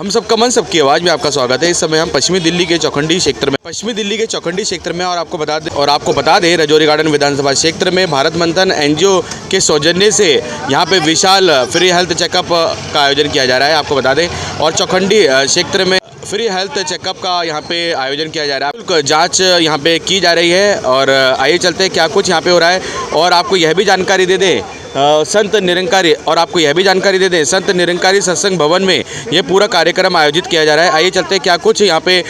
हम सबका मन सबकी आवाज़ में आपका स्वागत है। इस समय हम पश्चिमी दिल्ली के चौखंडी क्षेत्र में और आपको बता दें रजौरी गार्डन विधानसभा क्षेत्र में भारत मंथन एनजीओ के सौजन्य से यहाँ पे विशाल फ्री हेल्थ चेकअप का आयोजन किया जा रहा है। आपको बता दें और चौखंडी क्षेत्र में फ्री हेल्थ चेकअप का यहाँ पे आयोजन किया जा रहा है। जांच यहाँ पे की जा रही है और आइए चलते हैं क्या कुछ यहाँ पे हो रहा है और आपको यह भी जानकारी दे दें संत निरंकारी सत्संग भवन में ये पूरा कार्यक्रम आयोजित किया जा रहा है। आइए चलते हैं क्या कुछ यहाँ पे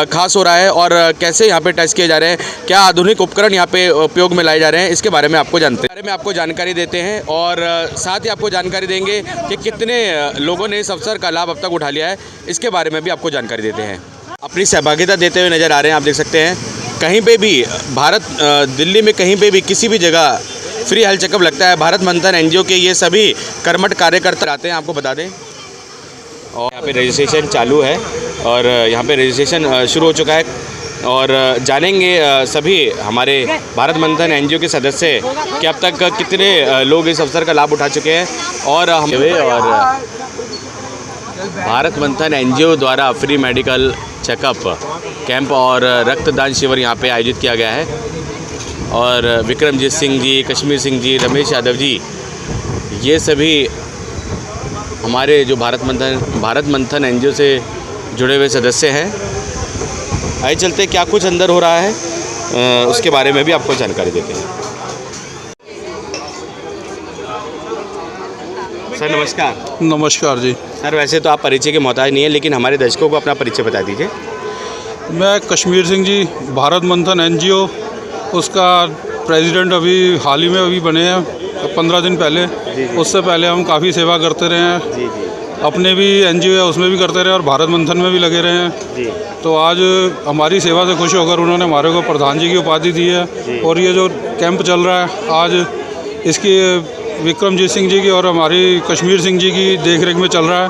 खास हो रहा है और कैसे यहाँ पे टेस्ट किए जा रहे हैं, क्या आधुनिक उपकरण यहाँ पे उपयोग में लाए जा रहे हैं, इसके बारे में आपको जानकारी देते हैं और साथ ही आपको जानकारी देंगे कि कितने लोगों ने इस अवसर का लाभ अब तक उठा लिया है, इसके बारे में भी आपको जानकारी देते हैं। अपनी सहभागिता देते हुए नज़र आ रहे हैं, आप देख सकते हैं कहीं पर भी दिल्ली में कहीं पर भी किसी भी जगह फ्री हेल्थ चेकअप लगता है। भारत मंथन एनजीओ के ये सभी कर्मठ कार्यकर्ता आते हैं, आपको बता दें। और यहाँ पे रजिस्ट्रेशन चालू है और यहाँ पे रजिस्ट्रेशन शुरू हो चुका है और जानेंगे सभी हमारे भारत मंथन एनजीओ के सदस्य कि अब तक कितने लोग इस अवसर का लाभ उठा चुके हैं। और भारत मंथन एनजीओ द्वारा फ्री मेडिकल चेकअप कैंप और रक्तदान शिविर यहाँ पे आयोजित किया गया है और विक्रमजीत सिंह जी, कश्मीर सिंह जी, रमेश यादव जी, ये सभी हमारे जो भारत मंथन एनजीओ से जुड़े हुए सदस्य हैं। आइए चलते क्या कुछ अंदर हो रहा है उसके बारे में भी आपको जानकारी देते हैं। सर नमस्कार। नमस्कार जी। सर वैसे तो आप परिचय के मोहताज नहीं है, लेकिन हमारे दर्शकों को अपना परिचय बता दीजिए। मैं कश्मीर सिंह जी, भारत मंथन एनजीओ उसका प्रेसिडेंट अभी हाल ही में बने हैं 15 दिन पहले। उससे पहले हम काफ़ी सेवा करते रहे हैं। अपने भी एनजीओ है उसमें भी करते रहे और भारत मंथन में भी लगे रहे हैं। तो आज हमारी सेवा से खुश होकर उन्होंने हमारे को प्रधान जी की उपाधि दी है और ये जो कैंप चल रहा है आज इसकी विक्रमजीत सिंह जी की और हमारी कश्मीर सिंह जी की देखरेख में चल रहा है,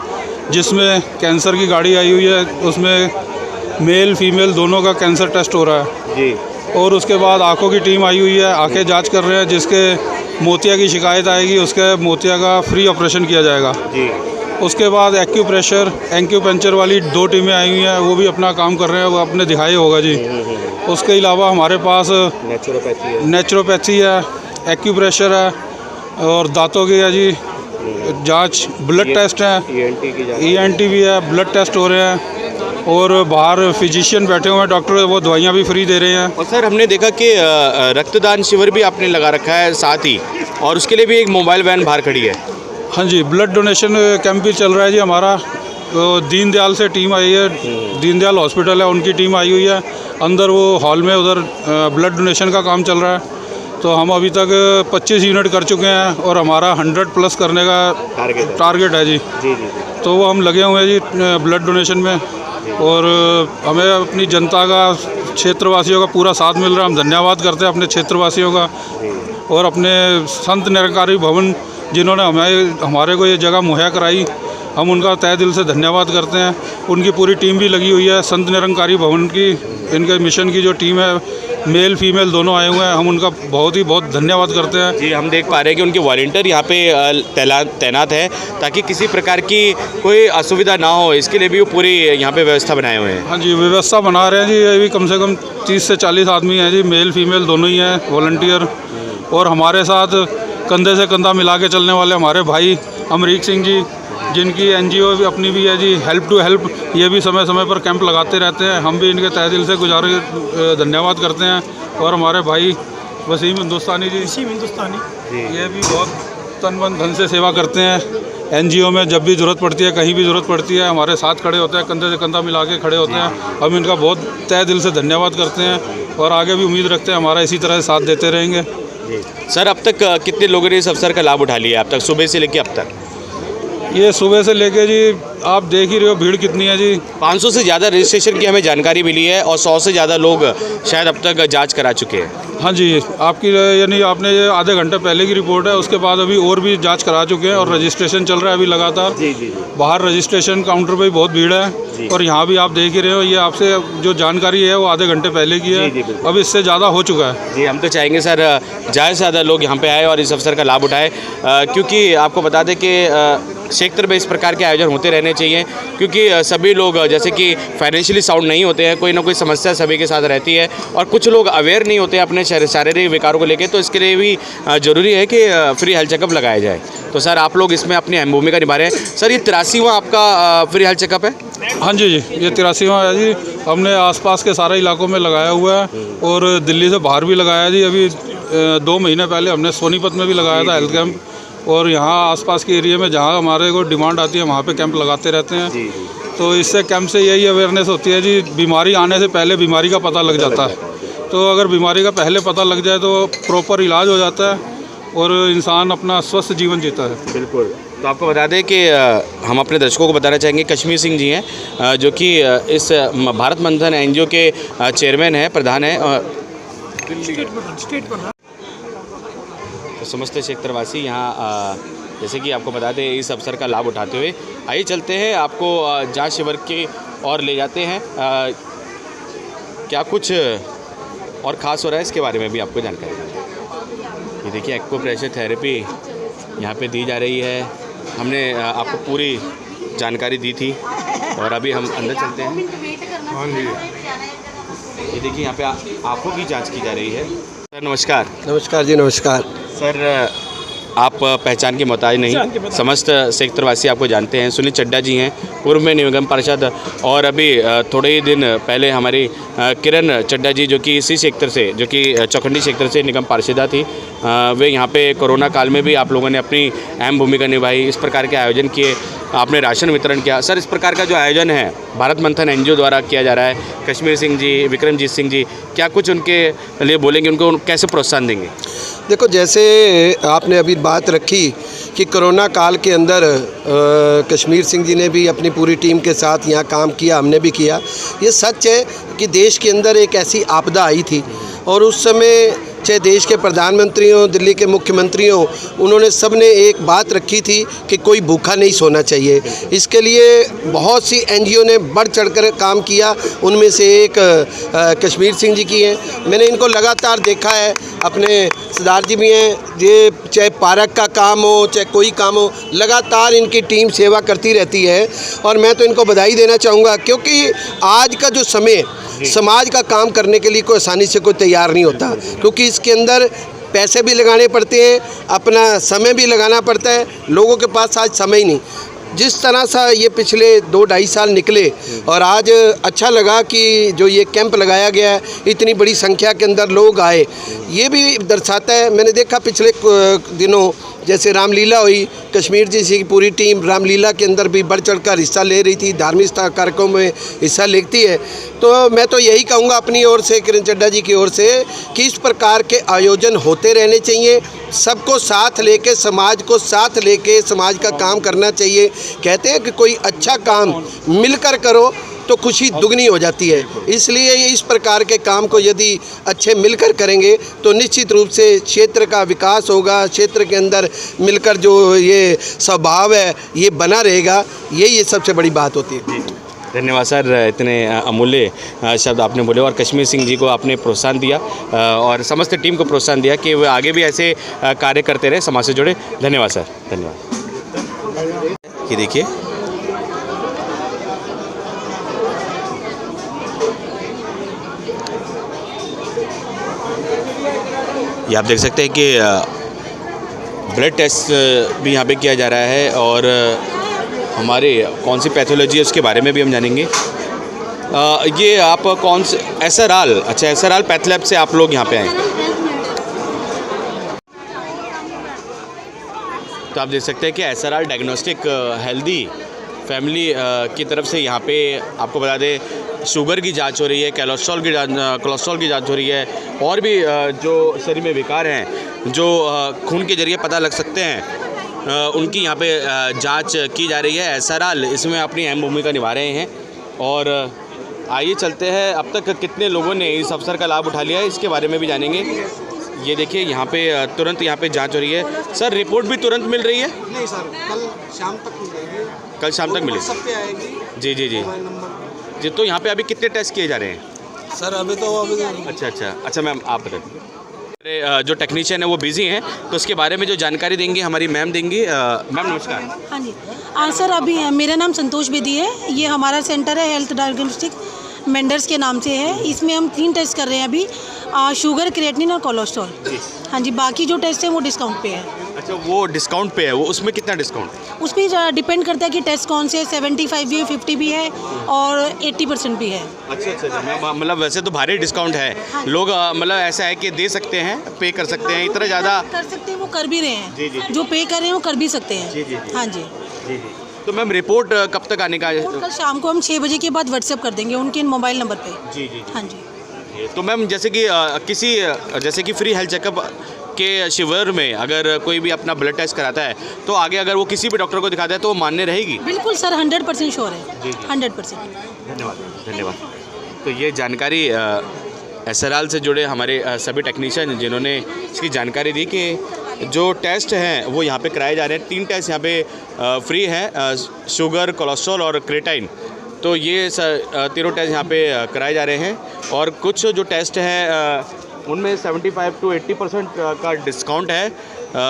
जिसमें कैंसर की गाड़ी आई हुई है, उसमें मेल फीमेल दोनों का कैंसर टेस्ट हो रहा है जी। और उसके बाद आँखों की टीम आई हुई है, आँखें जांच कर रहे हैं, जिसके मोतिया की शिकायत आएगी उसके मोतिया का फ्री ऑपरेशन किया जाएगा जी। उसके बाद एक्यूपंक्चर वाली 2 टीमें आई हुई हैं, वो भी अपना काम कर रहे हैं, वो अपने दिखाई होगा जी। उसके अलावा हमारे पास नेचुरोपैथी है, एक्यूप्रेशर है और दांतों की है जी जाँच, ब्लड टेस्ट है, ENT भी है, ब्लड टेस्ट हो रहे हैं और बाहर फिजिशियन बैठे हुए हैं डॉक्टर, वो दवाइयाँ भी फ्री दे रहे हैं। और सर हमने देखा कि रक्तदान शिविर भी आपने लगा रखा है साथ ही, और उसके लिए भी एक मोबाइल वैन बाहर खड़ी है। हाँ जी, ब्लड डोनेशन कैंप भी चल रहा है जी हमारा। तो दीनदयाल से टीम आई है, दीनदयाल हॉस्पिटल है, उनकी टीम आई हुई है अंदर वो हॉल में, उधर ब्लड डोनेशन का काम चल रहा है। तो हम अभी तक 25 यूनिट कर चुके हैं और हमारा 100+ करने का टारगेट है जी। तो वो हम लगे हुए हैं जी ब्लड डोनेशन में और हमें अपनी जनता का, क्षेत्रवासियों का पूरा साथ मिल रहा है। हम धन्यवाद करते हैं अपने क्षेत्रवासियों का और अपने संत निरंकारी भवन जिन्होंने हमारे को ये जगह मुहैया कराई, हम उनका तहे दिल से धन्यवाद करते हैं। उनकी पूरी टीम भी लगी हुई है, संत निरंकारी भवन की, इनके मिशन की जो टीम है, मेल फीमेल दोनों आए हुए हैं, हम उनका बहुत धन्यवाद करते हैं जी। हम देख पा रहे हैं कि उनके वॉलंटियर यहाँ पे तैनात है ताकि किसी प्रकार की कोई असुविधा ना हो, इसके लिए भी वो पूरी यहाँ पे व्यवस्था बनाए हुए हैं। हाँ जी, व्यवस्था बना रहे हैं जी। ये भी कम से कम 30 से 40 आदमी हैं जी, मेल फीमेल दोनों ही हैं वॉलंटियर। और हमारे साथ कंधे से कंधा मिला के चलने वाले हमारे भाई अमरीक सिंह जी, जिनकी एनजीओ भी अपनी भी है जी हेल्प टू हेल्प, ये भी समय समय पर कैंप लगाते रहते हैं। हम भी इनके तहे दिल से धन्यवाद करते हैं। और हमारे भाई वसीम हिंदुस्तानी जी, ये भी बहुत तन मन धन से सेवा करते हैं एनजीओ में। जब भी ज़रूरत पड़ती है, कहीं भी ज़रूरत पड़ती है, हमारे साथ खड़े होते हैं, कंधे से कंधा मिला के खड़े होते हैं। हम इनका बहुत तहे दिल से धन्यवाद करते हैं और आगे भी उम्मीद रखते हैं हमारा इसी तरह साथ देते रहेंगे। सर अब तक कितने लोगों ने इस अवसर का लाभ उठा लिया अब तक, सुबह से लेकर अब तक? ये सुबह से लेके जी आप देख ही रहे हो भीड़ कितनी है जी। 500 से ज़्यादा रजिस्ट्रेशन की हमें जानकारी मिली है और 100 से ज़्यादा लोग शायद अब तक जांच करा चुके हैं। हाँ जी, आपकी यानी आपने ये आधे घंटे पहले की रिपोर्ट है, उसके बाद अभी और भी जांच करा चुके हैं और रजिस्ट्रेशन चल रहा है अभी लगातार। जी। बाहर रजिस्ट्रेशन काउंटर पे भी बहुत भीड़ है और यहाँ भी आप देख ही रहे हो। ये आपसे जो जानकारी है वो आधे घंटे पहले की है, अब इससे ज़्यादा हो चुका है जी। हम तो चाहेंगे सर ज़्यादा से ज़्यादा लोग यहाँ पे आए और इस अवसर का लाभ उठाए, क्योंकि आपको बता दें कि क्षेत्र में इस प्रकार के आयोजन होते रहने चाहिए, क्योंकि सभी लोग जैसे कि फाइनेंशियली साउंड नहीं होते हैं, कोई ना कोई समस्या सभी के साथ रहती है और कुछ लोग अवेयर नहीं होते अपने शारीरिक विकारों को लेकर, तो इसके लिए भी ज़रूरी है कि फ्री हेल्थ चेकअप लगाया जाए। तो सर आप लोग इसमें अपनी अहम भूमिका निभा रहे हैं। सर ये 83वां आपका फ्री हेल्थ चेकअप है? हाँ जी, ये 83वां है जी। हमने आसपास के सारे इलाकों में लगाया हुआ है और दिल्ली से बाहर भी लगाया जी। अभी 2 महीने पहले हमने सोनीपत में भी लगाया था हेल्थ कैंप, और यहाँ आसपास के एरिया में जहाँ हमारे को डिमांड आती है वहाँ पे कैंप लगाते रहते हैं। तो इससे कैंप से यही अवेयरनेस होती है जी, बीमारी आने से पहले बीमारी का पता लग जाता है। तो अगर बीमारी का पहले पता लग जाए तो प्रॉपर इलाज हो जाता है और इंसान अपना स्वस्थ जीवन जीता है। बिल्कुल। तो आपको बता दें कि हम अपने दर्शकों को बताना चाहेंगे, कश्मीर सिंह जी हैं जो कि इस भारत मंथन एनजीओ के चेयरमैन हैं, प्रधान हैं। तो समस्त क्षेत्रवासी यहाँ जैसे कि आपको बता दें इस अवसर का लाभ उठाते हुए, आइए चलते हैं आपको जांच शिविर की ओर ले जाते हैं। क्या कुछ और ख़ास हो रहा है इसके बारे में भी आपको जानकारी दें। ये देखिए एक्यूप्रेशर थेरेपी यहाँ पे दी जा रही है। हमने आपको पूरी जानकारी दी थी और अभी हम अंदर चलते हैं। ये देखिए यहाँ पे आँखों की जांच की जा रही है। सर नमस्कार। नमस्कार जी, नमस्कार सर। आप पहचान के मोहताज नहीं, समस्त क्षेत्रवासी आपको जानते हैं। सुनील चड्ढा जी हैं, पूर्व में निगम पार्षद, और अभी थोड़े ही दिन पहले हमारी किरण चड्ढा जी जो कि इसी क्षेत्र से, जो कि चौखंडी क्षेत्र से निगम पार्षदा थी, वे यहाँ पे कोरोना काल में भी आप लोगों ने अपनी अहम भूमिका निभाई। इस प्रकार के आयोजन किए, आपने राशन वितरण किया। सर इस प्रकार का जो आयोजन है भारत मंथन एनजीओ द्वारा किया जा रहा है, कश्मीर सिंह जी, विक्रमजीत सिंह जी, क्या कुछ उनके लिए बोलेंगे, उनको कैसे प्रोत्साहन देंगे? देखो, जैसे आपने अभी बात रखी कि कोरोना काल के अंदर कश्मीर सिंह जी ने भी अपनी पूरी टीम के साथ यहाँ काम किया, हमने भी किया। ये सच है कि देश के अंदर एक ऐसी आपदा आई थी और उस समय चाहे देश के प्रधानमंत्री हों, दिल्ली के मुख्यमंत्री हों, उन्होंने सब ने एक बात रखी थी कि कोई भूखा नहीं सोना चाहिए। इसके लिए बहुत सी एनजीओ ने बढ़ चढ़कर काम किया, उनमें से एक कश्मीर सिंह जी की है। मैंने इनको लगातार देखा है, अपने सरदार जी भी हैं, ये चाहे पार्क का काम हो चाहे कोई काम हो, लगातार इनकी टीम सेवा करती रहती है और मैं तो इनको बधाई देना चाहूँगा, क्योंकि आज का जो समय समाज का काम करने के लिए कोई आसानी से कोई तैयार नहीं होता, क्योंकि इसके अंदर पैसे भी लगाने पड़ते हैं, अपना समय भी लगाना पड़ता है। लोगों के पास आज समय ही नहीं। जिस तरह सा ये पिछले 2-2.5 साल निकले और आज अच्छा लगा कि जो ये कैंप लगाया गया है, इतनी बड़ी संख्या के अंदर लोग आए, ये भी दर्शाता है। मैंने देखा पिछले दिनों जैसे रामलीला हुई, कश्मीर जी की पूरी टीम रामलीला के अंदर भी बढ़ चढ़कर हिस्सा ले रही थी, धार्मिक कार्यक्रमों में हिस्सा लेती है। तो मैं तो यही कहूँगा अपनी ओर से, किरण चड्ढा जी की ओर से, कि इस प्रकार के आयोजन होते रहने चाहिए। सबको साथ लेके, समाज को साथ लेके समाज का काम करना चाहिए। कहते हैं कि कोई अच्छा काम मिलकर करो तो खुशी दुगनी हो जाती है। इसलिए इस प्रकार के काम को यदि अच्छे मिलकर करेंगे तो निश्चित रूप से क्षेत्र का विकास होगा, क्षेत्र के अंदर मिलकर जो ये स्वभाव है ये बना रहेगा। यही सबसे बड़ी बात होती है। धन्यवाद सर, इतने अमूल्य शब्द आपने बोले और कश्मीर सिंह जी को आपने प्रोत्साहन दिया और समस्त टीम को प्रोत्साहन दिया कि वे आगे भी ऐसे कार्य करते रहे, समाज से जुड़े। धन्यवाद सर, धन्यवाद। ये देखिए ये आप देख सकते हैं कि ब्लड टेस्ट भी यहाँ पे किया जा रहा है और हमारे कौन सी पैथोलॉजी है उसके बारे में भी हम जानेंगे। ये आप कौन से एसआरआल, अच्छा एसआरआल पैथ लैब से आप लोग यहाँ पे आए, तो आप देख सकते हैं कि एसआरआल डायग्नोस्टिक हेल्दी फैमिली की तरफ से यहाँ पे आपको बता दें शुगर की जांच हो रही है, कोलेस्ट्रॉल की जांच हो रही है और भी जो शरीर में विकार हैं जो खून के जरिए पता लग सकते हैं उनकी यहाँ पे जांच की जा रही है। एसआरआल इसमें अपनी अहम भूमिका निभा रहे हैं और आइए चलते हैं अब तक कितने लोगों ने इस अवसर का लाभ उठा लिया है इसके बारे में भी जानेंगे। ये देखिए यहाँ पे तुरंत यहाँ पे जांच हो रही है। सर रिपोर्ट भी तुरंत मिल रही है? नहीं सर, कल शाम तक मिल जाएगी। कल शाम तक मिलेगी? सब पे आएगी। जी जी जी जी। तो यहाँ पे अभी कितने टेस्ट किए जा रहे हैं? सर अभी तो अच्छा मैम आप बता दीजिए। जो टेक्नीशियन है वो बिजी हैं, तो उसके बारे में जो जानकारी देंगे हमारी मैम देंगी। मैम नमस्कार। हाँ जी, सर अभी मेरा नाम संतोष बेदी है। ये हमारा सेंटर है हेल्थ डायग्नोस्टिक मेंडर्स के नाम से है। इसमें हम 3 टेस्ट कर रहे हैं अभी, शुगर, क्रिएटिनिन और कोलेस्ट्रॉल। हाँ जी, बाकी जो टेस्ट है वो डिस्काउंट पे है। अच्छा, वो डिस्काउंट पे है, वो उसमें कितना डिस्काउंट है? उस पर डिपेंड करता है कि टेस्ट कौन से, 75 भी है, 50 भी है और 80% भी है। अच्छा, मतलब वैसे तो भारी डिस्काउंट है। लोग मतलब ऐसा है कि दे सकते हैं, पे कर सकते हैं, इतना ज़्यादा कर सकते हैं, वो कर भी रहे हैं। जी। जो पे कर रहे हैं वो कर भी सकते हैं। जी। हाँ जी। तो मैम रिपोर्ट कब तक आने का है? कल शाम को हम 6 बजे के बाद व्हाट्सएप कर देंगे उनके मोबाइल नंबर पे। जी। हाँ जी। तो मैम जैसे कि फ्री हेल्थ चेकअप के शिविर में अगर कोई भी अपना ब्लड टेस्ट कराता है तो आगे अगर वो किसी भी डॉक्टर को दिखाता है तो वो मान्य रहेगी? बिल्कुल सर, 100% श्योर है। जी। 100%। धन्यवाद। तो ये जानकारी SRL से जुड़े हमारे सभी टेक्नीशियन जिन्होंने इसकी जानकारी दी कि जो टेस्ट हैं वो यहाँ पे कराए जा रहे हैं। 3 टेस्ट यहाँ पे फ्री हैं, शुगर, कोलेस्ट्रॉल और क्रेटाइन। तो ये तीनों टेस्ट यहाँ पे कराए जा रहे हैं और कुछ जो टेस्ट हैं उनमें 75 to 80% का डिस्काउंट है,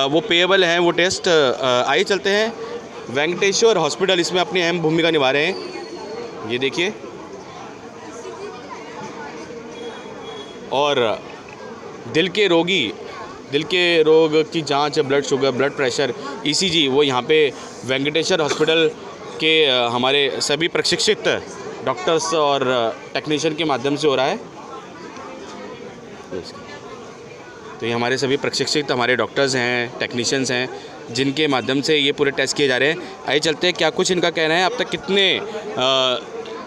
वो पेएबल हैं वो टेस्ट। आइए चलते हैं, वेंकटेश्वर हॉस्पिटल इसमें अपनी अहम भूमिका निभा रहे हैं। ये देखिए, और दिल के रोग की जांच, blood sugar, blood pressure, ECG वो यहाँ पे वेंकटेश्वर हॉस्पिटल के हमारे सभी प्रशिक्षित डॉक्टर्स और टेक्नीशियन के माध्यम से हो रहा है। तो ये हमारे सभी प्रशिक्षित हमारे डॉक्टर्स हैं, टेक्नीशियंस हैं, जिनके माध्यम से ये पूरे टेस्ट किए जा रहे हैं। आइए चलते हैं, क्या कुछ इनका कहना है, अब तक कितने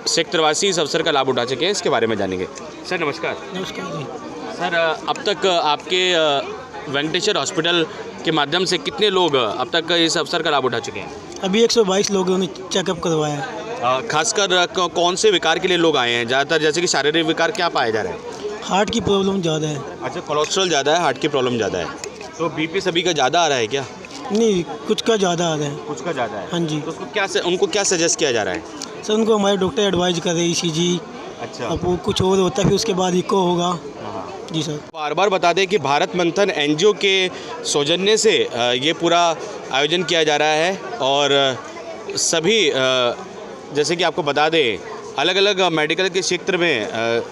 सेक्टरवासी इस अवसर का लाभ उठा चुके हैं, इसके बारे में जानेंगे। सर नमस्कार। नमस्कार जी। सर अब तक आपके वेंकटेश्वर हॉस्पिटल के माध्यम से कितने लोग अब तक इस अवसर का लाभ उठा चुके हैं? अभी 122 लोगों ने चेकअप करवाया है। खासकर कौन से विकार के लिए लोग आए हैं? ज़्यादातर जैसे कि शारीरिक विकार क्या पाया जा रहा है? हार्ट की प्रॉब्लम ज़्यादा है। अच्छा, कोलेस्ट्रॉल ज़्यादा है, हार्ट की प्रॉब्लम ज़्यादा है। तो BP सभी का ज़्यादा आ रहा है क्या? नहीं, कुछ का ज़्यादा आ रहा है। कुछ का ज़्यादा है। हाँ जी। तो उनको क्या सजेस्ट किया जा रहा है? सर उनको हमारे डॉक्टर एडवाइज कर रहे हैं ECG। अच्छा। अब वो कुछ और होता है फिर उसके बाद इको होगा। जी सर। बार बार बता दें कि भारत मंथन NGO के सौजन्य से ये पूरा आयोजन किया जा रहा है और सभी जैसे कि आपको बता दें अलग अलग मेडिकल के क्षेत्र में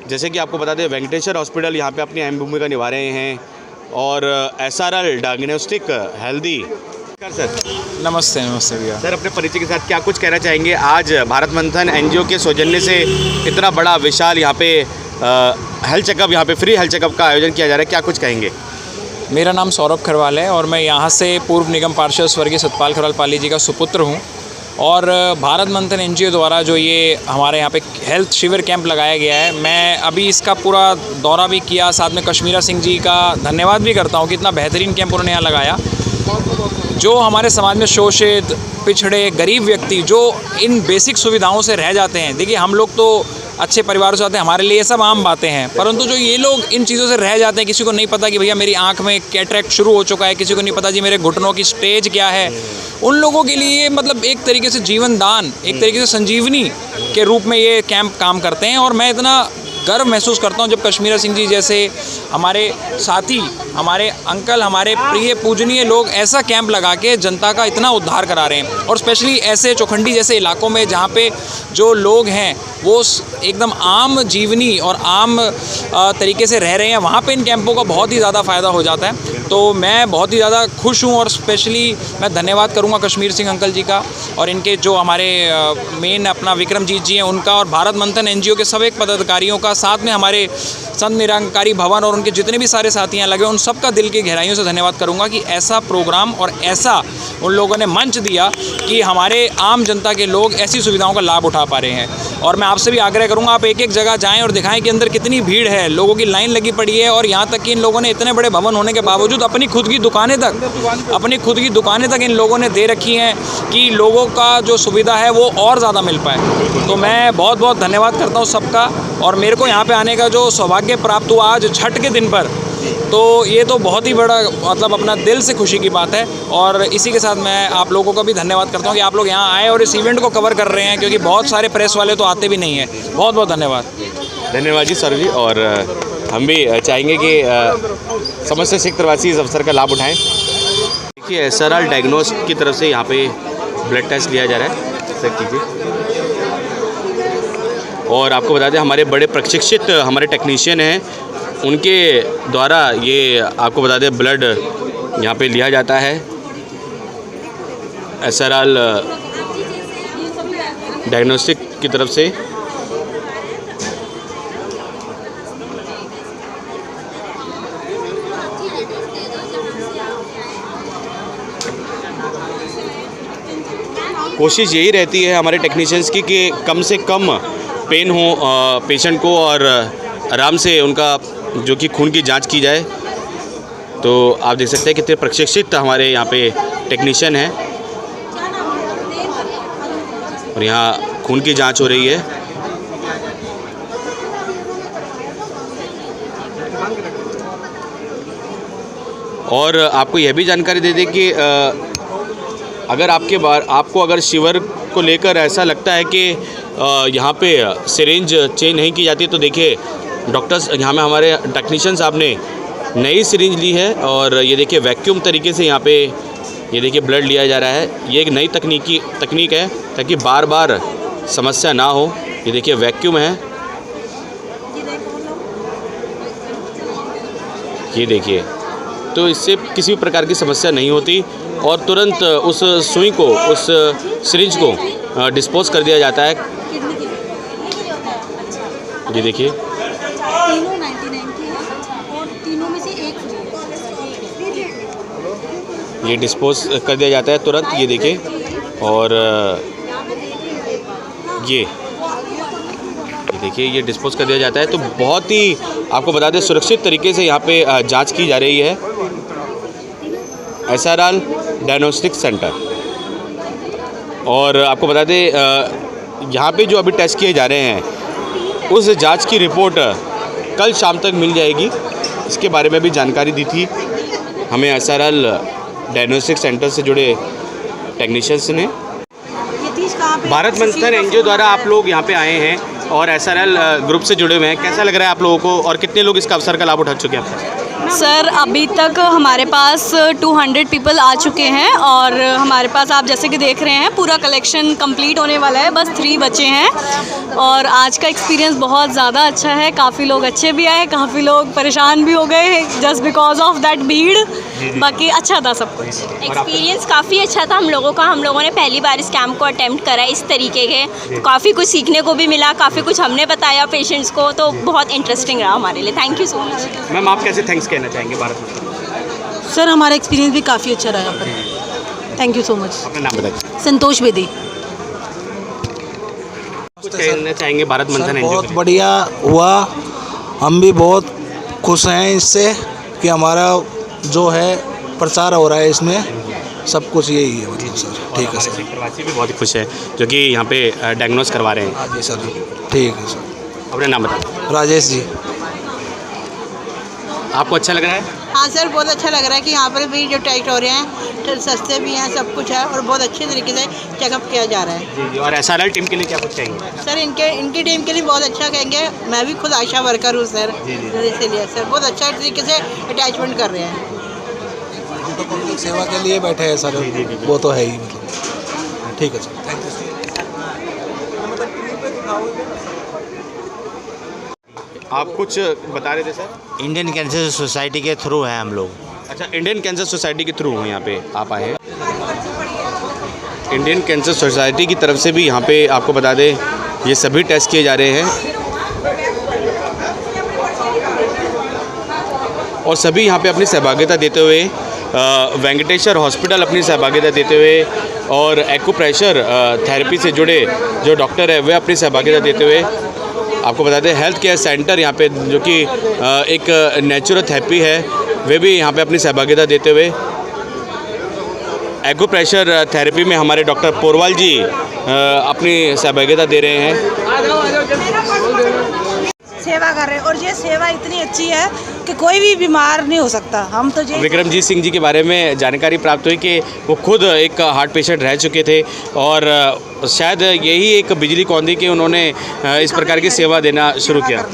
जैसे कि आपको बता दें वेंकटेश्वर हॉस्पिटल यहाँ पे अपनी अहम भूमिका निभा रहे हैं और SRL डायग्नोस्टिक हेल्दी। सर नमस्ते भैया। सर अपने परिचय के साथ क्या कुछ कहना चाहेंगे? आज भारत मंथन NGO के सौजन्य से इतना बड़ा विशाल यहाँ पे हेल्थ चेकअप, यहाँ पे फ्री हेल्थ चेकअप का आयोजन किया जा रहा है, क्या कुछ कहेंगे? मेरा नाम सौरभ खरवाल है और मैं यहाँ से पूर्व निगम पार्षद स्वर्गीय सतपाल खरवाल पाली जी का सुपुत्र हूँ। और भारत मंथन NGO द्वारा जो ये हमारे यहाँ पे हेल्थ शिविर कैंप लगाया गया है, मैं अभी इसका पूरा दौरा भी किया, साथ में कश्मीरा सिंह जी का धन्यवाद भी करता हूँ कि इतना बेहतरीन कैंप उन्होंने यहाँ लगाया। जो हमारे समाज में शोषित, पिछड़े, गरीब व्यक्ति जो इन बेसिक सुविधाओं से रह जाते हैं, देखिए हम लोग तो अच्छे परिवारों से आते हैं, हमारे लिए ये सब आम बातें हैं, परंतु जो ये लोग इन चीज़ों से रह जाते हैं, किसी को नहीं पता कि भैया मेरी आंख में कैटरेक्ट शुरू हो चुका है, किसी को नहीं पता जी मेरे घुटनों की स्टेज क्या है, उन लोगों के लिए मतलब एक तरीके से जीवन दान, एक तरीके से संजीवनी के रूप में ये कैंप काम करते हैं। और मैं इतना गर्व महसूस करता हूँ जब कश्मीरा सिंह जी जैसे हमारे साथी, हमारे अंकल, हमारे प्रिय पूजनीय लोग ऐसा कैंप लगा के जनता का इतना उद्धार करा रहे हैं। और स्पेशली ऐसे चौखंडी जैसे इलाकों में जहाँ पे जो लोग हैं वो एकदम आम जीवनी और आम तरीके से रह रहे हैं, वहाँ पे इन कैंपों का बहुत ही ज़्यादा फ़ायदा हो जाता है। तो मैं बहुत ही ज़्यादा खुश हूँ और स्पेशली मैं धन्यवाद करूँगा कश्मीर सिंह अंकल जी का और इनके जो हमारे मेन अपना विक्रमजीत जी हैं उनका और भारत मंथन NGO के सब एक पदाधिकारियों का, साथ में हमारे संत निरंकारी भवन और उनके जितने भी सारे साथी यहाँ लगे, उन सबका दिल की गहराइयों से धन्यवाद करूँगा कि ऐसा प्रोग्राम और ऐसा उन लोगों ने मंच दिया कि हमारे आम जनता के लोग ऐसी सुविधाओं का लाभ उठा पा रहे हैं। और मैं आपसे भी आग्रह करूँगा आप एक एक जगह जाएँ और दिखाएँ कि अंदर कितनी भीड़ है, लोगों की लाइन लगी पड़ी है। और यहाँ तक कि इन लोगों ने इतने बड़े भवन होने के बावजूद अपनी खुद की दुकानें तक इन लोगों ने दे रखी हैं कि लोगों का जो सुविधा है वो और ज़्यादा मिल पाए। तो मैं बहुत बहुत धन्यवाद करता हूँ सबका। और मेरे को यहाँ पे आने का जो सौभाग्य प्राप्त हुआ आज छठ के दिन पर, तो ये तो बहुत ही बड़ा मतलब अपना दिल से खुशी की बात है। और इसी के साथ मैं आप लोगों का भी धन्यवाद करता हूँ कि आप लोग यहाँ आए और इस इवेंट को कवर कर रहे हैं, क्योंकि बहुत सारे प्रेस वाले तो आते भी नहीं हैं। बहुत बहुत धन्यवाद। धन्यवाद जी सर जी। और हम भी चाहेंगे कि समस्त सिख प्रवासी इस अवसर का लाभ उठाएं। देखिए SRL डायग्नोस्ट की तरफ से यहाँ पे ब्लड टेस्ट लिया जा रहा है, चेक कीजिए। और आपको बता दें हमारे बड़े प्रशिक्षित हमारे टेक्नीशियन हैं, उनके द्वारा ये आपको बता दें ब्लड यहाँ पे लिया जाता है। SRL डायग्नोस्टिक की तरफ से। कोशिश यही रहती है हमारे टेक्नीशियंस की कि कम से कम पेन हो पेशेंट को और आराम से उनका जो कि खून की जांच की जाए। तो आप देख सकते हैं कितने प्रशिक्षित हमारे यहाँ पे टेक्नीशियन हैं और यहाँ खून की जांच हो रही है। और आपको यह भी जानकारी दे दें कि अगर आपको अगर शिवर को लेकर ऐसा लगता है कि यहाँ पे सिरिंज चेंज नहीं की जाती, तो देखिए डॉक्टर्स यहाँ में हमारे टेक्नीशियन साहब ने नई सिरिंज ली है और ये देखिए वैक्यूम तरीके से यहाँ पे ये देखिए ब्लड लिया जा रहा है। ये एक नई तकनीक है ताकि बार बार समस्या ना हो। ये देखिए वैक्यूम है, ये देखिए, तो इससे किसी भी प्रकार की समस्या नहीं होती और तुरंत उस सुई को, उस सिरिंज को डिस्पोज कर दिया जाता है। ये देखिए तीनों 99 की है और तीनों में से एक ये डिस्पोज कर दिया जाता है तुरंत। ये देखिए और ये देखिए ये डिस्पोज कर दिया जाता है। तो बहुत ही आपको बता दें सुरक्षित तरीके से यहाँ पे जांच की जा रही है। SRL diagnostic centre. और आपको बता दें यहाँ पे जो अभी टेस्ट किए जा रहे हैं उस जांच की रिपोर्ट कल शाम तक मिल जाएगी। इसके बारे में भी जानकारी दी थी हमें SRL डायग्नोस्टिक सेंटर से जुड़े टेक्नीशियंस ने। भारत मंथन NGO द्वारा आप लोग यहाँ पे आए हैं और SRL ग्रुप से जुड़े हुए हैं, कैसा लग रहा है आप लोगों को और कितने लोग इसका अवसर का लाभ उठा चुके हैं? सर अभी तक हमारे पास 200 पीपल आ चुके हैं और हमारे पास आप जैसे कि देख रहे हैं पूरा कलेक्शन कंप्लीट होने वाला है, बस 3 बचे हैं। और आज का एक्सपीरियंस बहुत ज़्यादा अच्छा है, काफ़ी लोग अच्छे भी आए, काफ़ी लोग परेशान भी हो गए जस्ट बिकॉज ऑफ दैट भीड़। बाकी अच्छा था सब कुछ। एक्सपीरियंस काफ़ी अच्छा था हम लोगों का। हम लोगों ने पहली बार इस कैंप को अटेम्प्ट करा इस तरीके के, तो काफ़ी कुछ सीखने को भी मिला, काफ़ी कुछ हमने बताया पेशेंट्स को, तो बहुत इंटरेस्टिंग रहा हमारे लिए। Thank you so much. Ma'am आप कैसे थैंक्स कहना चाहेंगे भारत मंथन? सर हमारा एक्सपीरियंस भी काफ़ी अच्छा रहा यहाँ पर। Thank you so much. अपना नाम बताइए। संतोष बेदी। कुछ कहना चाहेंगे भारत मंथन NGO? बहुत बढ़िया हुआ, हम भी बहुत खुश हैं इससे कि हमारा जो है प्रचार हो रहा है, इसमें सब कुछ यही है। मतलब सर ठीक है सर। प्रवासी भी बहुत खुश है जो कि यहाँ पे डायग्नोस करवा रहे हैं। हाँ जी सर, ठीक है सर। अपना नाम बताइए। राजेश जी। आपको अच्छा लग रहा है? हाँ सर, बहुत अच्छा लग रहा है कि यहाँ पर भी जो टेस्ट हो रहे हैं सस्ते भी हैं, सब कुछ है और बहुत अच्छे तरीके से चेकअप किया जा रहा है। जी। और SRL टीम के लिए क्या कुछ कहेंगे? सर इनकी टीम के लिए बहुत अच्छा कहेंगे। मैं भी खुद आशा वर्कर हूँ सर, इसीलिए सर बहुत अच्छा तरीके से अटैचमेंट कर रहे हैं। तो पब्लिक सेवा के लिए बैठे हैं सर, वो तो है ही। मतलब ठीक है सर, थैंक यू सर। आप कुछ बता रहे थे सर? इंडियन कैंसर सोसाइटी के थ्रू हैं हम लोग। अच्छा, इंडियन कैंसर सोसाइटी के थ्रू यहाँ पे आप आए हैं। इंडियन कैंसर सोसाइटी की तरफ से भी यहाँ पे आपको बता दें ये सभी टेस्ट किए जा रहे हैं और सभी यहाँ पे अपनी सहभागिता देते हुए वेंकटेश्वर हॉस्पिटल अपनी सहभागिता देते हुए और एक्यूप्रेशर थेरेपी से जुड़े जो डॉक्टर है वे अपनी सहभागिता देते हुए आपको बता दें हेल्थ केयर सेंटर यहाँ पे जो कि एक नेचुरोथेरेपी है वे भी यहाँ पे अपनी सहभागिता देते हुए एक्यूप्रेशर थेरेपी में हमारे डॉक्टर पोरवाल जी अपनी सहभागिता दे रहे हैं। सेवा कर रहे हैं और ये सेवा इतनी अच्छी है कि कोई भी बीमार नहीं हो सकता। हम तो विक्रमजीत सिंह जी के बारे में जानकारी प्राप्त हुई कि वो खुद एक हार्ट पेशेंट रह चुके थे और शायद यही एक बिजली कौंधी कि उन्होंने इस प्रकार की सेवा देना शुरू किया।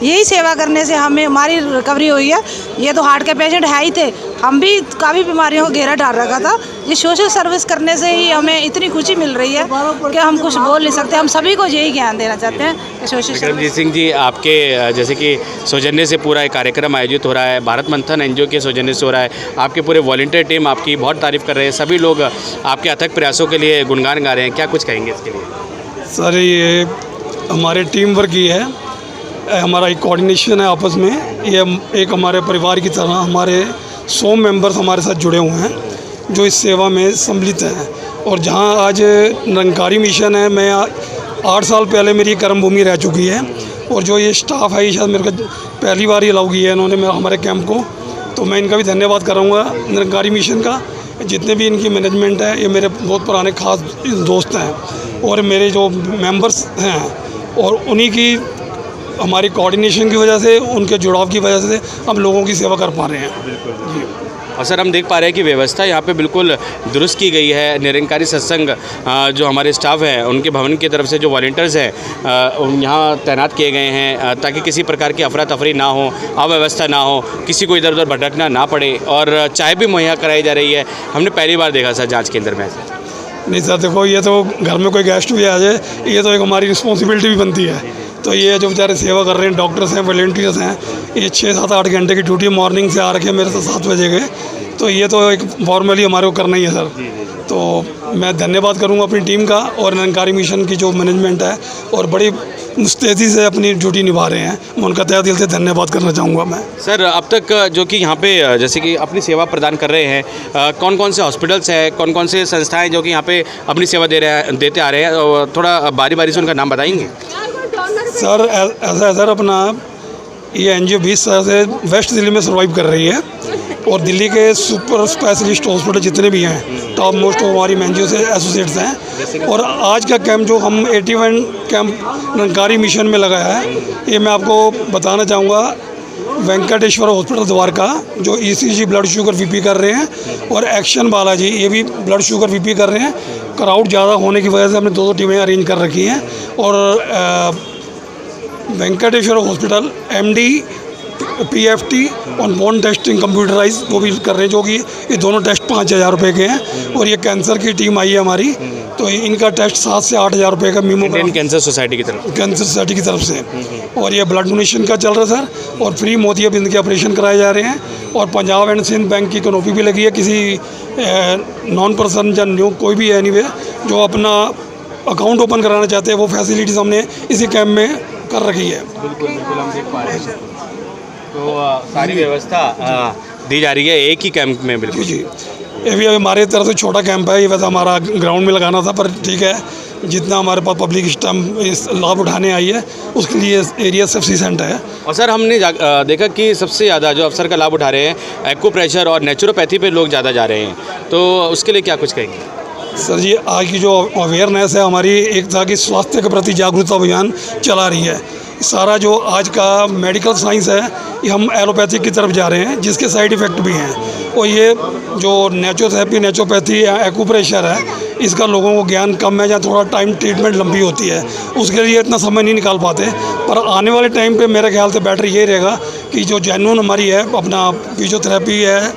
यही सेवा करने से हमें हमारी रिकवरी हुई है। ये तो हार्ट के पेशेंट है ही थे, हम भी काफ़ी बीमारियों को घेरा डाल रखा था। ये सोशल सर्विस करने से ही हमें इतनी खुशी मिल रही है कि हम कुछ बोल नहीं सकते। हम सभी को यही ज्ञान देना चाहते हैं कि सोशल विक्रमजीत सिंह जी, आपके जैसे कि सौजन्य से पूरा एक कार्यक्रम आयोजित हो रहा है, भारत मंथन एनजीओ के सौजन्य से हो रहा है, आपके पूरे वॉलंटियर टीम आपकी बहुत तारीफ़ कर रहे हैं, सभी लोग आपके अथक प्रयासों के लिए गुणगान गा रहे हैं, क्या कुछ कहेंगे इसके लिए? सर ये हमारे टीम वर्क ही है, हमारा एक कोऑर्डिनेशन है आपस में। ये एक हमारे परिवार की तरह हमारे 100 मेंबर्स हमारे साथ जुड़े हुए हैं जो इस सेवा में सम्मिलित हैं। और जहां आज निरंकारी मिशन है, मैं 8 साल पहले मेरी कर्मभूमि रह चुकी है और जो ये स्टाफ है ये शायद मेरे को पहली बार ही अलाउ किया है इन्होंने हमारे कैंप को, तो मैं इनका भी धन्यवाद करूँगा निरंकारी मिशन का। जितने भी इनकी मैनेजमेंट है ये मेरे बहुत पुराने खास दोस्त हैं और मेरे जो मेंबर्स हैं, और उन्हीं की हमारी कोऑर्डिनेशन की वजह से, उनके जुड़ाव की वजह से हम लोगों की सेवा कर पा रहे हैं। बिल्कुल। और सर हम देख पा रहे हैं कि व्यवस्था यहाँ पे बिल्कुल दुरुस्त की गई है। निरंकारी सत्संग जो हमारे स्टाफ है उनके भवन की तरफ से जो वॉलंटियर्स हैं यहाँ तैनात किए गए हैं ताकि किसी प्रकार की अफरा तफरी ना हो, अव्यवस्था ना हो, किसी को इधर उधर भटकना ना पड़े, और चाय भी मुहैया कराई जा रही है। हमने पहली बार देखा सर जाँच केंद्र में। नहीं सर देखो, ये तो घर में कोई गेस्ट भी आ जाए, ये तो एक हमारी रिस्पॉन्सिबिलिटी भी बनती है। तो ये जो बेचारे सेवा कर रहे हैं, डॉक्टर्स हैं, वॉलंटियर्स हैं, ये 6, 7, 8 घंटे की ड्यूटी मॉर्निंग से आ रखे हैं मेरे से 7 बजे गए, तो ये तो एक फॉर्मली हमारे को करना ही है सर। तो मैं धन्यवाद करूंगा अपनी टीम का और निरंकारी मिशन की जो मैनेजमेंट है, और बड़ी मुस्तैदी से अपनी ड्यूटी निभा रहे हैं, मैं उनका तहे दिल से धन्यवाद करना चाहूँगा। मैं सर अब तक जो कि यहाँ पे जैसे कि अपनी सेवा प्रदान कर रहे हैं, कौन कौन से हॉस्पिटल्स हैं, कौन कौन से संस्थाएं जो कि यहाँ पे अपनी सेवा देते आ रहे हैं, थोड़ा बारी बारी से उनका नाम बताएंगे? सर ऐसा है सर, अपना ये एनजीओ 20 साल से वेस्ट दिल्ली में सर्वाइव कर रही है और दिल्ली के सुपर स्पेशलिस्ट हॉस्पिटल जितने भी हैं टॉप मोस्ट हमारी एनजीओ से एसोसिएट्स हैं। और आज का कैंप जो हम 81 कैंप निरंकारी मिशन में लगाया है, ये मैं आपको बताना चाहूँगा वेंकटेश्वर हॉस्पिटल द्वारका जो ईसीजी ब्लड शुगर वीपी कर रहे हैं, और एक्शन बालाजी ये भी ब्लड शुगर वीपी कर रहे हैं। क्राउड ज़्यादा होने की वजह से हमने 2 टीमें अरेंज कर रखी हैं, और वेंकटेश्वर हॉस्पिटल एमडी पीएफटी और बोन टेस्टिंग कंप्यूटराइज वो भी कर रहे हैं, जो कि ये दोनों टेस्ट 5,000 रुपये के हैं। और ये कैंसर की टीम आई है हमारी, तो इनका टेस्ट 7 से 8,000 रुपये का मीमोग्राम कैंसर सोसाइटी की तरफ से। और ये ब्लड डोनेशन का चल रहा है सर, और फ्री मोतियाबिंद के ऑपरेशन कराए जा रहे हैं। और पंजाब एंड सिंध बैंक की कनोपी भी लगी है, किसी नॉन पर्सन या न्यू कोई भी एनीवे जो अपना अकाउंट ओपन कराना चाहते हैं, वो फैसिलिटीज़ हमने इसी कैंप में कर रखी है। बिल्कुल हम देख पा रहे हैं, तो सारी व्यवस्था दी जा रही है एक ही कैंप में। बिल्कुल जी, ये भी हमारे तरफ से छोटा कैंप है, ये वैसे हमारा ग्राउंड में लगाना था, पर ठीक है जितना हमारे पास पब्लिक इस लाभ उठाने आई है उसके लिए एरिया सफिशिएंट है। और सर हमने देखा कि सबसे ज़्यादा जो अवसर का लाभ उठा रहे हैं एक्यूप्रेशर और नेचुरोपैथी पे लोग ज़्यादा जा रहे हैं, तो उसके लिए क्या कुछ कहेंगे? सर जी, आज की जो अवेयरनेस है हमारी, एक था कि स्वास्थ्य के प्रति जागरूकता अभियान चला रही है। सारा जो आज का मेडिकल साइंस है ये हम एलोपैथिक की तरफ जा रहे हैं, जिसके साइड इफ़ेक्ट भी हैं। और ये जो नेचुरोथेरेपी, नेचुरोपैथी या एक्यूप्रेशर है, इसका लोगों को ज्ञान कम है या थोड़ा टाइम ट्रीटमेंट लंबी होती है, उसके लिए इतना समय नहीं निकाल पाते। पर आने वाले टाइम पे मेरे ख्याल से बेटर ये रहेगा कि जो जेन्युइन हमारी है, अपना फिजियोथेरेपी है,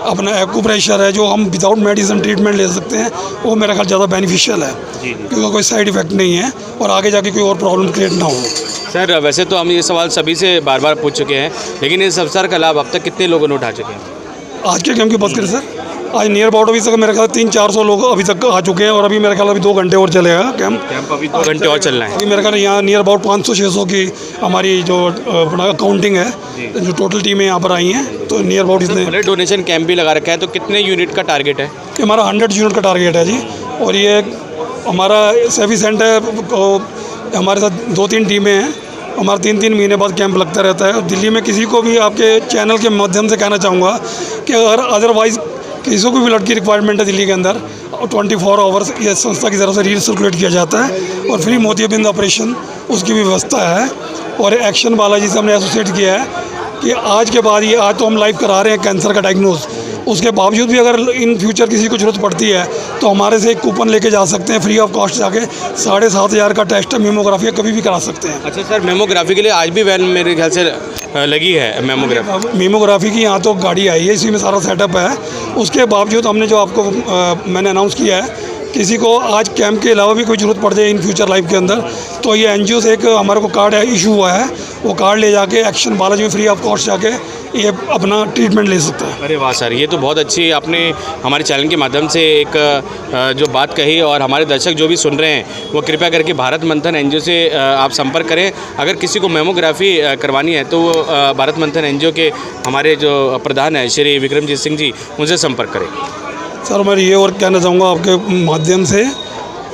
अपना एक्यूप्रेशर है, जो हम विदाउट मेडिसिन ट्रीटमेंट ले सकते हैं, वो मेरा ख्याल ज़्यादा बेनिफिशियल है, क्योंकि कोई साइड इफ़ेक्ट नहीं है और आगे जाके कोई और प्रॉब्लम क्रिएट ना हो। सर वैसे तो हम ये सवाल सभी से बार बार पूछ चुके हैं, लेकिन इस अवसर का लाभ अब तक कितने लोगों ने उठा चुके हैं? आज के कैंप की बात करें सर, आज नियर अबाउट अभी तक मेरे ख्याल 300-400 लोग अभी तक आ चुके हैं, और अभी मेरे ख्याल अभी 2 घंटे और चलेगा कैंप अभी 2 घंटे और चलना है। अभी मेरे ख्याल यहाँ नियर अबाउट 500-600 की हमारी जो अपना काउंटिंग है, जो टोटल टीमें यहाँ पर आई हैं, तो नियर अबाउट इतने। ब्लड डोनेशन कैंप भी लगा रखा है, तो कितने यूनिट का टारगेट है? ये हमारा 100 यूनिट का टारगेट है जी। और ये हमारा सफिशिएंट है, हमारे साथ 2-3 टीमें हैं, हमारा 3-3 महीने बाद कैंप लगता रहता है। दिल्ली में किसी को भी आपके चैनल के माध्यम से कहना चाहूँगा कि अगर अदरवाइज़ किसी को भी ब्लड की रिक्वायरमेंट है दिल्ली के अंदर, 24 आवर्स ये संस्था की तरफ से रीसर्कुलेट किया जाता है, और फ्री मोतियाबिंद ऑपरेशन उसकी भी व्यवस्था है। और एक्शन बालाजी से हमने एसोसिएट किया है, कि आज के बाद ये आज तो हम लाइव करा रहे हैं कैंसर का डायग्नोज, उसके बावजूद भी अगर इन फ्यूचर किसी को ज़रूरत पड़ती है तो हमारे से एक कूपन लेके जा सकते हैं, फ्री ऑफ कॉस्ट जाके 7,500 का टेस्ट मेमोग्राफी कभी भी करा सकते हैं। अच्छा सर, मेमोग्राफी के लिए आज भी वैन मेरे ख्याल से लगी है मेमोग्राफी। मेमोग्राफी की यहाँ तो गाड़ी आई है, इसी में सारा सेटअप है। उसके बावजूद हमने जो आपको मैंने अनाउंस किया है, किसी को आज कैंप के अलावा भी कोई ज़रूरत पड़ जाए इन फ्यूचर लाइफ के अंदर, तो ये एनजीओ से एक हमारे को कार्ड है इशू हुआ है, वो कार्ड ले जाके एक्शन बालाजी में फ्री ऑफ कॉस्ट जाके ये अपना ट्रीटमेंट ले सकता है। अरे वाह सर, ये तो बहुत अच्छी आपने हमारे चैनल के माध्यम से एक जो बात कही, और हमारे दर्शक जो भी सुन रहे हैं वो कृपया करके भारत मंथन एनजीओ से आप संपर्क करें। अगर किसी को मेमोग्राफी करवानी है तो वो भारत मंथन एनजीओ के हमारे जो प्रधान हैं श्री विक्रमजीत सिंह जी, उनसे संपर्क करें। सर मैं ये और कहना चाहूँगा आपके माध्यम से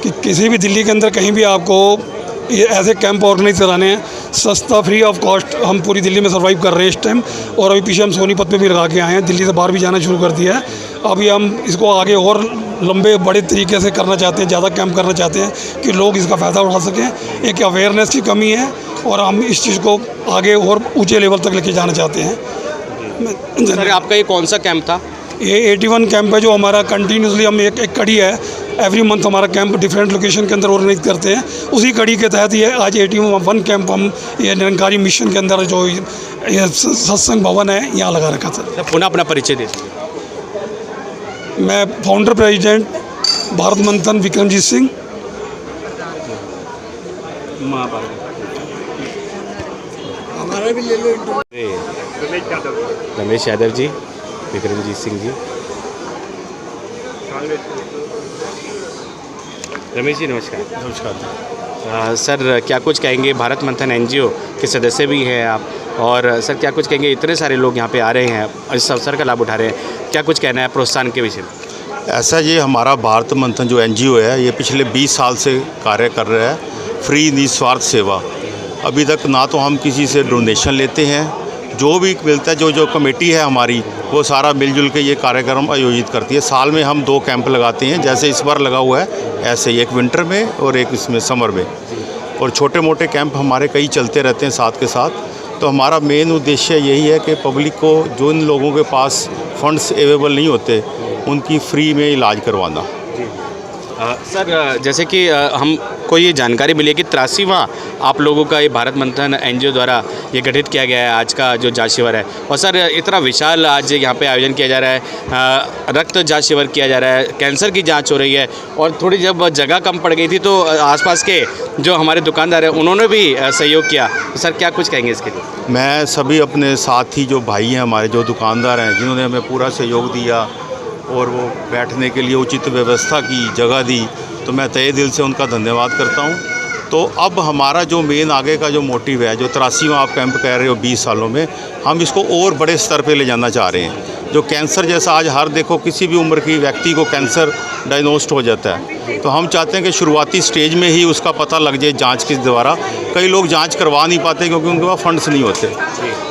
कि किसी भी दिल्ली के अंदर कहीं भी आपको ये ऐसे कैंप ऑर्गेनाइज कराने हैं, सस्ता फ्री ऑफ कॉस्ट, हम पूरी दिल्ली में सर्वाइव कर रहे हैं इस टाइम। और अभी पीछे हम सोनीपत पे भी लगा के आए हैं, दिल्ली से बाहर भी जाना शुरू कर दिया है। अभी हम इसको आगे और लंबे बड़े तरीके से करना चाहते हैं, ज़्यादा कैंप करना चाहते हैं कि लोग इसका फ़ायदा उठा सकें। एक अवेयरनेस की कमी है और हम इस चीज़ को आगे और ऊँचे लेवल तक लेके जाना चाहते हैं। सर आपका ये कौन सा कैंप था? ये 81 कैंप है जो हमारा कंटिन्यूसली हम एक कड़ी है, एवरी मंथ हमारा कैंप डिफरेंट लोकेशन के अंदर ऑर्गेनाइज करते हैं। उसी कड़ी के तहत ये आज 81 कैंप हम ये निरंकारी मिशन के अंदर जो ये सत्संग भवन है यहाँ लगा रखा था। पुनः अपना परिचय दे। मैं फाउंडर प्रेसिडेंट भारत मंथन विक्रमजीत सिंह। रमेश यादव जी, विक्रमजीत सिंह जी। रमेश जी नमस्कार। नमस्कार सर क्या कुछ कहेंगे, भारत मंथन एनजीओ के सदस्य भी हैं आप, और सर क्या कुछ कहेंगे, इतने सारे लोग यहाँ पे आ रहे हैं, इस अवसर का लाभ उठा रहे हैं, क्या कुछ कहना है प्रोत्साहन के विषय में? ऐसा ये हमारा भारत मंथन जो एनजीओ है, ये पिछले 20 साल से कार्य कर रहा है, फ्री निस्वार्थ सेवा। अभी तक ना तो हम किसी से डोनेशन लेते हैं, जो भी मिलता है जो कमेटी है हमारी वो सारा मिलजुल के ये कार्यक्रम आयोजित करती है। साल में हम 2 कैंप लगाते हैं, जैसे इस बार लगा हुआ है ऐसे ही, एक विंटर में और एक इसमें समर में, और छोटे मोटे कैंप हमारे कई चलते रहते हैं साथ के साथ। तो हमारा मेन उद्देश्य यही है कि पब्लिक को, जो इन लोगों के पास फंड्स अवेलेबल नहीं होते, उनकी फ्री में इलाज करवाना। सर जैसे कि हमको ये जानकारी मिली है कि 83वां आप लोगों का ये भारत मंथन एनजीओ द्वारा ये गठित किया गया है आज का जो जांच शिविर है। और सर इतना विशाल आज यहाँ पे आयोजन किया जा रहा है, रक्त जांच शिविर किया जा रहा है, कैंसर की जांच हो रही है, और थोड़ी जब जगह कम पड़ गई थी तो आसपास के जो हमारे दुकानदार हैं उन्होंने भी सहयोग किया। तो सर क्या कुछ कहेंगे इसके लिए? मैं सभी अपने साथी जो भाई हैं हमारे, जो दुकानदार हैं, जिन्होंने हमें पूरा सहयोग दिया और वो बैठने के लिए उचित व्यवस्था की जगह दी, तो मैं तहे दिल से उनका धन्यवाद करता हूँ। तो अब हमारा जो मेन आगे का जो मोटिव है, जो 83वां आप कैंप कह रहे हो 20 सालों में, हम इसको और बड़े स्तर पे ले जाना चाह रहे हैं। जो कैंसर जैसा आज हर देखो किसी भी उम्र की व्यक्ति को कैंसर डायग्नोस्ड हो जाता है, तो हम चाहते हैं कि शुरुआती स्टेज में ही उसका पता लग जाए जांच के द्वारा। कई लोग जांच करवा नहीं पाते क्योंकि उनके पास फंड्स नहीं होते।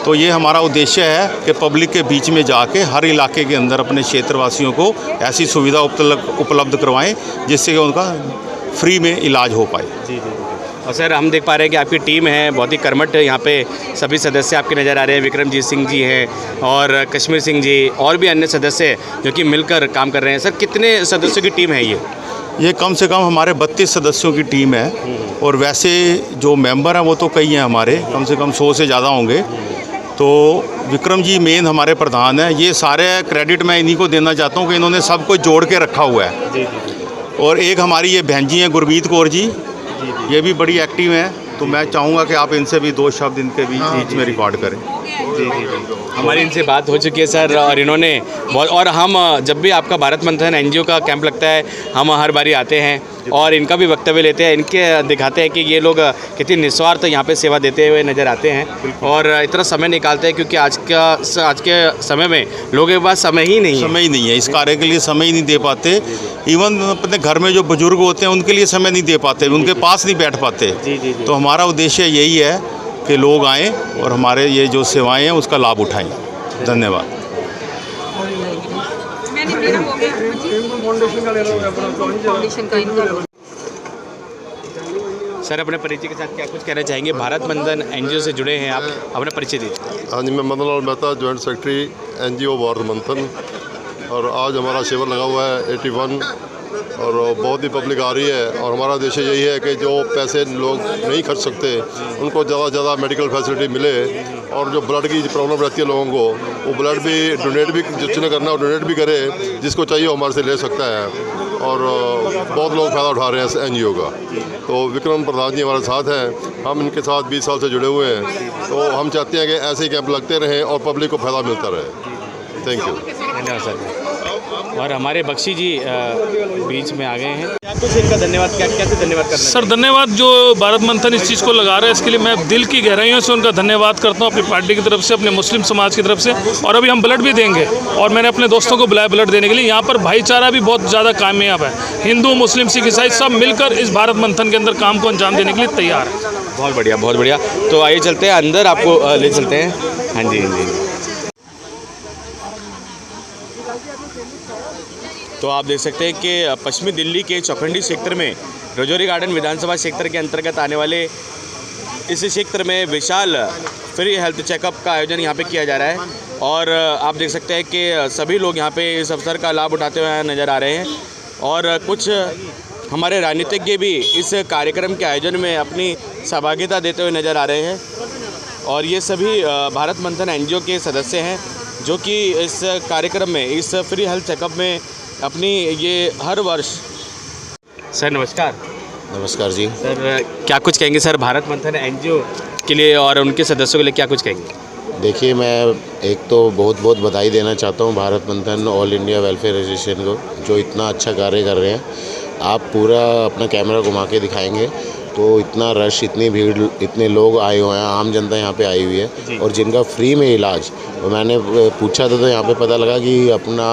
तो ये हमारा उद्देश्य है कि पब्लिक के बीच में जाके हर इलाके के अंदर अपने क्षेत्रवासियों को ऐसी सुविधा उपलब्ध करवाएं जिससे कि उनका फ्री में इलाज हो पाए। जी। और सर हम देख पा रहे हैं कि आपकी टीम है बहुत ही कर्मठ, यहाँ पे सभी सदस्य आपके नज़र आ रहे हैं। विक्रमजीत सिंह जी हैं और कश्मीर सिंह जी और भी अन्य सदस्य जो कि मिलकर काम कर रहे हैं। सर कितने सदस्यों की टीम है ये कम से कम हमारे 32 सदस्यों की टीम है, और वैसे जो मेंबर हैं वो तो कई हैं हमारे, कम से कम 100 से ज़्यादा होंगे। तो विक्रम जी मेन हमारे प्रधान हैं। ये सारे क्रेडिट मैं इन्हीं को देना चाहता हूँ कि इन्होंने सब कुछ जोड़ के रखा हुआ है। और एक हमारी ये बहन जी हैं गुरमीत कौर जी, ये भी बड़ी एक्टिव हैं, तो मैं चाहूँगा कि आप इनसे भी 2 शब्द इनके बीच में रिकॉर्ड करें। जी। हमारी इनसे बात हो चुकी है सर, और इन्होंने बहुत, और हम जब भी आपका भारत मंथन एनजीओ का कैंप लगता है हम हर बारी आते हैं और इनका भी वक्तव्य लेते हैं, इनके दिखाते हैं कि ये लोग कितनी निस्वार्थ यहाँ पे सेवा देते हुए नज़र आते हैं और इतना समय निकालते हैं, क्योंकि आज के समय में लोगों के पास समय ही नहीं है इस कार्य के लिए समय ही नहीं दे पाते। इवन अपने घर में जो बुजुर्ग होते हैं उनके लिए समय नहीं दे पाते, उनके पास नहीं बैठ पाते। तो हमारा उद्देश्य यही है कि लोग आएँ और हमारे ये जो सेवाएं हैं उसका लाभ उठाएं। धन्यवाद। सर अपने परिचय के साथ क्या कुछ कहना चाहेंगे? भारत बंधन एनजीओ से जुड़े हैं आप, अपना परिचय दीजिए। हाँ जी, मैं Madan Lal Mehta, joint secretary NGO Bharat Bandhan. और आज हमारा शिविर लगा हुआ है 81 और बहुत ही पब्लिक आ रही है। और हमारा उद्देश्य यही है कि जो पैसे लोग नहीं खर्च सकते उनको ज़्यादा से ज़्यादा मेडिकल फैसिलिटी मिले, और जो ब्लड की प्रॉब्लम रहती है लोगों को, वो ब्लड भी डोनेट भी जिसने करना है डोनेट भी करे, जिसको चाहिए वो हमारे से ले सकता है। और बहुत लोग फ़ायदा उठा रहे हैं इस एनजीओ का। तो विक्रम प्रधान जी हमारे साथ हैं, हम इनके साथ 20 साल से जुड़े हुए हैं। तो हम चाहते हैं कि ऐसे ही कैंप लगते रहें और पब्लिक को फ़ायदा मिलता रहे। Thank you. धन्यवाद सर। और हमारे बख्शी जी बीच में आ गए हैं, क्या कुछ इनका धन्यवाद, क्या कैसे धन्यवाद करना सर धन्यवाद, जो भारत मंथन इस चीज़ को लगा रहा है इसके लिए मैं दिल की गहराइयों से उनका धन्यवाद करता हूँ, अपनी पार्टी की तरफ से, अपने मुस्लिम समाज की तरफ से। और अभी हम ब्लड भी देंगे और मैंने अपने दोस्तों को बुलाया ब्लड देने के लिए। यहाँ पर भाईचारा भी बहुत ज़्यादा कामयाब है, हिंदू मुस्लिम सिख ईसाई सब मिलकर इस भारत मंथन के अंदर काम को अंजाम देने के लिए तैयार है। बहुत बढ़िया, बहुत बढ़िया। तो आइए चलते हैं अंदर, आपको ले चलते हैं। हाँ जी, हाँ जी। तो आप देख सकते हैं कि पश्चिमी दिल्ली के चौखंडी क्षेत्र में रजौरी गार्डन विधानसभा क्षेत्र के अंतर्गत आने वाले इस क्षेत्र में विशाल फ्री हेल्थ चेकअप का आयोजन यहाँ पे किया जा रहा है। और आप देख सकते हैं कि सभी लोग यहाँ पे इस अवसर का लाभ उठाते हुए नज़र आ रहे हैं। और कुछ हमारे राजनीतिज्ञ भी इस कार्यक्रम के आयोजन में अपनी सहभागिता देते हुए नज़र आ रहे हैं। और ये सभी भारत मंथन एनजीओ के सदस्य हैं जो कि इस कार्यक्रम में, इस फ्री हेल्थ चेकअप में अपनी ये हर वर्ष। सर नमस्कार। नमस्कार जी। सर क्या कुछ कहेंगे सर भारत मंथन एनजीओ के लिए और उनके सदस्यों के लिए क्या कुछ कहेंगे? देखिए, मैं एक तो बहुत बहुत बधाई देना चाहता हूँ भारत मंथन ऑल इंडिया वेलफेयर एसोसिएशन को, जो इतना अच्छा कार्य कर रहे हैं। आप पूरा अपना कैमरा घुमा के दिखाएंगे तो इतना रश, इतनी भीड़, इतने लोग आए हुए हैं, आम जनता यहाँ पे आई हुई है। और जिनका फ्री में इलाज, मैंने पूछा था तो यहाँ पे पता लगा कि अपना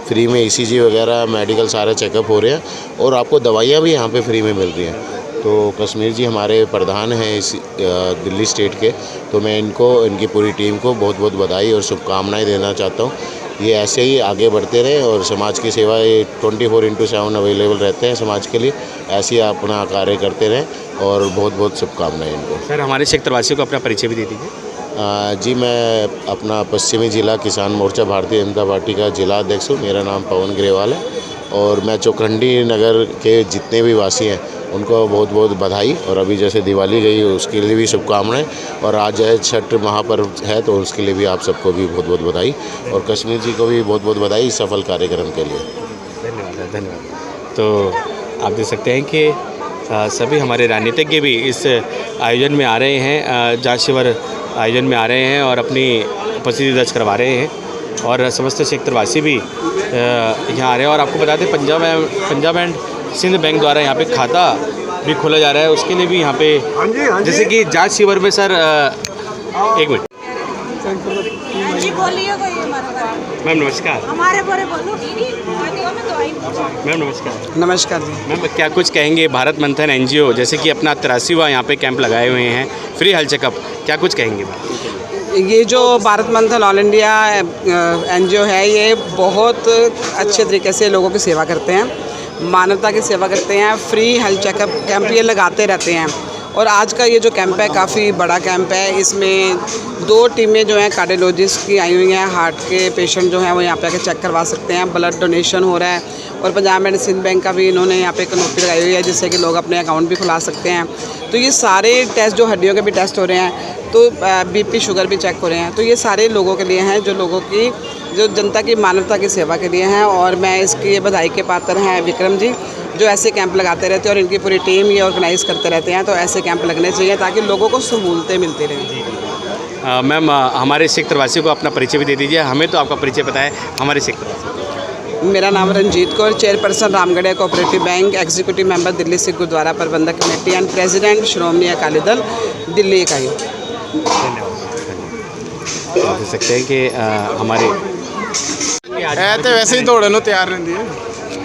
फ्री में ECG वगैरह मेडिकल सारे चेकअप हो रहे हैं और आपको दवाइयाँ भी यहाँ पे फ्री में मिल रही हैं। तो कश्मीर जी हमारे प्रधान हैं इस दिल्ली स्टेट के, तो मैं इनकी पूरी टीम को बहुत बहुत बधाई और शुभकामनाएँ देना चाहता हूँ। ये ऐसे ही आगे बढ़ते रहें और समाज की सेवा, ये 24/7 अवेलेबल रहते हैं समाज के लिए। ऐसे ही अपना कार्य करते रहें और बहुत बहुत शुभकामनाएं इनको। सर हमारे क्षेत्रवासियों को अपना परिचय भी दे दीजिए। जी, मैं अपना पश्चिमी जिला किसान मोर्चा भारतीय जनता पार्टी का जिला अध्यक्ष हूँ। मेरा नाम पवन ग्रेवाल है और मैं चौखंडी नगर के जितने भी वासी हैं उनको बहुत बहुत बधाई। और अभी जैसे दिवाली गई उसके लिए भी शुभकामनाएं, और आज है छठ महापर्व है तो उसके लिए भी आप सबको भी बहुत बहुत बधाई, और कश्मीर जी को भी बहुत बहुत बधाई इस सफल कार्यक्रम के लिए। धन्यवाद, धन्यवाद। तो आप देख सकते हैं कि सभी हमारे राजनीतिज्ञ भी इस आयोजन में आ रहे हैं, जांच शिविर आयोजन में आ रहे हैं और अपनी उपस्थिति दर्ज करवा रहे हैं। और समस्त क्षेत्रवासी भी यहाँ आ रहे हैं। और आपको बता दें पंजाब एंड सिंध बैंक द्वारा यहाँ पे खाता भी खोला जा रहा है, उसके लिए भी यहाँ पे जैसे कि जांच शिविर में सर एक मिनट मैम नमस्कार। मैम नमस्कार। नमस्कार जी। मैम क्या कुछ कहेंगे भारत मंथन एनजीओ, जैसे कि अपना 83वां यहाँ पे कैंप लगाए हुए हैं फ्री हेल्थ चेकअप, क्या कुछ कहेंगे? ये जो भारत मंथन ऑल इंडिया एनजीओ है, ये बहुत अच्छे तरीके से लोगों की सेवा करते हैं, मानवता की सेवा करते हैं। फ्री हेल्थ चेकअप कैंप ये लगाते रहते हैं। और आज का ये जो कैंप है काफ़ी बड़ा कैंप है। इसमें 2 टीमें जो हैं कार्डियोलॉजिस्ट की आई हुई हैं, हार्ट के पेशेंट जो हैं वो यहाँ पे आकर चेक करवा सकते हैं। ब्लड डोनेशन हो रहा है और पंजाब एंड सिंध बैंक का भी इन्होंने यहाँ पे कनौती लगाई हुई है जिससे कि लोग अपने अकाउंट भी खुला सकते हैं। तो ये सारे टेस्ट, जो हड्डियों के भी टेस्ट हो रहे हैं, तो BP शुगर भी चेक हो रहे हैं, तो ये सारे लोगों के लिए हैं, जो लोगों की, जो जनता की मानवता की सेवा के लिए हैं। और मैं इसकी बधाई के पात्र हैं विक्रम जी, जो ऐसे कैंप लगाते रहते हैं और इनकी पूरी टीम ये ऑर्गेनाइज़ करते रहते हैं। तो ऐसे कैंप लगने चाहिए ताकि लोगों को सहूलतें मिलती रहें। मैम हमारे क्षेत्रवासियों को अपना परिचय भी दे दीजिए। हमें तो आपका परिचय पता है, हमारे क्षेत्रवासी। मेरा नाम Ranjeet Kaur, chairperson Ramgarh cooperative bank, executive member Delhi Sikh Gurdwara प्रबंधक committee and president Shiromani Akali Dal Delhi इकाई। धन्यवाद। देख सकते हैं कि हमारे तो वैसे ही दौड़न तैयार रहती है।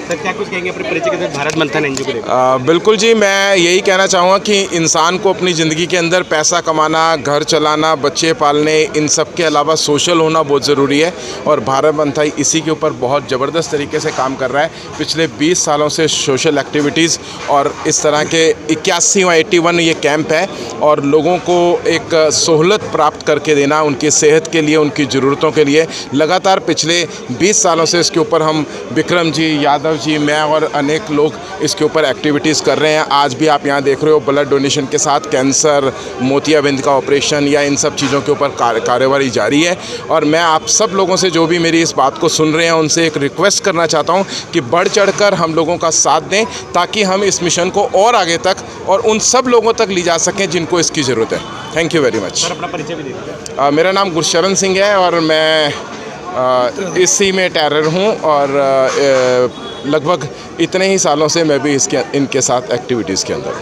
सर क्या कुछ कहेंगे अपने परिचय के साथ भारत मंथन एनजीओ को लेकर? बिल्कुल जी, मैं यही कहना चाहूँगा कि इंसान को अपनी ज़िंदगी के अंदर पैसा कमाना, घर चलाना, बच्चे पालने, इन सब के अलावा सोशल होना बहुत ज़रूरी है और भारत मंथन इसी के ऊपर बहुत ज़बरदस्त तरीके से काम कर रहा है। पिछले 20 सालों से सोशल एक्टिविटीज़ और इस तरह के 81वां 81 ये कैंप है और लोगों को एक सहूलत प्राप्त करके देना, उनकी सेहत के लिए, उनकी ज़रूरतों के लिए लगातार पिछले 20 सालों से इसके ऊपर हम विक्रम जी, यादव जी, मैं और अनेक लोग इसके ऊपर एक्टिविटीज़ कर रहे हैं। आज भी आप यहाँ देख रहे हो ब्लड डोनेशन के साथ कैंसर, मोतियाबिंद का ऑपरेशन या इन सब चीज़ों के ऊपर कार्यवाही जारी है और मैं आप सब लोगों से जो भी मेरी इस बात को सुन रहे हैं उनसे एक रिक्वेस्ट करना चाहता हूँ कि बढ़ चढ़कर हम लोगों का साथ दें ताकि हम इस मिशन को और आगे तक और उन सब लोगों तक ले जा सकें जिनको इसकी ज़रूरत है। Thank you very much. Sir अपना परिचय भी दीजिए। मेरा नाम गुरशरण सिंह है और मैं इसी में टेरर हूँ और लगभग इतने ही सालों से मैं भी इनके साथ एक्टिविटीज़ के अंदर हूँ।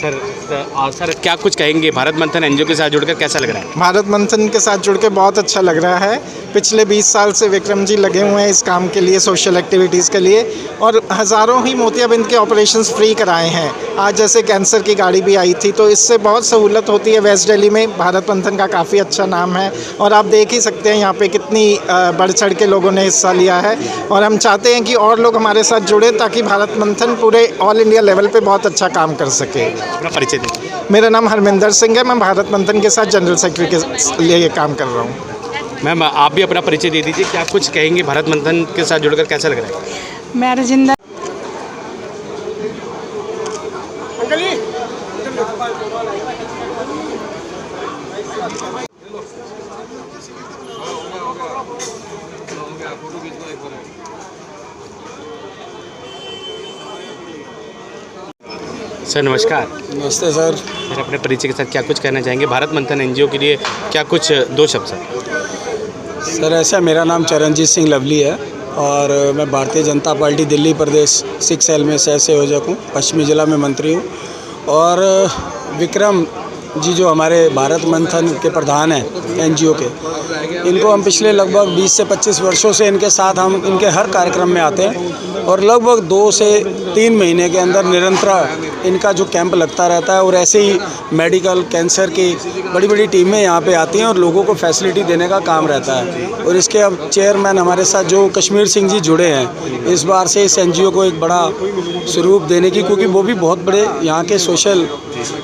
सर क्या कुछ कहेंगे भारत मंथन एनजीओ के साथ जुड़कर कैसा लग रहा है? भारत मंथन के साथ जुड़ के बहुत अच्छा लग रहा है। पिछले 20 साल से विक्रम जी लगे हुए हैं इस काम के लिए, सोशल एक्टिविटीज़ के लिए और हज़ारों ही मोतियाबिंद के ऑपरेशंस फ्री कराए हैं। आज जैसे कैंसर की गाड़ी भी आई थी तो इससे बहुत सहूलत होती है। वेस्ट दिल्ली में भारत मंथन का काफ़ी अच्छा नाम है और आप देख ही सकते हैं यहाँ पे कितनी बढ़ चढ़ के लोगों ने हिस्सा लिया है और हम चाहते हैं कि और लोग हमारे साथ जुड़े ताकि भारत मंथन पूरे ऑल इंडिया लेवल पे बहुत अच्छा काम कर सके। अपना परिचय दीजिए। मेरा नाम हरमिंदर सिंह है, मैं भारत मंथन के साथ जनरल सेक्रेटरी के लिए काम कर रहा हूँ। मैम आप भी अपना परिचय दे दीजिए, क्या कुछ कहेंगे भारत मंथन के साथ जुड़कर कैसा लग रहा है? मैं रजिंदर सर नमस्कार। नमस्ते सर। सर अपने परिचय के साथ क्या कुछ कहना चाहेंगे भारत मंथन एनजीओ के लिए, क्या कुछ दो शब्द सर? सर ऐसा मेरा नाम चरणजीत सिंह लवली है और मैं भारतीय जनता पार्टी दिल्ली प्रदेश 6 सेल में सह संयोजक हूँ, पश्चिमी जिला में मंत्री हूँ और विक्रम जी जो हमारे भारत मंथन के प्रधान हैं एनजीओ के, इनको हम पिछले लगभग 20 से 25 वर्षों से इनके साथ हम इनके हर कार्यक्रम में आते हैं और लगभग 2 से 3 महीने के अंदर निरंतर इनका जो कैंप लगता रहता है और ऐसे ही मेडिकल कैंसर की बड़ी बड़ी टीमें यहाँ पे आती हैं और लोगों को फैसिलिटी देने का काम रहता है। और इसके अब चेयरमैन हमारे साथ जो कश्मीर सिंह जी जुड़े हैं इस बार से इस एनजीओ को एक बड़ा स्वरूप देने की, क्योंकि वो भी बहुत बड़े यहाँ के सोशल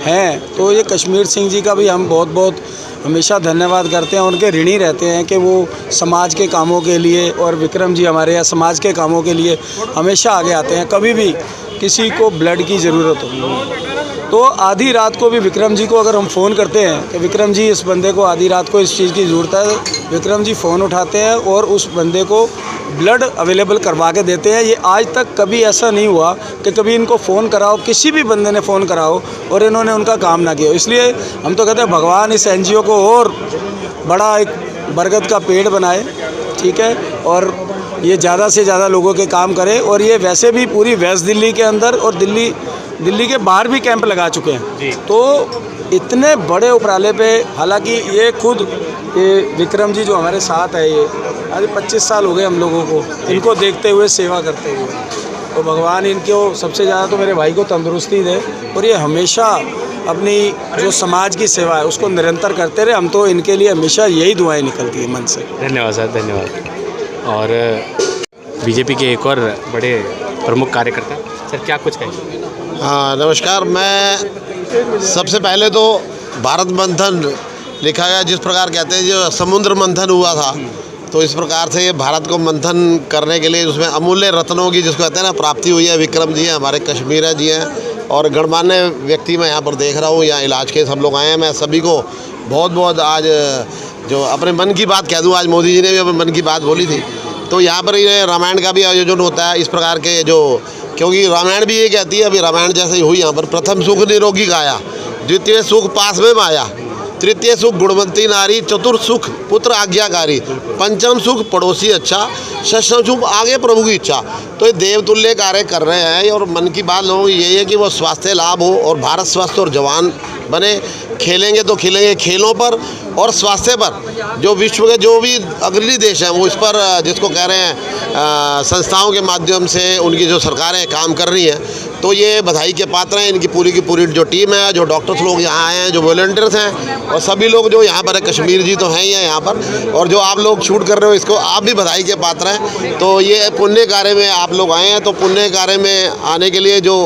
हैं, तो ये कश्मीर सिंह जी का भी हम बहुत बहुत हमेशा धन्यवाद करते हैं। उनके ऋणी रहते हैं कि वो समाज के कामों के लिए और विक्रम जी हमारे यहाँ समाज के कामों के लिए हमेशा आगे आते हैं। कभी भी किसी को ब्लड की ज़रूरत हो तो आधी रात को भी विक्रम जी को अगर हम फ़ोन करते हैं कि विक्रम जी इस बंदे को आधी रात को इस चीज़ की ज़रूरत है, विक्रम जी फ़ोन उठाते हैं और उस बंदे को ब्लड अवेलेबल करवा के देते हैं। ये आज तक कभी ऐसा नहीं हुआ कि कभी इनको फ़ोन कराओ, किसी भी बंदे ने फ़ोन कराओ और इन्होंने उनका काम ना किया। इसलिए हम तो कहते हैं भगवान इस एनजीओ को और बड़ा एक बरगद का पेड़ बनाए, ठीक है, और ये ज़्यादा से ज़्यादा लोगों के काम करे। और ये वैसे भी पूरी वेस्ट दिल्ली के अंदर और दिल्ली के बाहर भी कैंप लगा चुके हैं, तो इतने बड़े उपराले पे, हालांकि ये खुद ये विक्रम जी जो हमारे साथ है, ये आज 25 साल हो गए हम लोगों को इनको देखते हुए, सेवा करते हुए, तो भगवान इनको सबसे ज़्यादा तो मेरे भाई को तंदुरुस्ती दे और ये हमेशा अपनी जो समाज की सेवा है उसको निरंतर करते रहे। हम तो इनके लिए हमेशा यही दुआएं निकलती है मन से। धन्यवाद सर, धन्यवाद। और बीजेपी के एक और बड़े प्रमुख कार्यकर्ता सर, क्या कुछ कहेंगे? हाँ नमस्कार। मैं सबसे पहले तो भारत मंथन लिखा गया, जिस प्रकार कहते हैं जो समुद्र मंथन हुआ था, तो इस प्रकार से ये भारत को मंथन करने के लिए उसमें अमूल्य रत्नों की जिसको कहते हैं ना प्राप्ति हुई है। विक्रम जी हैं, हमारे कश्मीर जी हैं और गणमान्य व्यक्ति मैं यहाँ पर देख रहा हूँ, यहाँ इलाज के सब लोग आए हैं। मैं सभी को बहुत बहुत आज जो अपने मन की बात कह दूँ, आज मोदी जी ने भी अपने मन की बात बोली थी, तो यहाँ पर ये रामायण का भी आयोजन होता है। इस प्रकार के जो, क्योंकि रामायण भी ये कहती है, अभी रामायण जैसे ही हुई यहाँ पर, प्रथम सुख निरोगी काया, द्वितीय सुख पास में माया, तृतीय सुख गुणवंती नारी, चतुर्थ सुख पुत्र आज्ञाकारी, पंचम सुख पड़ोसी अच्छा, षष्ठम सुख आगे प्रभु की इच्छा। तो ये देवतुल्य कार्य कर रहे हैं और मन की बात लोगों की यही है कि वो स्वास्थ्य लाभ हो और भारत स्वस्थ और जवान बने। खेलेंगे तो खिलेंगे खेलों पर और स्वास्थ्य पर जो विश्व के जो भी अग्रणी देश हैं वो इस पर जिसको कह रहे हैं संस्थाओं के माध्यम से उनकी जो सरकारें काम कर रही हैं, तो ये बधाई के पात्र हैं। इनकी पूरी की पूरी जो टीम है, जो डॉक्टर्स लोग यहाँ आए हैं, जो वॉलंटियर्स हैं और सभी लोग जो यहाँ पर है, कश्मीर जी तो हैं ही हैं यहाँ पर, और जो आप लोग शूट कर रहे हो इसको आप भी बधाई के पात्र हैं। तो ये पुण्य कार्य में आप लोग आए हैं, तो पुण्य कार्य में आने के लिए जो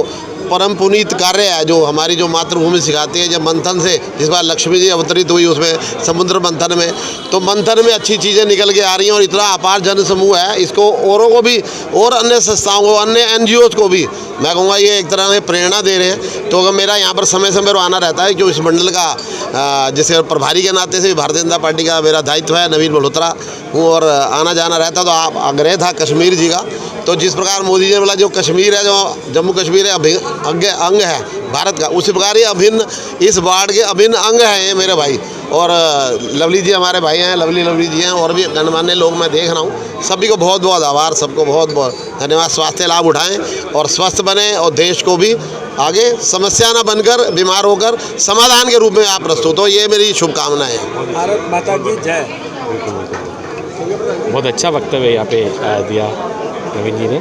परम पुनीत कार्य है, जो हमारी जो मातृभूमि सिखाती है, जब मंथन से जिस बार लक्ष्मी जी अवतरित हुई उसमें समुद्र मंथन में, तो मंथन में अच्छी चीज़ें निकल के आ रही हैं और इतना अपार जन समूह है, इसको औरों को भी और अन्य संस्थाओं को, अन्य NGOs को भी मैं कहूँगा ये एक तरह से प्रेरणा दे रहे हैं। तो अगर मेरा यहाँ पर समय समय पर आना रहता है, जो इस मंडल का जैसे प्रभारी के नाते से भारतीय जनता पार्टी का मेरा दायित्व है, नवीन मल्होत्रा हूँ और आना जाना रहता, तो आप आग्रह था कश्मीर जी का। तो जिस प्रकार मोदी जी ने बोला जो कश्मीर है, जो जम्मू कश्मीर है अंग है भारत का, उसी प्रकार ये अभिन्न इस वार्ड के अभिन्न अंग है ये मेरे भाई। और लवली जी हमारे भाई हैं, लवली जी हैं और भी गणमान्य लोग मैं देख रहा हूँ। सभी को बहुत बहुत आभार, सबको बहुत बहुत धन्यवाद। स्वास्थ्य लाभ उठाएं और स्वस्थ बने और देश को भी आगे समस्या न बनकर, बीमार होकर समाधान के रूप में आप प्रस्तुत हो, ये मेरी शुभकामनाएं हैं। भारत माता की जय। बहुत अच्छा वक्तव्य यहाँ पे दिया नवीन जी ने।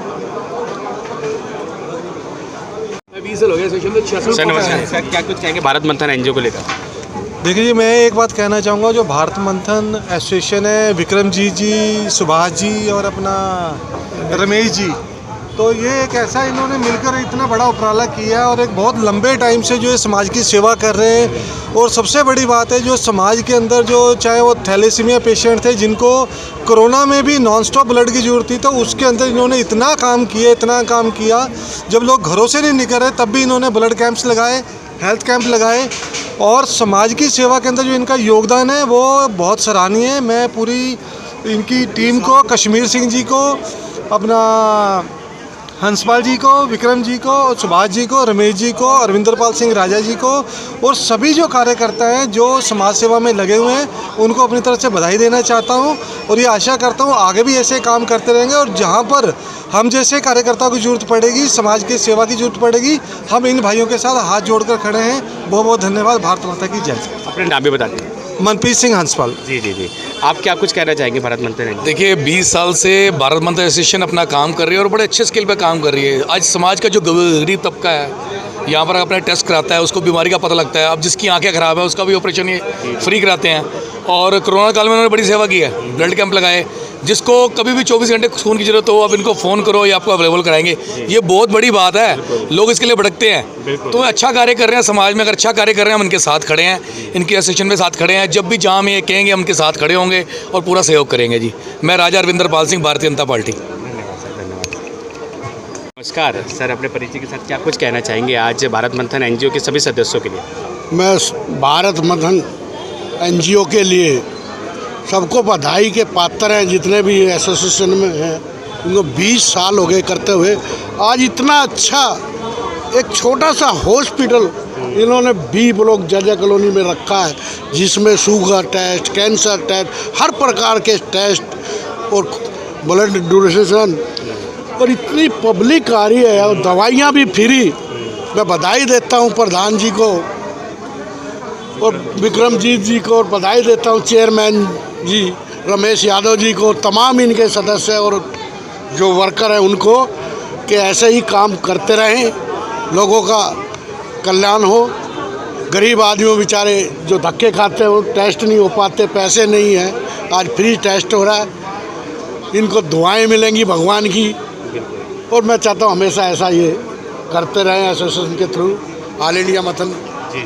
सर नमस्कार, क्या कुछ कहेंगे भारत मंथन NGO को लेकर? देखिए जी, मैं एक बात कहना चाहूँगा, जो भारत मंथन एसोसिएशन है, विक्रम जी, सुभाष जी और अपना रमेश जी, तो ये एक ऐसा इन्होंने मिलकर इतना बड़ा उपराला किया और एक बहुत लंबे टाइम से जो है समाज की सेवा कर रहे हैं। और सबसे बड़ी बात है, जो समाज के अंदर जो चाहे वो थैलेसीमिया पेशेंट थे जिनको कोरोना में भी नॉन स्टॉप ब्लड की ज़रूरत थी, तो उसके अंदर इन्होंने इतना काम किया, जब लोग घरों से नहीं निकल रहे तब भी इन्होंने ब्लड कैंप्स लगाए, हेल्थ कैंप लगाए और समाज की सेवा के अंदर जो इनका योगदान है वो बहुत सराहनीय है। मैं पूरी इनकी टीम को, कश्मीर सिंह जी को, अपना हंसपाल जी को, विक्रम जी को, सुभाष जी को, रमेश जी को, अरविंदरपाल सिंह राजा जी को और सभी जो कार्यकर्ता हैं जो समाज सेवा में लगे हुए हैं, उनको अपनी तरफ से बधाई देना चाहता हूं और ये आशा करता हूं आगे भी ऐसे काम करते रहेंगे। और जहां पर हम जैसे कार्यकर्ताओं की ज़रूरत पड़ेगी, समाज की सेवा की ज़रूरत पड़ेगी, हम इन भाइयों के साथ हाथ जोड़कर खड़े हैं। बहुत बहुत धन्यवाद। भारत माता की जय। अपने नाम भी बता दें। मनप्रीत सिंह हंसपाल। जी, आप क्या कुछ कहना चाहेंगे भारत मंथन? देखिए, 20 साल से भारत मंथन एसोसिएशन अपना काम कर रही है और बड़े अच्छे स्केल पे काम कर रही है। आज समाज का जो गरीब तबका है यहाँ पर अपना टेस्ट कराता है, उसको बीमारी का पता लगता है। अब जिसकी आंखें ख़राब है उसका भी ऑपरेशन ये फ्री कराते हैं। और कोरोना काल में उन्होंने बड़ी सेवा की है, ब्लड कैंप लगाए, जिसको कभी भी 24 घंटे खून की ज़रूरत हो अब इनको फ़ोन करो ये आपको अवेलेबल कराएंगे। ये बहुत बड़ी बात है, लोग इसके लिए भटकते हैं। तो अच्छा कार्य कर रहे हैं समाज में, अगर अच्छा कार्य कर रहे हैं हम इनके साथ खड़े हैं, इनके एसोसिएशन में साथ खड़े हैं। जब भी जहाँ हम ये कहेंगे हम इनके साथ खड़े होंगे और पूरा सहयोग करेंगे जी। मैं राजा अरविंदरपाल सिंह, भारतीय जनता पार्टी। नमस्कार सर, अपने परिचय के साथ क्या कुछ कहना चाहेंगे आज भारत मंथन NGO के सभी सदस्यों के लिए? मैं भारत मंथन NGO के लिए सबको बधाई के पात्र हैं, जितने भी एसोसिएशन में हैं उनको 20 साल हो गए करते हुए। आज इतना अच्छा एक छोटा सा हॉस्पिटल इन्होंने 20 ब्लॉक जर्जा कॉलोनी में रखा है, जिसमें शुगर टेस्ट, कैंसर टेस्ट, हर प्रकार के टेस्ट और ब्लड डोनेशन, और इतनी पब्लिक आ रही है और दवाइयाँ भी फ्री। मैं बधाई देता हूँ प्रधान जी को और विक्रमजीत जी को, और बधाई देता हूँ चेयरमैन जी रमेश यादव जी को, तमाम इनके सदस्य और जो वर्कर हैं उनको, कि ऐसे ही काम करते रहें, लोगों का कल्याण हो। गरीब आदमियों बेचारे जो धक्के खाते हैं वो टेस्ट नहीं हो पाते, पैसे नहीं हैं, आज फ्री टेस्ट हो रहा है, इनको दुआएं मिलेंगी भगवान की। और मैं चाहता हूँ हमेशा ऐसा ये करते रहें एसोसिएशन के थ्रू, ऑल इंडिया मंथन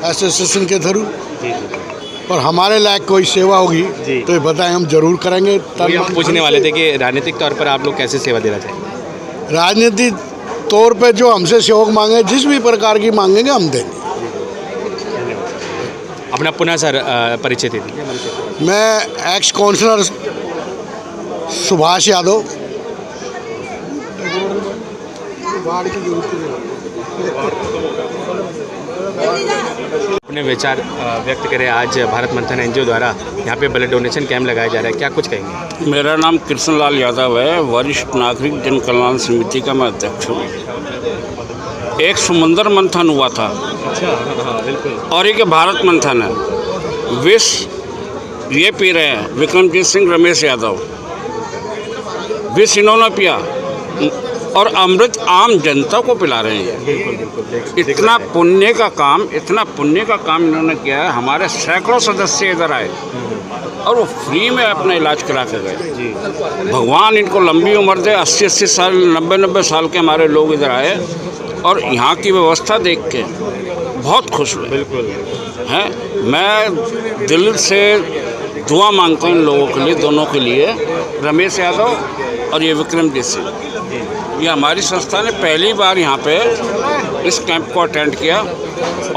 एसोसिएशन के थ्रू। और हमारे लायक कोई सेवा होगी तो ये बताएं, हम जरूर करेंगे। तभी हम पूछने वाले थे कि राजनीतिक तौर पर आप लोग कैसे सेवा देना चाहेंगे? राजनीतिक तौर पे जो हमसे सहयोग मांगे, जिस भी प्रकार की मांगेंगे हम देंगे। अपना पुनः सर परिचय दे दीजिए। मैं एक्स काउंसलर सुभाष यादव। अपने विचार व्यक्त करें। आज भारत मंथन NGO द्वारा यहाँ पे ब्लड डोनेशन कैंप लगाया जा रहा है, क्या कुछ कहेंगे? मेरा नाम कृष्ण लाल यादव है, वरिष्ठ नागरिक जन कल्याण समिति का मैं अध्यक्ष हूँ। एक समुद्र मंथन हुआ था। अच्छा, हाँ बिल्कुल। और एक भारत मंथन है। विश्व ये पी रहे हैं विक्रमजीत सिंह रमेश यादव, विष इन्होंने पिया और अमृत आम जनता को पिला रहे हैं। इतना पुण्य का काम इन्होंने किया है। हमारे सैकड़ों सदस्य इधर आए और वो फ्री में अपना इलाज करा के गए। भगवान इनको लंबी उम्र दे। 80-80 साल 90-90 साल के हमारे लोग इधर आए और यहाँ की व्यवस्था देख के बहुत खुश हुए। बिल्कुल हैं। मैं दिल से दुआ मांगता हूँ इन लोगों के लिए, दोनों के लिए, रमेश यादव और ये विक्रमजीत सिंह। ये हमारी संस्था ने पहली बार यहाँ पे इस कैंप को अटेंड किया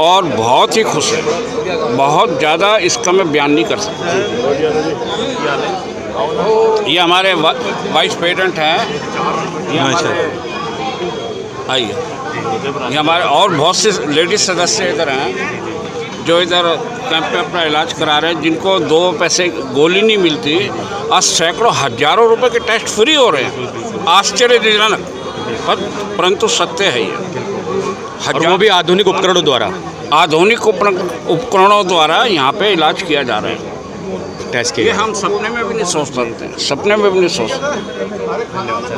और बहुत ही खुश है। बहुत ज़्यादा इसका मैं बयान नहीं कर सकता। ये हमारे वाइस प्रेसिडेंट हैं, आइए। ये हमारे और बहुत से लेडीज सदस्य इधर हैं जो इधर कैंप में अपना इलाज करा रहे हैं, जिनको 2 पैसे गोली नहीं मिलती। आज सैकड़ों हजारों रुपए के टेस्ट फ्री हो रहे हैं। आश्चर्यजनक परंतु सत्य है ये। और वो भी आधुनिक उपकरणों द्वारा यहाँ पे इलाज किया जा रहा है, टेस्ट किया। ये हम सपने में भी नहीं सोच सकते, सपने में भी नहीं सोच सकते।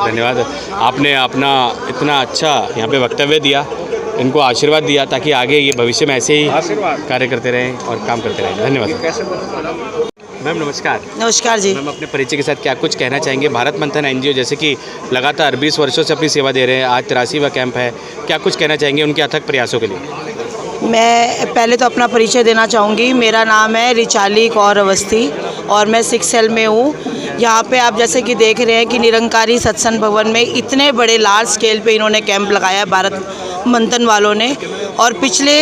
धन्यवाद। आपने अपना इतना अच्छा यहाँ पे वक्तव्य दिया, इनको आशीर्वाद दिया ताकि आगे ये भविष्य में ऐसे ही कार्य करते रहें और काम करते रहें। धन्यवाद। मैम नमस्कार। नमस्कार जी। मैम अपने परिचय के साथ क्या कुछ कहना चाहेंगे? भारत मंथन एनजीओ जैसे कि लगातार 20 वर्षों से अपनी सेवा दे रहे हैं, आज 83वां कैंप है, क्या कुछ कहना चाहेंगे उनके अथक प्रयासों के लिए? मैं पहले तो अपना परिचय देना चाहूँगी। मेरा नाम है रिचाली कौर अवस्थी और मैं 6L में हूँ। यहाँ पे आप जैसे कि देख रहे हैं कि निरंकारी सत्संग भवन में इतने बड़े लार्ज स्केल पे इन्होंने कैंप लगाया भारत मंथन वालों ने। और पिछले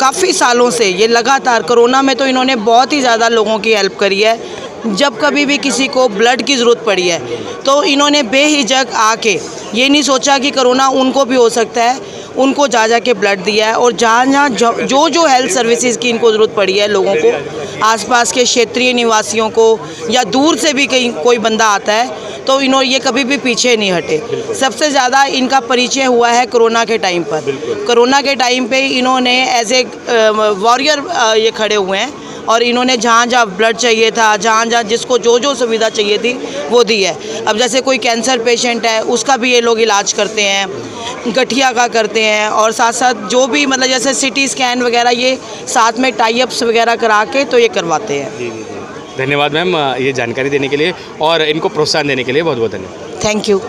काफ़ी सालों से ये लगातार, कोरोना में तो इन्होंने बहुत ही ज़्यादा लोगों की हेल्प करी है। जब कभी भी किसी को ब्लड की ज़रूरत पड़ी है तो इन्होंने बेहिचक आके, ये नहीं सोचा कि कोरोना उनको भी हो सकता है, उनको जा के ब्लड दिया है। और जहाँ जो हेल्थ सर्विसेज की इनको ज़रूरत पड़ी है लोगों को, आसपास के क्षेत्रीय निवासियों को या दूर से भी कहीं कोई बंदा आता है तो इन्होंने ये कभी भी पीछे नहीं हटे। सबसे ज़्यादा इनका परिचय हुआ है कोरोना के टाइम पर। कोरोना के टाइम पे इन्होंने एज ए वॉरियर ये खड़े हुए हैं और इन्होंने जहाँ ब्लड चाहिए था, जहाँ जिसको जो सुविधा चाहिए थी वो दी है। अब जैसे कोई कैंसर पेशेंट है उसका भी ये लोग इलाज करते हैं, गठिया का करते हैं और साथ साथ जो भी मतलब जैसे सिटी स्कैन वगैरह ये साथ में टाई अप्स वगैरह करा के तो ये करवाते हैं। धन्यवाद मैम ये जानकारी देने के लिए और इनको प्रोत्साहन देने के लिए बहुत बहुत धन्यवाद। Thank you.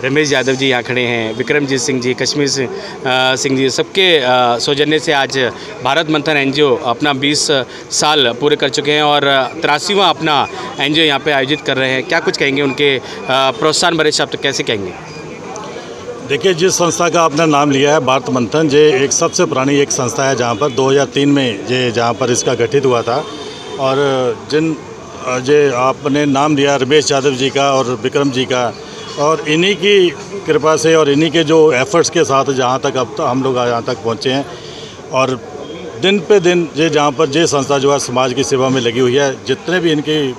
रमेश यादव जी यहाँ खड़े हैं, विक्रमजीत सिंह जी, कश्मीर सिंह जी, सबके सौजन्य से आज भारत मंथन एनजीओ अपना 20 साल पूरे कर चुके हैं और 83वां अपना एनजीओ यहाँ पे आयोजित कर रहे हैं। क्या कुछ कहेंगे उनके प्रोत्साहन भरे शब्द कैसे कहेंगे? देखिए, जिस संस्था का आपने नाम लिया है भारत मंथन, ये एक सबसे पुरानी एक संस्था है जहाँ पर 2003 में ये जहाँ पर इसका गठित हुआ था। और जिन जे आपने नाम लिया रमेश यादव जी का और विक्रम जी का, और इन्हीं की कृपा से और इन्हीं के जो एफर्ट्स के साथ जहाँ तक अब तो हम लोग यहाँ तक पहुँचे हैं। और दिन पे दिन ये जहाँ पर ये संस्था जो है समाज की सेवा में लगी हुई है। जितने भी इनकी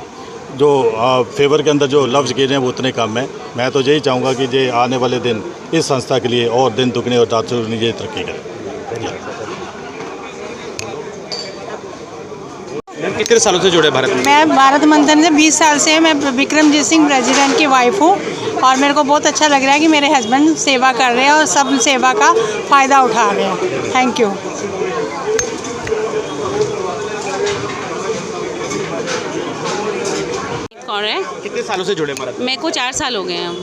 जो फेवर के अंदर जो लफ्ज़ गिरे हैं वो उतने कम हैं। मैं तो यही चाहूँगा कि ये आने वाले दिन इस संस्था के लिए और दिन दुगने और रात चौगुनी ये तरक्की करें। कितने सालों से जुड़े भारत में? मैं भारत मंथन से 20 साल से, मैं विक्रमजीत सिंह प्रेसिडेंट की वाइफ हूँ और मेरे को बहुत अच्छा लग रहा है कि मेरे हस्बैंड सेवा कर रहे हैं और सब सेवा का फ़ायदा उठा रहे हैं। Thank you. कौन है? कितने सालों से जुड़े भारत? मेरे को 4 साल हो गए हैं।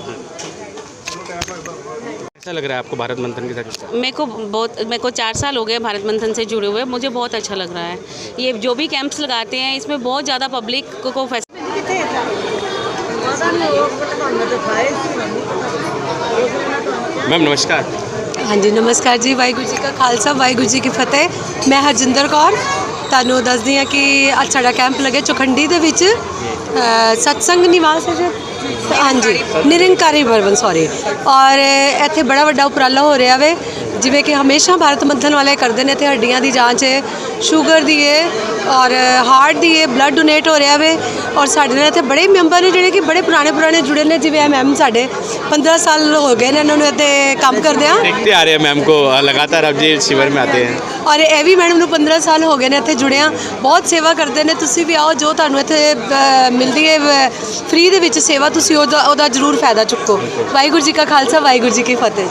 कैसा लग रहा है आपको भारत मंथन के साथ? मेरे को 4 साल हो गए भारत मंथन से जुड़े हुए, मुझे बहुत अच्छा लग रहा है। ये जो भी कैंप्स लगाते हैं इसमें बहुत ज़्यादा पब्लिक को मैम नमस्कार। हाँ जी नमस्कार जी, वाहिगुरू जी का खालसा वाहिगुरू जी की फतेह। मैं हरजिंदर कौर ਤੁਹਾਨੂੰ ਦੱਸਦੀ ਹਾਂ ਕਿ ਅੱਜ ਸਾਡਾ ਕੈਂਪ ਲੱਗਿਆ ਚੋਖੰਡੀ ਦੇ ਵਿੱਚ ਸਤਸੰਗ ਨਿਵਾਸ ਹੈ। ਹਾਂਜੀ ਨਿਰੰਕਾਰੀ ਭਵਨ ਸੌਰੀ। ਔਰ ਇੱਥੇ ਬੜਾ ਵੱਡਾ ਉਪਰਾਲਾ ਹੋ ਰਿਹਾ ਵੇ, ਜਿਵੇਂ ਕਿ ਹਮੇਸ਼ਾ ਭਾਰਤ ਮੰਥਨ ਵਾਲੇ ਕਰਦੇ ਨੇ। ਇੱਥੇ ਹੱਡੀਆਂ ਦੀ ਜਾਂਚ ਹੈ, ਸ਼ੂਗਰ ਦੀ ਹੈ ਔਰ ਹਾਰਟ ਦੀ ਹੈ, ਬਲੱਡ ਡੋਨੇਟ ਹੋ ਰਿਹਾ ਵੇ। और साढ़े नाल इत्थे बड़े मैंबर ने जिहड़े कि बड़े पुराने जुड़े ने, जिवें मैम साढ़े 15 साल हो गए ने इन्होंने इत्थे काम करदियां। देखते आ रहे हैं मैम को लगातार, अब जी शिविर में आते हैं। और ये भी मैडम नूं 15 साल हो गए ने इत्थे जुड़िया, बहुत सेवा करते हैं। तुसीं भी आओ, जो तुहानूं इत्थे मिलदी है फ्री दे विच सेवा, तुसीं ओहदा जरूर फायदा चुको। वाहिगुरू जी का खालसा, वाहिगुरू जी की फतेह।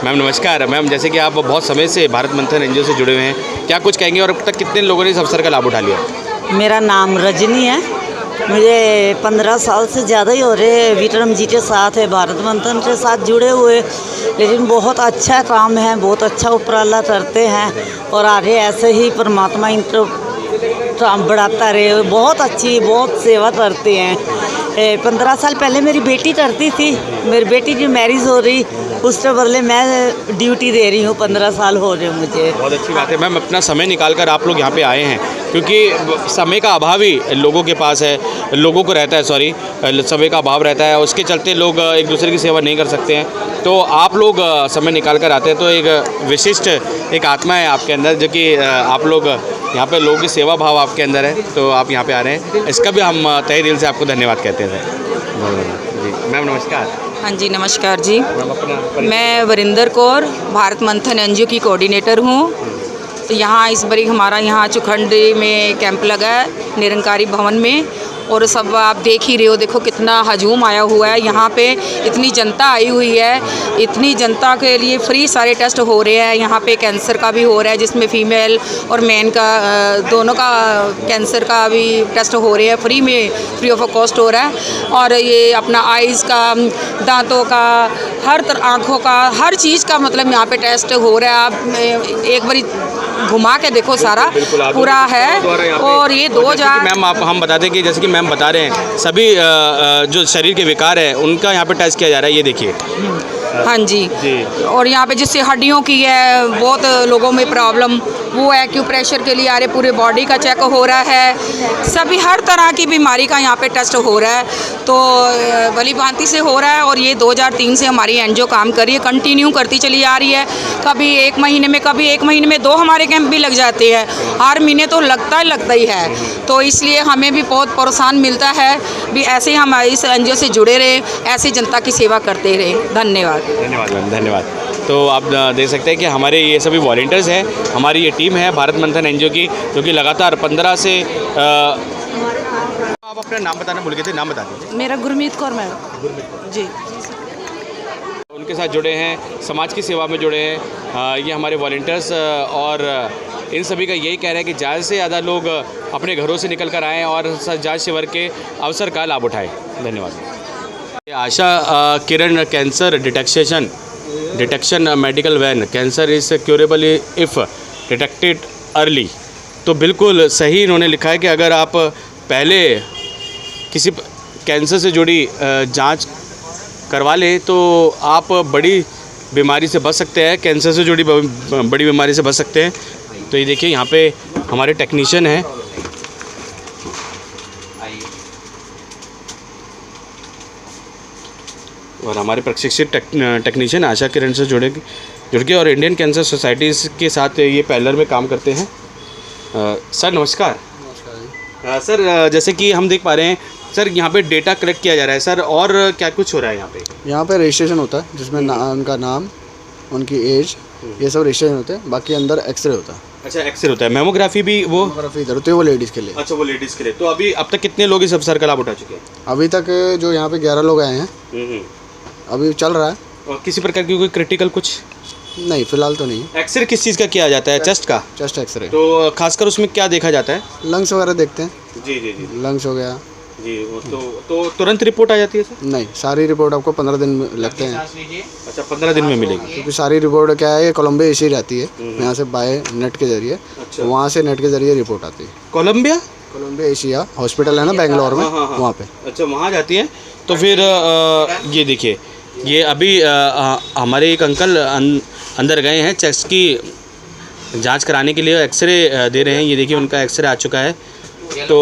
मैम नमस्कार। मैम जैसे कि आप बहुत समय से भारत मंथन एनजीओ से जुड़े हुए हैं, क्या कुछ कहेंगे और अब तक कितने लोगों ने इस अवसर का लाभ उठा लिया? मेरा नाम रजनी है, मुझे 15 साल से ज़्यादा ही हो रहे विक्रम जी के साथ है, भारत मंथन के साथ जुड़े हुए। लेकिन बहुत अच्छा काम है, बहुत अच्छा उपराला करते हैं और आगे ऐसे ही परमात्मा इनको काम बढ़ाता रहे। बहुत अच्छी, बहुत सेवा करते हैं। 15 साल पहले मेरी बेटी करती थी, मेरी बेटी की मैरिज हो रही, उसके बदले मैं ड्यूटी दे रही हूँ। 15 साल हो रहे मुझे। बहुत अच्छी बात है मैम, अपना समय निकाल कर आप लोग यहाँ पे आए हैं, क्योंकि समय का अभाव ही लोगों के पास है, लोगों को रहता है, सॉरी समय का अभाव रहता है, उसके चलते लोग एक दूसरे की सेवा नहीं कर सकते हैं। तो आप लोग समय निकाल कर आते हैं, तो एक विशिष्ट एक आत्मा है आपके अंदर, जो कि आप लोग यहाँ पे लोगों की सेवा भाव आपके अंदर है, तो आप यहाँ पे आ रहे हैं, इसका भी हम तहे दिल से आपको धन्यवाद कहते हैं जी। मैम नमस्कार। हाँ जी नमस्कार जी, मैं वरिंदर कौर भारत मंथन एनजीओ की कोऑर्डिनेटर हूँ। तो यहाँ इस बारी हमारा यहाँ चुखंडी में कैंप लगा है निरंकारी भवन में, और सब आप देख ही रहे हो, देखो कितना हजूम आया हुआ है यहाँ पे, इतनी जनता आई हुई है। इतनी जनता के लिए फ्री सारे टेस्ट हो रहे हैं यहाँ पे। कैंसर का भी हो रहा है, जिसमें फीमेल और मेन का दोनों का कैंसर का भी टेस्ट हो रहे हैं फ्री में, फ्री ऑफ कॉस्ट हो रहा है। और ये अपना आइज़ का, दांतों का, हर तरह आँखों का, हर चीज़ का मतलब यहाँ पे टेस्ट हो रहा है। आप एक बारी घुमा के देखो, सारा पूरा है। और ये 2000 मैम आप हम बता दें कि जैसे कि मैम बता रहे हैं, सभी जो शरीर के विकार हैं उनका यहाँ पे टेस्ट किया जा रहा है, ये देखिए। हाँ जी, और यहाँ पे जिससे हड्डियों की है, बहुत लोगों में प्रॉब्लम वो है, एक्यूप्रेशर के लिए आ रहे, पूरे बॉडी का चेक हो रहा है, सभी हर तरह की बीमारी का यहाँ पे टेस्ट हो रहा है। तो भली भांति से हो रहा है। और ये 2003 से हमारी एनजीओ काम कर रही है, कंटिन्यू करती चली आ रही है। कभी एक महीने में 2 हमारे कैंप भी लग जाते हैं, हर महीने तो लगता ही है। तो इसलिए हमें भी बहुत प्रोत्साहन मिलता है भी ऐसे ही हम इस एनजीओ से जुड़े रहे, ऐसे जनता की सेवा करते रहे। धन्यवाद। धन्यवाद मैम, धन्यवाद। तो आप देख सकते हैं कि हमारे ये सभी वॉलंटियर्स हैं, हमारी ये टीम है भारत मंथन एनजीओ की, जो कि लगातार 15 से आप अपना नाम बताना भूल गए थे, नाम बता दीजिए। मेरा गुरमीत कौर मैडम जी। उनके साथ जुड़े हैं, समाज की सेवा में जुड़े हैं ये हमारे वॉलंटियर्स, और इन सभी का यही कहना है कि ज़्यादा से ज़्यादा लोग अपने घरों से निकल कर आएँ और जांच शिविर के अवसर का लाभ उठाएँ। धन्यवाद। Asha Kiran cancer detection medical van, cancer is curable if detected early. तो बिल्कुल सही इन्होंने लिखा है कि अगर आप पहले किसी कैंसर से जुड़ी जांच करवा लें तो आप बड़ी बीमारी से बच सकते हैं, कैंसर से जुड़ी बड़ी बीमारी से बच सकते हैं। तो ये देखिए यहाँ पे हमारे टेक्नीशियन हैं, और हमारे प्रशिक्षित टेक्नीशियन आशा किरण से जुड़ के और इंडियन कैंसर सोसाइटी के साथ ये पैरेलल में काम करते हैं। सर नमस्कार। सर जैसे कि हम देख पा रहे हैं सर, यहाँ पे डेटा कलेक्ट किया जा रहा है सर, और क्या कुछ हो रहा है यहाँ पे? यहाँ पे रजिस्ट्रेशन होता है, जिसमें उनका नाम, उनकी एज, ये सब रजिस्ट्रेशन होते हैं। बाकी अंदर एक्सरे होता है। अच्छा, एक्सरे होता है। मेमोग्राफी भी वो इधर होती है, वो लेडीज़ के लिए। अच्छा, वो लेडीज़ के लिए। तो अभी अब तक कितने लोग इस अवसर का लाभ उठा चुके हैं? अभी तक जो यहाँ पे 11 लोग आए हैं, अभी चल रहा है। और किसी प्रकार की कोई क्रिटिकल कुछ नहीं, फिलहाल तो नहीं। एक्सरे किस चीज़ का किया जाता है? चेस्ट का? Chest X-ray. तो खासकर उसमें क्या देखा जाता है? लंग्स वगैरह देखते हैं। जी जी जी। लंग्स हो गया जी। तो तुरंत रिपोर्ट आ जाती है सर? नहीं, सारी रिपोर्ट आपको 15 दिन लगते हैं। अच्छा, 15 दिन में मिलेगी? क्योंकि सारी रिपोर्ट क्या है, ये कोलंबिया इसी रहती है, यहाँ से बाय नेट के जरिए। अच्छा। वहाँ से नेट के जरिए रिपोर्ट आती है। कोलंबिया एशिया हॉस्पिटल है ना बेंगलोर में, वहाँ पे। अच्छा, वहाँ जाती है। तो फिर ये देखिए, ये अभी हमारे एक अंकल अंदर गए हैं चेस्ट की जांच कराने के लिए, एक्सरे दे रहे हैं। ये देखिए उनका एक्सरे आ चुका है। तो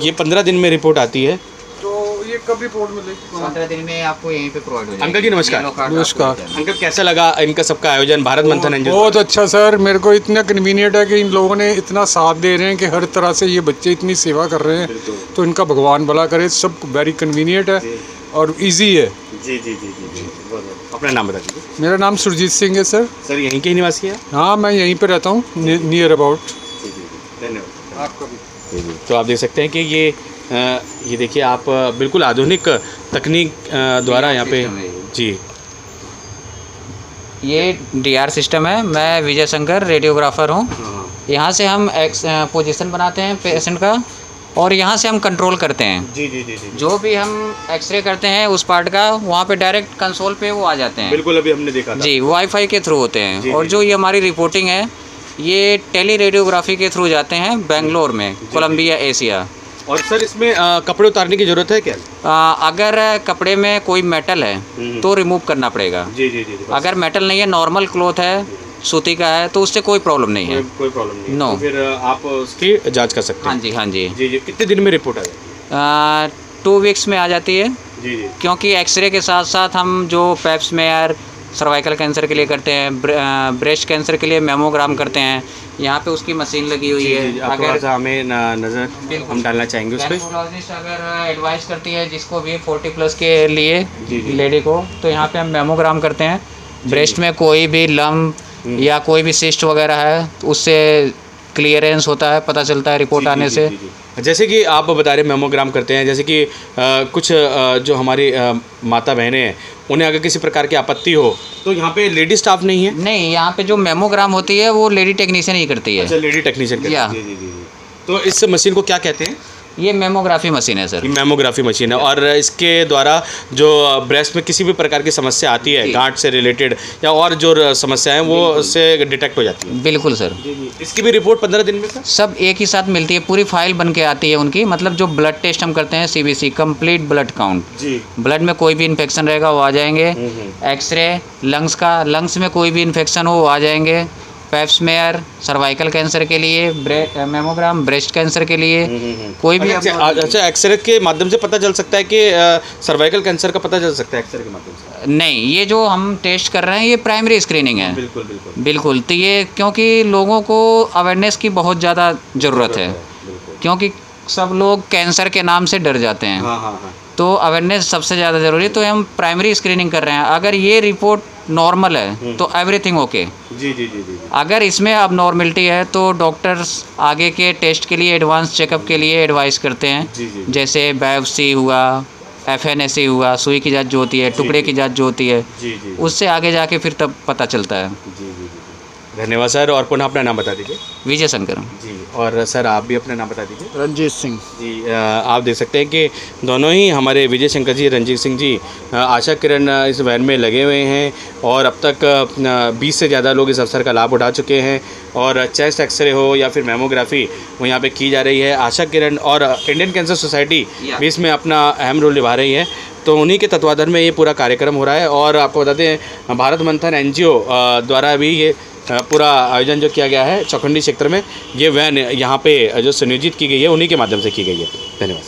ये 15 दिन में रिपोर्ट आती है। तो ये ये कब रिपोर्ट मिलेगी? 15 दिन में आपको यहीं पे प्रोवाइड हो जाएगी। अंकल जी नमस्कार। नमस्कार अंकल कैसा लगा इनका सबका आयोजन भारत मंथन एनजीओ? बहुत अच्छा सर, मेरे को इतना कन्वीनियंट है कि इन लोगों ने इतना साथ दे रहे हैं कि हर तरह से ये बच्चे इतनी सेवा कर रहे हैं, तो इनका भगवान भला करे। सब वेरी कन्वीनियंट है और इजी है। जी जी जी जी, अपना नाम बता दीजिए। मेरा नाम सुरजीत सिंह है सर। सर यहीं के ही निवासी है? हाँ, मैं यहीं पे रहता हूँ, नियर अबाउट। धन्यवाद आपका भी। जी, तो आप देख सकते हैं कि ये देखिए आप बिल्कुल आधुनिक तकनीक द्वारा यहाँ पे जी ये डीआर सिस्टम है। मैं विजय शंकर रेडियोग्राफर हूँ। यहाँ से हम पोजीशन बनाते हैं पेशेंट का और यहाँ से हम कंट्रोल करते हैं। जी जी जी जी, जो भी हम एक्सरे करते हैं उस पार्ट का, वहाँ पे डायरेक्ट कंसोल पे वो आ जाते हैं। बिल्कुल अभी हमने देखा था। जी, वाईफाई के थ्रू होते हैं। जी, और जी, जो ये हमारी रिपोर्टिंग है ये टेली रेडियोग्राफी के थ्रू जाते हैं बेंगलोर में, कोलंबिया एशिया। और सर इसमें कपड़े उतारने की ज़रूरत है क्या? अगर कपड़े में कोई मेटल है तो रिमूव करना पड़ेगा। जी जी जी, अगर मेटल नहीं है, नॉर्मल क्लॉथ है, सूती का है, तो उससे कोई प्रॉब्लम नहीं है। कोई प्रॉब्लम नहीं। नो। तो फिर आप उसकी जांच कर सकते हैं। हाँ जी, हाँ जी जी जी। कितने दिन में रिपोर्ट आ जाती है? 2 वीक्स में आ जाती है। जी जी। क्योंकि एक्सरे के साथ साथ हम जो पैप स्मेयर सर्वाइकल कैंसर के लिए करते हैं, ब्रेस्ट कैंसर के लिए मेमोग्राम करते हैं, यहाँ पे उसकी मशीन लगी हुई है। अगर हमें नज़र हम डालना चाहेंगे उस पर। गायनेकोलॉजिस्ट अगर एडवाइस करती है जिसको भी 40+ के लिए लेडी को, तो यहाँ पे हम मेमोग्राम करते हैं। ब्रेस्ट में कोई भी लम्ब या कोई भी सिस्ट वगैरह है तो उससे क्लियरेंस होता है, पता चलता है रिपोर्ट आने से। जैसे कि आप बता रहे मेमोग्राम करते हैं, जैसे कि कुछ जो हमारी माता बहनें हैं उन्हें अगर किसी प्रकार की आपत्ति हो तो यहाँ पे लेडी स्टाफ नहीं है? नहीं, यहाँ पे जो मेमोग्राम होती है वो लेडी टेक्नीशियन ही करती है। अच्छा, लेडी टेक्नीशियन करती है। जी जी जी। तो इस मशीन को क्या कहते हैं? ये मेमोग्राफी मशीन है सर। ये मेमोग्राफी मशीन है और इसके द्वारा जो ब्रेस्ट में किसी भी प्रकार की समस्या आती है, गांठ से रिलेटेड या और जो समस्याएं, वो उससे डिटेक्ट हो जाती है। बिल्कुल सर। इसकी भी रिपोर्ट 15 दिन में सर? सब एक ही साथ मिलती है, पूरी फाइल बन के आती है उनकी। मतलब जो ब्लड टेस्ट हम करते हैं, CBC कंप्लीट ब्लड काउंट, जी, ब्लड में कोई भी इन्फेक्शन रहेगा वो आ जाएंगे। एक्सरे लंग्स का, लंग्स में कोई भी इन्फेक्शन हो वो आ जाएंगे। पैप स्मेयर सर्वाइकल कैंसर के लिए, मेमोग्राम ब्रेस्ट कैंसर के लिए, कोई भी। अच्छा, एक्सरे के माध्यम से पता चल सकता है कि सर्वाइकल कैंसर का पता चल सकता है एक्सरे के माध्यम से? नहीं, ये जो हम टेस्ट कर रहे हैं ये प्राइमरी स्क्रीनिंग है। बिल्कुल बिल्कुल बिल्कुल। तो ये क्योंकि लोगों को अवेयरनेस की बहुत ज़्यादा ज़रूरत है, क्योंकि सब लोग कैंसर के नाम से डर जाते हैं। हाँ हाँ हाँ। तो अवेयरनेस सबसे ज़्यादा ज़रूरी। तो हम प्राइमरी स्क्रीनिंग कर रहे हैं। अगर ये रिपोर्ट नॉर्मल है तो एवरीथिंग ओके। जी जी जी जी। अगर इसमें अब नॉर्मलिटी है तो डॉक्टर्स आगे के टेस्ट के लिए, एडवांस चेकअप के लिए एडवाइस करते हैं। जी जी। जैसे बायोप्सी हुआ, FNAC हुआ, सुई की जांच जो होती है, टुकड़े की जांच जो होती है, जी जी। उससे आगे जाके फिर तब पता चलता है। जी जी जी। धन्यवाद सर। और पुनः अपना नाम बता दीजिए। विजय शंकर जी। और सर आप भी अपना नाम बता दीजिए। रंजीत सिंह जी। आप देख सकते हैं कि दोनों ही हमारे विजय शंकर जी, रंजीत सिंह जी आशा किरण इस वैन में लगे हुए हैं और अब तक 20 से ज़्यादा लोग इस अवसर का लाभ उठा चुके हैं। और चेस्ट एक्सरे हो या फिर मेमोग्राफी वो यहाँ पे की जा रही है। आशा किरण और इंडियन कैंसर सोसाइटी भी इसमें अपना अहम रोल निभा रही है। तो उन्हीं के तत्वाधान में ये पूरा कार्यक्रम हो रहा है। और आपको बताते हैं भारत मंथन NGO द्वारा भी ये पूरा आयोजन जो किया गया है चौखंडी क्षेत्र में, ये वैन यहाँ पे जो सुनियोजित की गई है उन्हीं के माध्यम से की गई है। धन्यवाद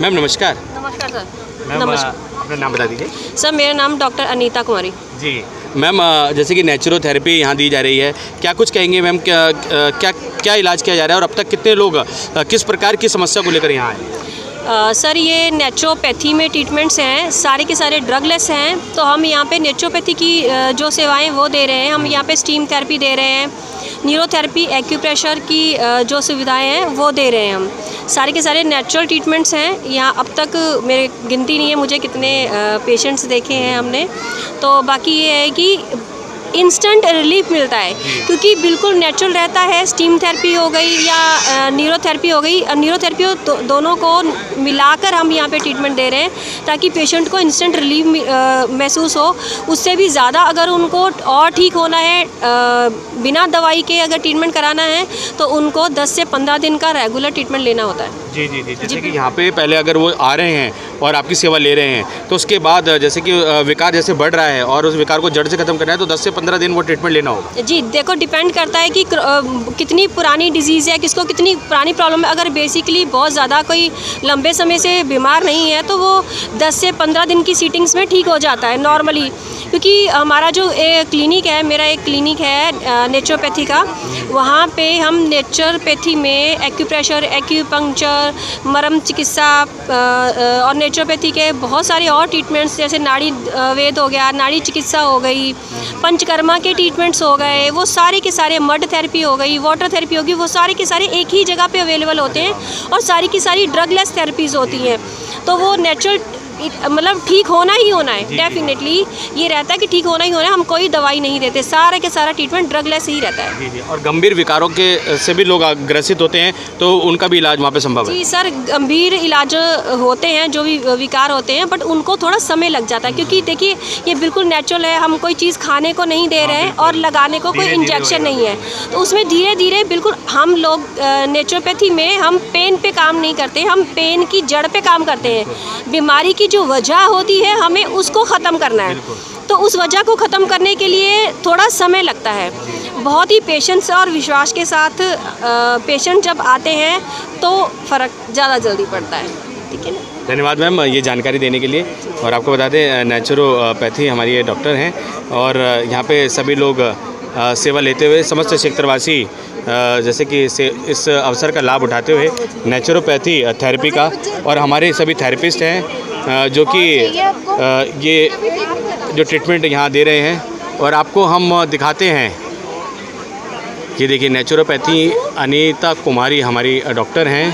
मैम। नमस्कार। नमस्कार सर। मैम अपना नाम बता दीजिए। सर मेरा नाम डॉक्टर अनीता कुमारी। जी मैम, जैसे कि नेचुरोथेरेपी यहाँ दी जा रही है, क्या कुछ कहेंगे मैम? क्या इलाज किया जा रहा है और अब तक कितने लोग किस प्रकार की समस्या को लेकर यहाँ आए? सर ये नेचुरोपैथी में ट्रीटमेंट्स हैं, सारे के सारे ड्रगलेस हैं। तो हम यहाँ पे नेचुरोपैथी की जो सेवाएं वो दे रहे हैं। हम यहाँ पे स्टीम थेरेपी दे रहे हैं, न्यूरोथेरेपी, एक्यूप्रेशर की जो सुविधाएं हैं वो दे रहे हैं। हम सारे के सारे नेचुरल ट्रीटमेंट्स हैं यहाँ। अब तक मेरे गिनती नहीं है मुझे कितने पेशेंट्स देखे हैं हमने। तो बाकी ये है कि इंस्टेंट रिलीफ मिलता है क्योंकि बिल्कुल नेचुरल रहता है। स्टीम थेरेपी हो गई या न्यूरोथेरेपी हो गई, न्यूरोथेरेपी दोनों को मिलाकर हम यहाँ पे ट्रीटमेंट दे रहे हैं ताकि पेशेंट को इंस्टेंट रिलीफ महसूस हो। उससे भी ज़्यादा अगर उनको और ठीक होना है, बिना दवाई के अगर ट्रीटमेंट कराना है तो उनको 10 से 15 दिन का रेगुलर ट्रीटमेंट लेना होता है। जी जी जी, जैसे कि यहाँ पे पहले अगर वो आ रहे हैं और आपकी सेवा ले रहे हैं तो उसके बाद जैसे कि विकार जैसे बढ़ रहा है और उस विकार को जड़ से खत्म करना है तो 10 से 15 दिन वो ट्रीटमेंट लेना होगा। जी देखो, डिपेंड करता है कि कितनी पुरानी डिजीज़ है, किसको कितनी पुरानी प्रॉब्लम है। अगर बेसिकली बहुत ज़्यादा कोई लंबे समय से बीमार नहीं है तो वो 10 से 15 दिन की सीटिंग्स में ठीक हो जाता है नॉर्मली। क्योंकि हमारा जो क्लिनिक है, मेरा एक क्लिनिक है नेचुरोपैथी का, वहाँ पे हम नेचुरोपैथी में एक्यूप्रेशर, एक्यूपंक्चर, मरम चिकित्सा और नेचुरोपैथी के बहुत सारे और ट्रीटमेंट्स जैसे नाड़ी वेद हो गया, नाड़ी चिकित्सा हो गई, पंचकर्मा के ट्रीटमेंट्स हो गए, वो सारे के सारे, मड थेरेपी हो गई, वाटर थेरेपी होगी, वो सारे के सारे एक ही जगह पे अवेलेबल होते हैं और सारी की सारी ड्रगलेस थेरेपीज़ होती हैं। तो वो नेचुरल मतलब ठीक होना ही होना है, डेफिनेटली ये रहता है कि ठीक होना ही होना है। हम कोई दवाई नहीं देते, सारा के सारा ट्रीटमेंट ड्रगलेस ही रहता है। जी जी, और गंभीर विकारों के से भी लोग ग्रसित होते हैं तो उनका भी इलाज वहाँ पे संभव है? जी सर, गंभीर इलाज होते हैं जो भी विकार होते हैं, बट उनको थोड़ा समय लग जाता है क्योंकि देखिए ये बिल्कुल नेचुरल है, हम कोई चीज़ खाने को नहीं दे रहे हैं और लगाने को कोई इंजेक्शन नहीं है, तो उसमें धीरे धीरे बिल्कुल हम लोग नेचुरोपैथी में हम पेन पे काम नहीं करते, हम पेन की जड़ पे काम करते हैं। बीमारी की जो वजह होती है हमें उसको ख़त्म करना है, तो उस वजह को ख़त्म करने के लिए थोड़ा समय लगता है। बहुत ही पेशेंस और विश्वास के साथ पेशेंट जब आते हैं तो फ़र्क ज़्यादा जल्दी पड़ता है। ठीक है ना? धन्यवाद मैम ये जानकारी देने के लिए। और आपको बता दें नेचुरोपैथी हमारी ये डॉक्टर हैं और यहाँ पे सभी लोग सेवा लेते हुए समस्त क्षेत्रवासी जैसे कि इस अवसर का लाभ उठाते हुए नेचुरोपैथी थेरेपी का, और हमारे सभी थेरेपिस्ट हैं जो कि ये जो ट्रीटमेंट यहाँ दे रहे हैं। और आपको हम दिखाते हैं, ये देखिए नेचुरोपैथी अनीता कुमारी हमारी डॉक्टर हैं,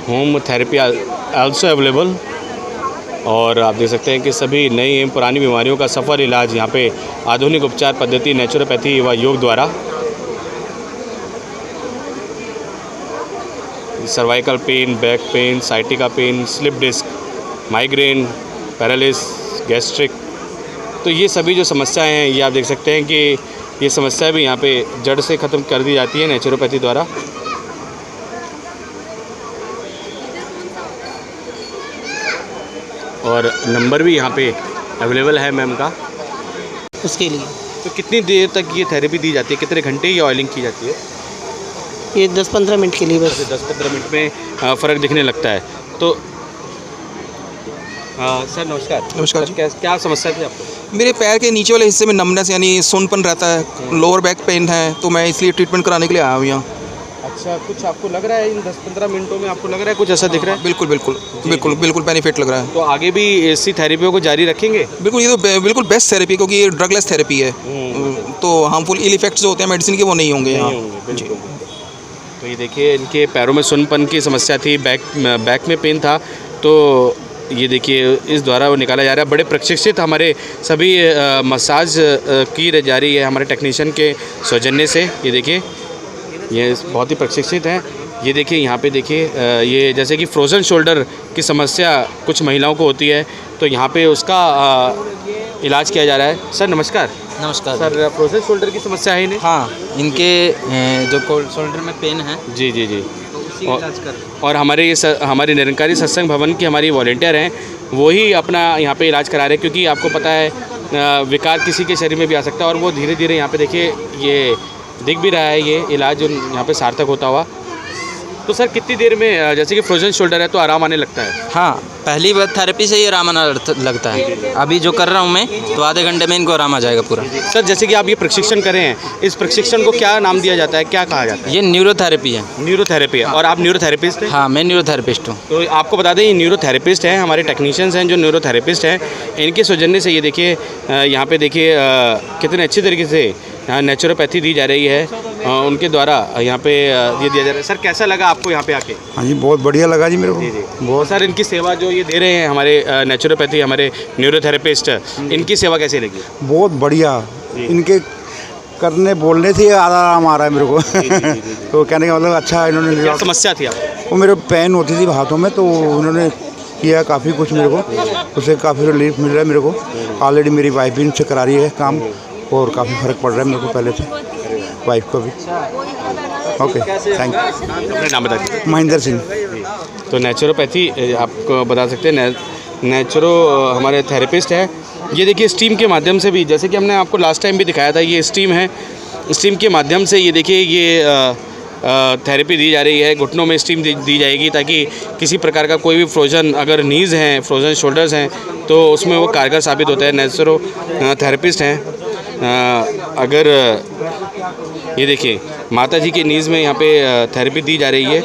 होम थेरेपी आल्सो अवेलेबल। और आप देख सकते हैं कि सभी नई एवं पुरानी बीमारियों का सफल इलाज यहाँ पे आधुनिक उपचार पद्धति नेचुरोपैथी व योग द्वारा। Cervical pain, back pain, sciatica pain, slip disc, migraine, paralysis, gastric, तो ये सभी जो समस्याएं हैं ये आप देख सकते हैं कि ये समस्याएं भी यहाँ पे जड़ से ख़त्म कर दी जाती है नेचुरोपैथी द्वारा। और नंबर भी यहाँ पे अवेलेबल है मैम का उसके लिए। तो कितनी देर तक ये थेरेपी दी जाती है, कितने घंटे ये ऑयलिंग की जाती है? ये 10-15 मिनट के लिए बस। 10-15 मिनट में फ़र्क दिखने लगता है। तो सर नमस्कार। नमस्कार सर, क्या समस्या थी आपको? मेरे पैर के नीचे वाले हिस्से में नमनेस यानी सुनपन रहता है, लोअर बैक पेन है, तो मैं इसलिए ट्रीटमेंट कराने के लिए आया हूँ यहाँ। अच्छा, कुछ आपको लग रहा है इन 10-15 मिनटों में आपको लग रहा है कुछ ऐसा दिख रहा है? बिल्कुल बिल्कुल बिल्कुल बिल्कुल बेनिफिट लग रहा है। तो आगे भी इसी थेरेपियों को जारी रखेंगे? बिल्कुल, ये तो बिल्कुल बेस्ट थेरेपी, क्योंकि ये ड्रगलेस थेरेपी है, तो हार्मफुल इल इफेक्ट्स जो होते हैं मेडिसिन के वो नहीं होंगे यहाँ। तो ये देखिए इनके पैरों में सुनपन की समस्या थी, बैक में पेन था, तो ये देखिए इस द्वारा वो निकाला जा रहा है। बड़े प्रशिक्षित हमारे सभी मसाज की जा रही है हमारे टेक्नीशियन के सौजन्य से। ये देखिए ये बहुत ही प्रशिक्षित हैं। ये देखिए यहाँ पे देखिए ये जैसे कि फ्रोज़न शोल्डर की समस्या कुछ महिलाओं को होती है, तो यहाँ पे उसका इलाज किया जा रहा है। सर नमस्कार। नमस्कार सर, फ्रोज़न शोल्डर की समस्या है इन्हें? हाँ, इनके जो शोल्डर में पेन है जी जी जी, उसी का इलाज कर। और हमारे निरंकारी सत्संग भवन की हमारी वॉलंटियर हैं, वही अपना यहाँ पे इलाज करा रहे हैं, क्योंकि आपको पता है विकार किसी के शरीर में भी आ सकता है। और वो धीरे धीरे यहाँ पे देखिए ये दिख भी रहा है ये इलाज जो यहाँ पे सार्थक होता हुआ। तो सर कितनी देर में, जैसे कि फ्रोजन शोल्डर है तो आराम आने लगता है? हाँ, पहली बार थेरेपी से ही आराम आने लगता है। अभी जो कर रहा हूँ मैं, तो आधे घंटे में इनको आराम आ जाएगा पूरा। सर जैसे कि आप ये प्रशिक्षण कर रहे हैं, इस प्रशिक्षण को क्या नाम दिया जाता है, क्या कहा जाता है? ये न्यूरोथेरेपी है। न्यूरोथेरेपी है। और आप न्यूरोथेरेपिस्ट हैं? हाँ, मैं न्यूरोथेरेपिस्ट हूँ। तो आपको बता दें ये न्यूरोथेरेपिस्ट हैं, हमारे टेक्नीशियंस हैं जो न्यूरोथेरेपिस्ट हैं, इनके सौजन्य से ये देखिए यहाँ पे देखिए कितने अच्छी तरीके से यहाँ नेचुरोपैथी दी जा रही है, उनके द्वारा यहाँ पे ये दिया जा रहा है। सर कैसा लगा आपको यहाँ पे आके? हाँ जी, बहुत बढ़िया लगा जी मेरे को। जी जी, बहुत सर इनकी सेवा जो ये दे रहे हैं हमारे नेचुरोपैथी, हमारे न्यूरोथेरेपिस्ट, इनकी सेवा कैसी लगी? बहुत बढ़िया, इनके करने बोलने से आराम आ रहा है मेरे को। तो कहने का मतलब अच्छा है। इन्होंने क्या समस्या थी आपको? वो मेरे पेन होती थी हाथों में, तो उन्होंने किया काफ़ी कुछ मेरे को, उससे काफ़ी रिलीफ मिल रहा है मेरे को। ऑलरेडी मेरी वाइफ भी इनसे करा रही है काम, और काफ़ी फ़र्क पड़ रहा है मेरे को पहले से, वाइफ को भी। Okay thank you. अपना नाम बता दीजिए। महेंद्र सिंह। तो नेचुरोपैथी आपको बता सकते हैं, नेचुरो हमारे थेरेपिस्ट है। ये देखिए स्टीम के माध्यम से भी, जैसे कि हमने आपको लास्ट टाइम भी दिखाया था, ये स्टीम है। स्टीम के माध्यम से ये देखिए ये थेरेपी दी जा रही है। घुटनों में स्टीम दी जाएगी ताकि किसी प्रकार का कोई भी फ्रोजन, अगर नीज़ हैं, फ्रोजन शोल्डर्स हैं, तो उसमें वो कारगर साबित होता है। नेचुरो थेरेपिस्ट हैं। अगर ये देखिए माता जी के नीज़ में यहाँ पे थेरेपी दी जा रही है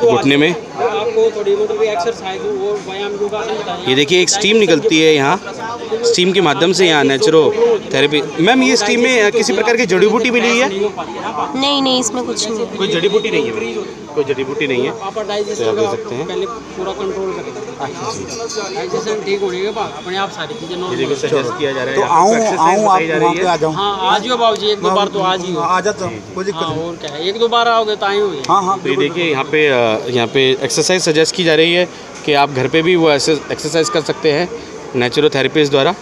घुटने में। ये देखिए एक स्टीम निकलती है यहाँ, स्टीम के माध्यम से यहाँ नेचुरो थेरेपी। मैम ये स्टीम में किसी प्रकार की जड़ी बूटी मिली है? नहीं नहीं, इसमें कुछ नहीं है। कोई जड़ी बूटी नहीं है, कोई जड़ी बूटी नहीं है। तो आप देख सकते हैं पहले पूरा कंट्रोल करेगा, डाइजेशन ठीक होने के बाद अपने आप सारी चीज़ें नॉर्मल सजेस्ट किया जा रहा है। तो आऊँ आप वहाँ पे आ जाऊँ? हाँ आ जाओ बाबू जी, एक दो बार तो आज ही आ जाता हूँ, कोई दिक्कत नहीं। और क्या है, एक दो बार आओगे तो आए हुए। हाँ। तो ये देखिए यहाँ पे एक्सरसाइज सजेस्ट की जा रही है कि आप घर पे भी वो एक्सरसाइज कर सकते हैं नेचुरोथेरेपिस्ट द्वारा।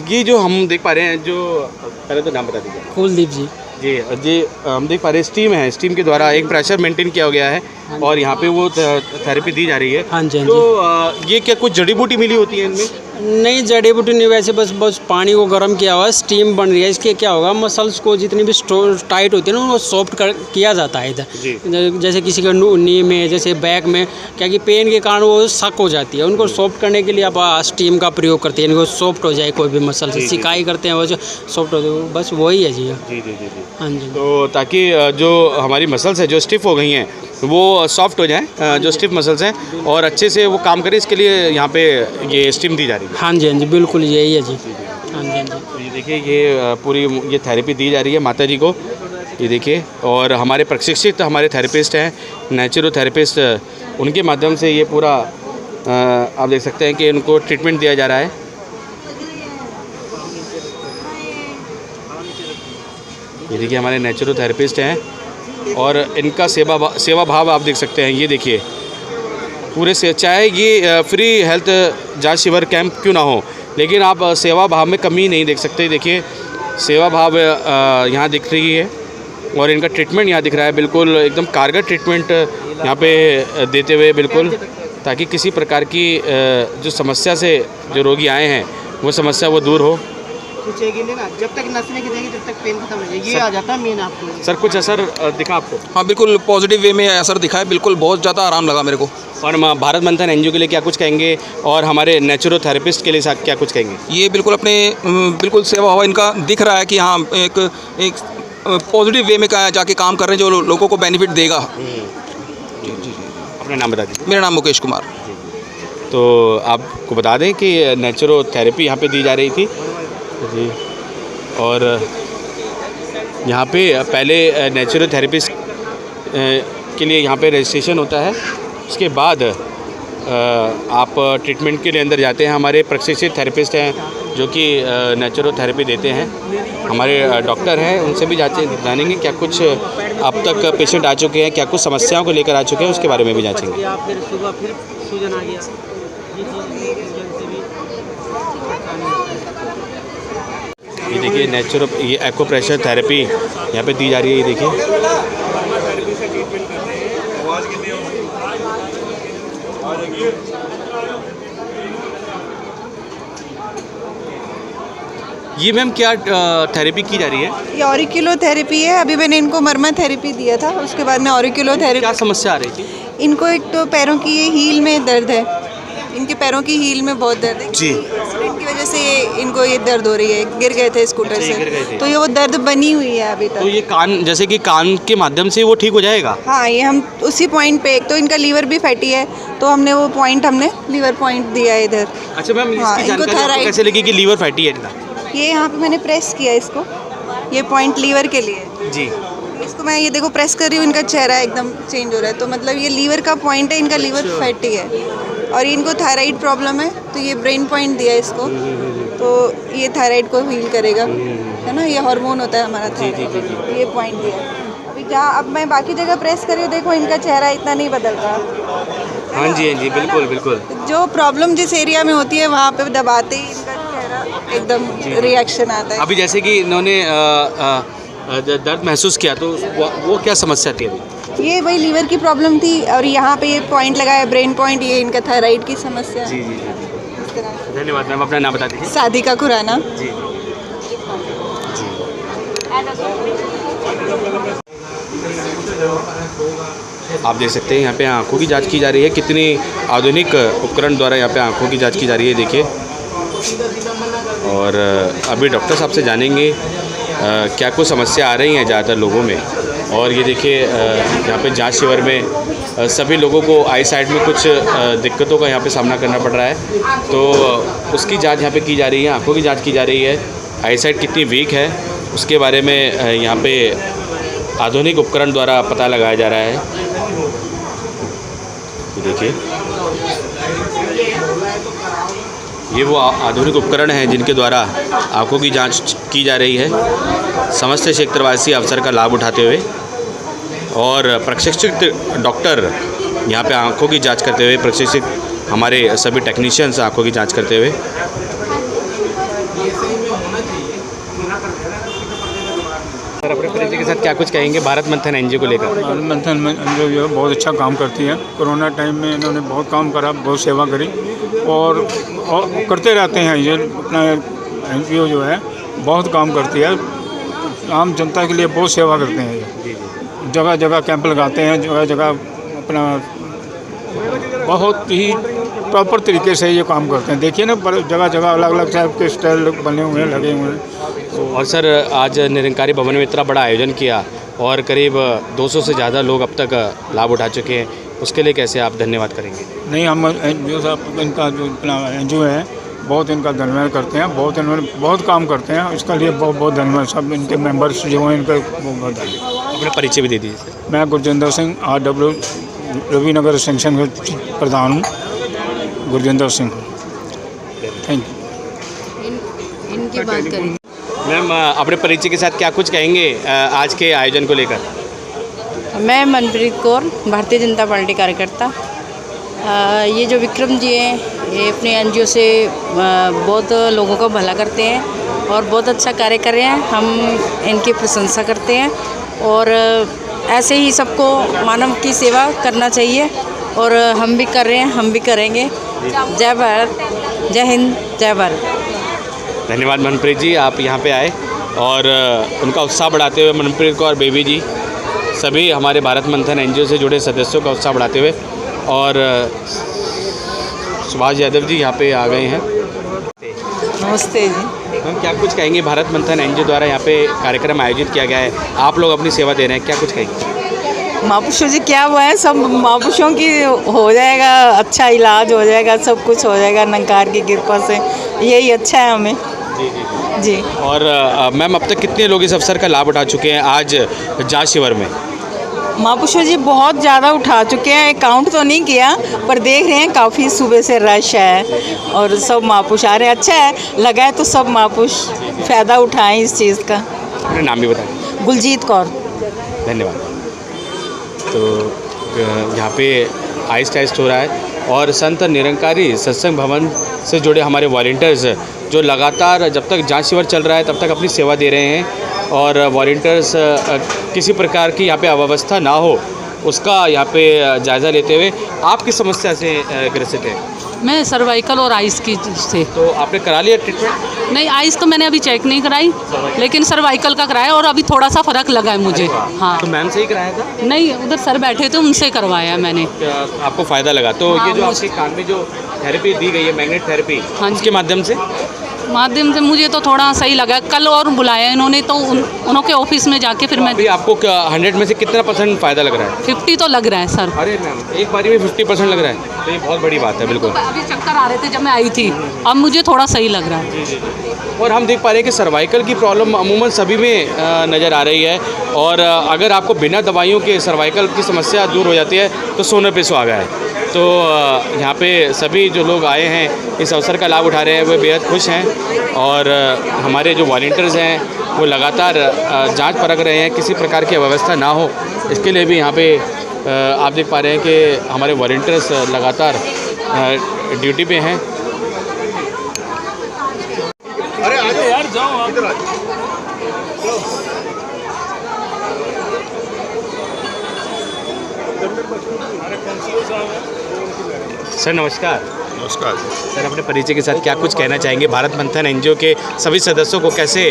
ये जो हम देख पा रहे हैं, जो पहले तो नाम बता दीजिए। कुलदीप जी। जी हम देख पा रहे हैं स्टीम है, स्टीम के द्वारा एक प्रेशर मेंटेन किया गया है और यहाँ पे वो थेरेपी दी जा रही है। हाँ जी। तो ये क्या कुछ जड़ी बूटी मिली होती है इनमें? नहीं, जड़ी बूटी नहीं, वैसे बस पानी को गर्म किया हुआ है, स्टीम बन रही है। इसके क्या होगा, मसल्स को जितनी भी टाइट होती है ना, वो सॉफ्ट किया जाता है इधर। जैसे किसी के नी में, जैसे बैक में, क्या कि पेन के कारण वो सक हो जाती है, उनको सॉफ्ट करने के लिए आप स्टीम का प्रयोग करते हैं, इनको सॉफ्ट हो जाए कोई भी मसल से। सिकाई करते हैं वो जो सॉफ्ट हो जाए, बस वही है जी। हाँ जी। तो ताकि जो हमारी मसल्स है जो स्टिफ हो गई हैं वो सॉफ्ट हो जाएं, जो स्टिफ मसल्स हैं, और अच्छे से वो काम करें, इसके लिए यहाँ पे ये स्टीम दी जा रही है। हाँ जी, हाँ जी, बिल्कुल यही है जी। हाँ जी, हाँ जी। ये देखिए ये पूरी ये थेरेपी दी जा रही है माता जी को, ये देखिए। और हमारे प्रशिक्षित हमारे थेरेपिस्ट हैं, नेचुरोथेरेपिस्ट, उनके माध्यम से ये पूरा आप देख सकते हैं कि उनको ट्रीटमेंट दिया जा रहा है। ये देखिए हमारे नेचुरोथेरेपिस्ट हैं और इनका सेवा भाव आप देख सकते हैं। ये देखिए पूरे से, चाहे ये फ्री हेल्थ जांच शिविर कैंप क्यों ना हो, लेकिन आप सेवा भाव में कमी नहीं देख सकते। देखिए सेवा भाव यहाँ दिख रही है और इनका ट्रीटमेंट यहाँ दिख रहा है, बिल्कुल एकदम कारगर ट्रीटमेंट यहाँ पे देते हुए, बिल्कुल, ताकि किसी प्रकार की जो समस्या से जो रोगी आए हैं वो समस्या वो दूर हो। जब तक नस नहीं खींचेगी तब तक पेन खत्म हो जाएगी, ये आ जाता है मेन आपको। सर कुछ असर दिखा आपको? हाँ बिल्कुल पॉजिटिव वे में असर दिखा है, बिल्कुल बहुत ज़्यादा आराम लगा मेरे को। और भारत मंथन एनजीओ के लिए क्या कुछ कहेंगे और हमारे नेचुरोथेरेपिस्ट के लिए क्या कुछ कहेंगे? ये बिल्कुल अपने बिल्कुल सेवा भाव इनका दिख रहा है कि हाँ एक पॉजिटिव वे में जाके काम कर रहे हैं जो लोगों को बेनिफिट देगा। अपना नाम बता दीजिए। मेरा नाम मुकेश कुमार। तो आपको बता दें कि नेचुरोथेरेपी यहाँ पे दी जा रही थी जी, और यहाँ पे पहले नेचुरोथेरेपिस्ट के लिए यहाँ पे रजिस्ट्रेशन होता है, उसके बाद आप ट्रीटमेंट के लिए अंदर जाते हैं। हमारे प्रशिक्षित थेरेपिस्ट हैं जो कि नेचुरोथेरेपी देते हैं, हमारे डॉक्टर हैं, उनसे भी जानेंगे क्या कुछ अब तक पेशेंट आ चुके हैं, क्या कुछ समस्याओं को लेकर आ चुके हैं, उसके बारे में भी जांचेंगे। ये देखिए ये एक्यूप्रेशर थेरेपी यहाँ पे दी जा रही है। ये देखिए ये मैम क्या थेरेपी की जा रही है? ये ऑरिकुलो थेरेपी है। अभी मैंने इनको मर्मा थेरेपी दिया था, उसके बाद में ऑरिकुलो थेरेपी। क्या समस्या आ रही थी इनको? एक तो पैरों की ये हील में दर्द है, इनके पैरों की हील में बहुत दर्द है जी। एक्सीडेंट की वजह से इनको ये दर्द हो रही है, गिर गए थे स्कूटर से, तो ये वो दर्द बनी हुई है अभी तक। तो ये कान, जैसे कि कान के माध्यम से वो ठीक हो जाएगा? हाँ, ये हम उसी पॉइंट पे, एक तो इनका लीवर भी फैटी है, तो हमने वो पॉइंट, हमने लीवर पॉइंट दिया है इधर। अच्छा मैम, हाँ, इसकी जानकारी आपको कैसे लगी कि लीवर फैटी है इनका? ये यहाँ पे मैंने प्रेस किया इसको, ये पॉइंट लीवर के लिए जी। इसको मैं ये देखो प्रेस कर रही हूँ, इनका चेहरा एकदम चेंज हो रहा है, तो मतलब ये लीवर का पॉइंट है, इनका लीवर फैटी है और इनको थायराइड प्रॉब्लम है, तो ये ब्रेन पॉइंट दिया इसको, तो ये थायराइड को हील करेगा, है ना, ये हार्मोन होता है हमारा थायराइड, ये पॉइंट दिया। अभी जहाँ अब मैं बाकी जगह प्रेस कर रही हूँ, देखो इनका चेहरा इतना नहीं बदल रहा। हाँ जी, हाँ जी, बिल्कुल बिल्कुल। जो प्रॉब्लम जिस एरिया में होती है वहाँ पे दबाते ही इनका चेहरा एकदम रिएक्शन आता है। अभी जैसे कि इन्होंने दर्द महसूस किया तो वो क्या समस्या थी अभी? ये वही लीवर की प्रॉब्लम थी और यहाँ पे ये पॉइंट लगाया ब्रेन पॉइंट, ये इनका थायराइड की समस्या। जी जी जी, धन्यवाद मैम। अपना नाम बता दीजिए। सादिका खुराना। जी आप देख सकते हैं यहाँ पे आंखों की जांच की जा रही है। कितनी आधुनिक उपकरण द्वारा यहाँ पे आंखों की जांच की जा रही है, देखिए। और अभी डॉक्टर साहब से जानेंगे क्या कुछ समस्या आ रही हैं ज़्यादातर लोगों में। और ये देखिए यहाँ पे जांच शिविर में सभी लोगों को आई साइड में कुछ दिक्कतों का यहाँ पे सामना करना पड़ रहा है, तो उसकी जांच यहाँ पे की जा रही है। आंखों की जांच की जा रही है। आई साइड कितनी वीक है उसके बारे में यहाँ पे आधुनिक उपकरण द्वारा पता लगाया जा रहा है। देखिए ये वो आधुनिक उपकरण हैं जिनके द्वारा आंखों की जांच की जा रही है। समस्त क्षेत्रवासी अवसर का लाभ उठाते हुए और प्रशिक्षित डॉक्टर यहाँ पे आंखों की जांच करते हुए, प्रशिक्षित हमारे सभी टेक्नीशियंस आंखों की जांच करते हुए। सर, अपने परिचय के साथ क्या कुछ कहेंगे भारत मंथन एनजीओ को लेकर? भारत मंथन एनजीओ जो है बहुत अच्छा काम करती है। कोरोना टाइम में इन्होंने बहुत काम करा, बहुत सेवा करी और करते रहते हैं। ये अपना एनजीओ जो है बहुत काम करती है, आम जनता के लिए बहुत सेवा करते हैं। ये जगह जगह कैंप लगाते हैं, जगह जगह अपना बहुत ही प्रॉपर तरीके से ये काम करते हैं। देखिए ना, जगह जगह अलग अलग टाइप के स्टाइल बने हुए हैं, लगे हुए हैं। और सर, आज निरंकारी भवन में इतना बड़ा आयोजन किया और करीब 200 से ज़्यादा लोग अब तक लाभ उठा चुके हैं, उसके लिए कैसे आप धन्यवाद करेंगे? नहीं, हम एनजीओ साहब इनका जो अपना एनजीओ है बहुत इनका धन्यवाद करते हैं। बहुत इन्होंने बहुत काम करते हैं, इसके लिए बहुत बहुत धन्यवाद। सब इनके मेंबर्स जो हैं इनका बहुत बहुत धन्यवाद। अपना परिचय भी दे दीजिए। मैं गुरजिंदर सिंह, RW रविनगर सेक्शन के प्रधान हूँ, गुरजिंदर सिंह। Thank you. इनकी बात करें मैम, अपने परिचय के साथ क्या कुछ कहेंगे आज के आयोजन को लेकर? मैं मनप्रीत कौर, भारतीय जनता पार्टी कार्यकर्ता। ये जो विक्रम जी हैं, ये अपने एनजीओ से बहुत लोगों का भला करते हैं और बहुत अच्छा कार्य कर रहे हैं। हम इनकी प्रशंसा करते हैं और ऐसे ही सबको मानव की सेवा करना चाहिए और हम भी कर रहे हैं, हम भी करेंगे। जय भारत, जय हिंद, जय भारत। धन्यवाद मनप्रीत जी, आप यहाँ पे आए और उनका उत्साह बढ़ाते हुए, मनप्रीत कौर बेबी जी, सभी हमारे भारत मंथन एनजीओ से जुड़े सदस्यों का उत्साह बढ़ाते हुए। और सुभाष यादव जी यहाँ पे आ गए हैं। नमस्ते जी। हम क्या कुछ कहेंगे, भारत मंथन एनजीओ द्वारा यहाँ पे कार्यक्रम आयोजित किया गया है, आप लोग अपनी सेवा दे रहे हैं, क्या कुछ कहेंगे? महापुरुषों जी क्या हुआ है, सब महापुरुषों की हो जाएगा, अच्छा इलाज हो जाएगा, सब कुछ हो जाएगा निरंकार की कृपा से, यही अच्छा है हमें। जी जी जी। और मैम, अब तक कितने लोग इस अवसर का लाभ उठा चुके हैं आज जांच शिविर में? महापुरुषों जी बहुत ज़्यादा उठा चुके हैं, काउंट तो नहीं किया पर देख रहे हैं काफ़ी सुबह से रश है और सब महापुरुष आ रहे हैं। अच्छा है, लगा है तो सब महापुरुष फ़ायदा उठाएं इस चीज़ का। अपने नाम भी बताएं। गुलजीत कौर। धन्यवाद। तो यहाँ पे आइस टेस्ट हो रहा है और संत निरंकारी सत्संग भवन से जुड़े हमारे वॉलंटियर्स जो लगातार जब तक जांच शिविर चल रहा है तब तक अपनी सेवा दे रहे हैं और वॉलंटियर्स किसी प्रकार की यहाँ पे अव्यवस्था ना हो उसका यहाँ पे जायज़ा लेते हुए। आप किस समस्या से ग्रसित हैं? मैं सर्वाइकल और आइस की से। तो आपने करा लिया ट्रीटमेंट? नहीं, आइस तो मैंने अभी चेक नहीं कराई, लेकिन सर्वाइकल का कराया और अभी थोड़ा सा फ़र्क लगा है मुझे। हाँ। तो मैम से ही कराया था? नहीं, उधर सर बैठे थे, उनसे करवाया मैंने। आपको फ़ायदा लगा? तो हाँ, ये जो आपके कान में जो थेरेपी दी गई है, मैग्नेट थेरेपी, उसके माध्यम से मुझे तो थोड़ा सही लगा। कल और बुलाया इन्होंने तो उनके ऑफिस में जाके फिर मैं। अभी आपको 100 में से कितना % फ़ायदा लग रहा है? 50 तो लग रहा है सर। अरे मैम, एक बारी में 50% लग रहा है, तो ये बहुत बड़ी बात है। बिल्कुल। अभी चक्कर आ रहे थे जब मैं आई थी, अब मुझे थोड़ा सही लग रहा है। जी। और हम देख पा रहे हैं कि सर्वाइकल की प्रॉब्लम अमूमन सभी में नज़र आ रही है और अगर आपको बिना दवाइयों के सर्वाइकल की समस्या दूर हो जाती है तो सोने पे सुहागा है। तो यहाँ पे सभी जो लोग आए हैं इस अवसर का लाभ उठा रहे हैं, वे बेहद खुश हैं और हमारे जो वॉलंटियर्स हैं वो लगातार जांच परख रहे हैं, किसी प्रकार की अव्यवस्था ना हो इसके लिए भी यहाँ पे आप देख पा रहे हैं कि हमारे वॉलंटियर्स लगातार ड्यूटी पे हैं। अरे आ जाओ यार, जाओ इधर आ जाओ। सर नमस्कार। नमस्कार सर, अपने परिचय के साथ क्या कुछ कहना चाहेंगे? भारत मंथन एनजीओ के सभी सदस्यों को कैसे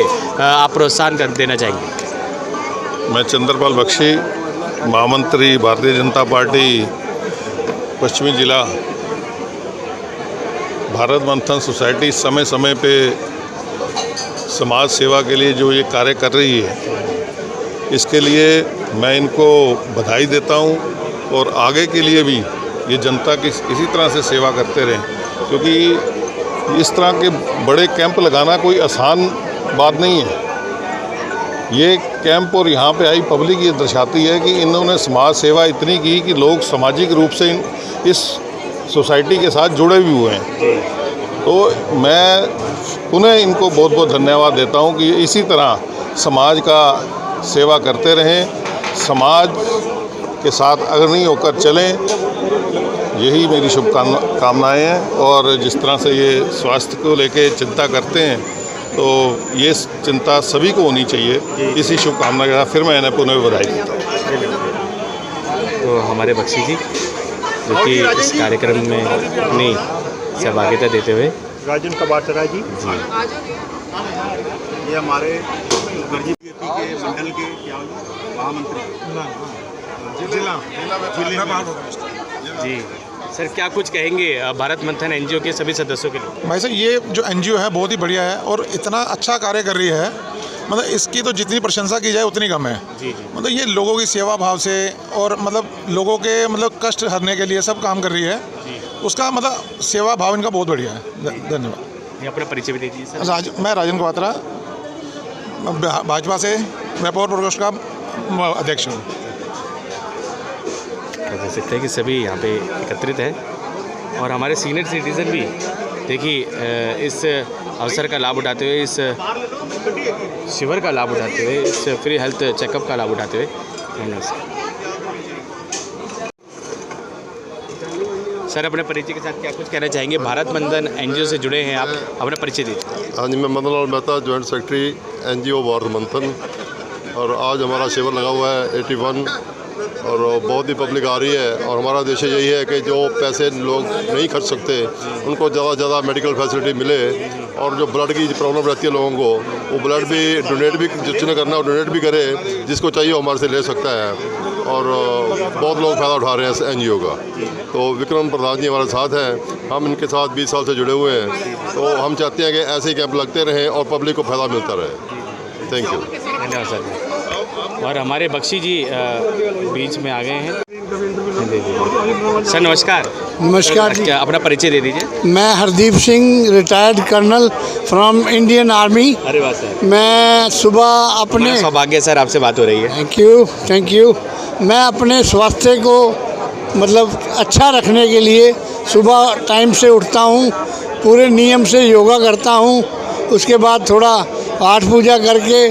आप प्रोत्साहन देना चाहेंगे? मैं चंद्रपाल बख्शी, महामंत्री भारतीय जनता पार्टी पश्चिमी जिला। भारत मंथन सोसाइटी समय समय पे समाज सेवा के लिए जो ये कार्य कर रही है, इसके लिए मैं इनको बधाई देता हूँ और आगे के लिए भी ये जनता की इसी तरह से सेवा करते रहें, क्योंकि इस तरह के बड़े कैंप लगाना कोई आसान बात नहीं है। ये कैंप और यहाँ पे आई पब्लिक ये दर्शाती है कि इन्होंने समाज सेवा इतनी की कि लोग सामाजिक रूप से इस सोसाइटी के साथ जुड़े भी हुए हैं। तो मैं पुनः इनको बहुत बहुत धन्यवाद देता हूँ कि इसी तरह समाज का सेवा करते रहें, समाज के साथ अग्रणी होकर चलें, यही मेरी शुभकामनाएँ हैं। और जिस तरह से ये स्वास्थ्य को लेके चिंता करते हैं, तो ये चिंता सभी को होनी चाहिए। इसी शुभकामना के साथ फिर मैं इन्हें पुनः बधाई देता हूँ। तो हमारे बख्शी जी जो कि इस कार्यक्रम में अपनी सहभागिता देते हुए। राजन कबाटरा जी, ये हमारे बीजेपी के मंडल के क्या महामंत्री जी। सर, क्या कुछ कहेंगे भारत मंथन एनजीओ के सभी सदस्यों के लिए? भाई साहब, ये जो एनजीओ है बहुत ही बढ़िया है और इतना अच्छा कार्य कर रही है, मतलब इसकी तो जितनी प्रशंसा की जाए उतनी कम है। जी जी। मतलब ये लोगों की सेवा भाव से और मतलब लोगों के मतलब कष्ट हरने के लिए सब काम कर रही है। उसका मतलब सेवा भाव इनका बहुत बढ़िया है। धन्यवाद। ये अपना परिचय भी दे दीजिए सर। मैं राजन कबात्रा, भाजपा से व्यापार प्रकोष्ठ का अध्यक्ष हूँ। देख सकते हैं कि सभी यहाँ पे एकत्रित हैं और हमारे सीनियर सिटीज़न भी देखिए इस अवसर का लाभ उठाते हुए, इस शिविर का लाभ उठाते हुए, इस फ्री हेल्थ चेकअप का लाभ उठाते हुए। सर, अपने परिचय के साथ क्या कुछ कहना चाहेंगे? भारत मंथन एनजीओ से जुड़े हैं आप, अपना परिचय दीजिए। हाँ जी, मैं Madan Lal Mehta, joint secretary NGO Bharat Manthan. और आज हमारा शिविर लगा हुआ है 81 और बहुत ही पब्लिक आ रही है। और हमारा उद्देश्य यही है कि जो पैसे लोग नहीं खर्च सकते उनको ज़्यादा से ज़्यादा मेडिकल फैसिलिटी मिले, और जो ब्लड की प्रॉब्लम रहती है लोगों को, वो ब्लड भी डोनेट भी जिसने करना है डोनेट भी करे, जिसको चाहिए वो हमारे से ले सकता है। और बहुत लोग फ़ायदा उठा रहे हैं इस एनजीओ का। तो विक्रम प्रधान जी हमारे साथ हैं, हम इनके साथ 20 साल से जुड़े हुए हैं। तो हम चाहते हैं कि ऐसे ही कैंप लगते रहें और पब्लिक को फ़ायदा मिलता रहे। Thank you. धन्यवाद सर। और हमारे बख्शी जी बीच में आ गए हैं। सर नमस्कार। नमस्कार जी। अपना परिचय दे दीजिए। मैं Hardeep Singh, retired colonel from Indian army. अरे वाह सर। मैं सुबह अपने सौभाग्य सर आपसे बात हो रही है। Thank you. मैं अपने स्वास्थ्य को मतलब अच्छा रखने के लिए सुबह टाइम से उठता हूँ, पूरे नियम से योगा करता हूँ, उसके बाद थोड़ा पाठ पूजा करके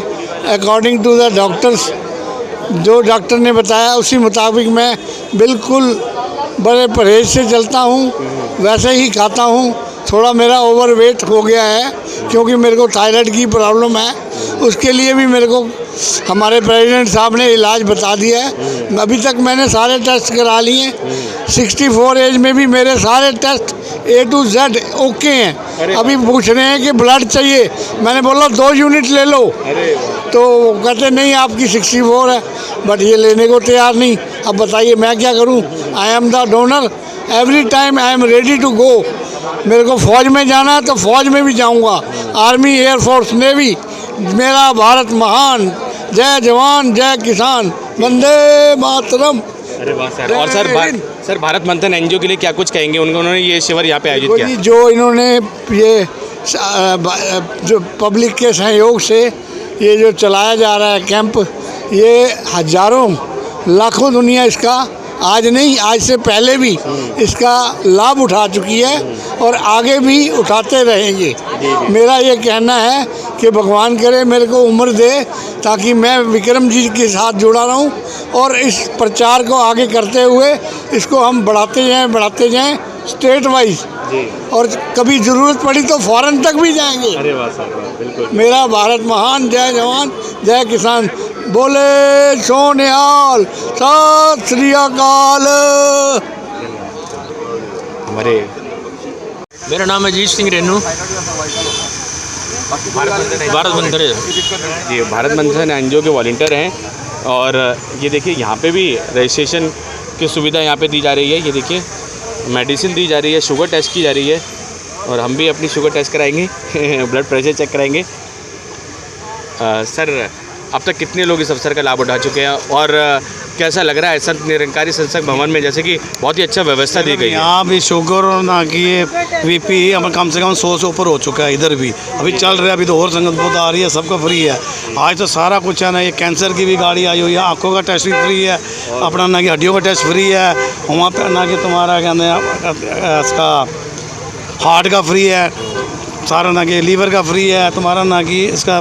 अकॉर्डिंग टू द डॉक्टर्स, जो डॉक्टर ने बताया उसी मुताबिक मैं बिल्कुल बड़े परहेज से चलता हूँ, वैसे ही खाता हूँ। थोड़ा मेरा ओवरवेट हो गया है क्योंकि मेरे को थायराइड की प्रॉब्लम है, उसके लिए भी मेरे को हमारे प्रेसिडेंट साहब ने इलाज बता दिया है। अभी तक मैंने सारे टेस्ट करा लिए। 64 एज में भी मेरे सारे test A to Z okay हैं। अभी पूछ रहे हैं कि ब्लड चाहिए, मैंने बोला 2 यूनिट ले लो, तो वो कहते नहीं आपकी 64 है, बट ये लेने को तैयार नहीं। अब बताइए मैं क्या करूं? I am the donor, every time I am ready to go. मेरे को फ़ौज में जाना है तो फ़ौज में भी जाऊंगा, आर्मी, एयरफोर्स, नेवी। मेरा भारत महान, जय जवान जय किसान, वंदे मातरम। अरे वाह सर। और सर भारत मंथन एनजीओ के लिए क्या कुछ कहेंगे? उन्होंने ये शिविर यहाँ पे आयोजित किया, जो इन्होंने ये जो पब्लिक के सहयोग से ये जो चलाया जा रहा है कैंप, ये हजारों लाखों दुनिया इसका आज नहीं, आज से पहले भी इसका लाभ उठा चुकी है और आगे भी उठाते रहेंगे। मेरा ये कहना है कि भगवान करे मेरे को उम्र दे ताकि मैं विक्रम जी के साथ जुड़ा रहूं और इस प्रचार को आगे करते हुए इसको हम बढ़ाते जाएं स्टेट वाइज और कभी ज़रूरत पड़ी तो फॉरेन तक भी जाएंगे। अरे वाह सर, बिल्कुल। मेरा भारत महान, जय जवान जय किसान, बोले सोनिहाल, सत श्री अकाल। हमारे मेरा नाम है अजीत सिंह रेनू, भारत मंथन जी भारत मंथन एनजीओ के वॉलंटियर हैं। और ये देखिए यहाँ पे भी रजिस्ट्रेशन की सुविधा यहाँ पे दी जा रही है। ये देखिए मेडिसिन दी जा रही है, शुगर टेस्ट की जा रही है और हम भी अपनी शुगर टेस्ट कराएंगे ब्लड प्रेशर चेक कराएंगे। सर अब तक कितने लोग इस अवसर का लाभ उठा चुके हैं और कैसा लग रहा है संत निरंकारी सत्संग भवन में, जैसे कि बहुत ही अच्छा व्यवस्था दी गई है? यहाँ भी शुगर और ना कि ये बीपी अब कम से कम 100 से ऊपर हो चुका है। इधर भी अभी चल रहा है, अभी तो और संगत बहुत आ रही है, सबका फ्री है आज तो सारा कुछ है ना। ये कैंसर की भी गाड़ी आई हुई है, आँखों का टेस्ट भी फ्री है, अपना ना कि हड्डियों का टेस्ट फ्री है, वहाँ पर ना कि तुम्हारा कहते हैं इसका हार्ट का फ्री है, सारा ना कि लीवर का फ्री है, तुम्हारा ना कि इसका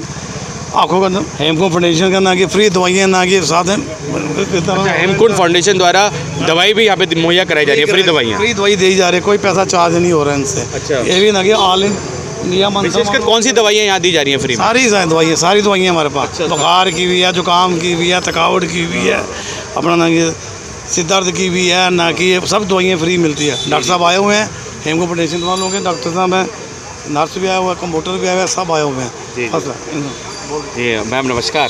आँखों का हेमकुंड फाउंडेशन का ना कि फ्री दवाइयाँ ना कि साथ हेमकुंड फाउंडेशन द्वारा दवाई भी यहाँ पे मुहैया कराई जा रही है, फ्री दवाइयाँ, फ्री दवाई दी जा रही है, कोई पैसा चार्ज नहीं हो रहा है इनसे। अच्छा, ये भी ना कि ऑल इंडिया विशेषकर कौन सी दवाइयाँ यहाँ दी जा रही हैं फ्री में? सारी दवाइयाँ हमारे पास, बुखार की भी है, जुकाम की भी है, थकावट की भी है, अपना ना कि सिर दर्द की भी है, ना कि सब दवाइयाँ फ्री मिलती है। डॉक्टर साहब आए हुए हैं हेमकुंड फाउंडेशन वालों के, डॉक्टर साहब हैं, नर्स भी आया हुआ है, कंप्यूटर भी आया हुआ है, सब आए हुए हैं। जी मैम नमस्कार।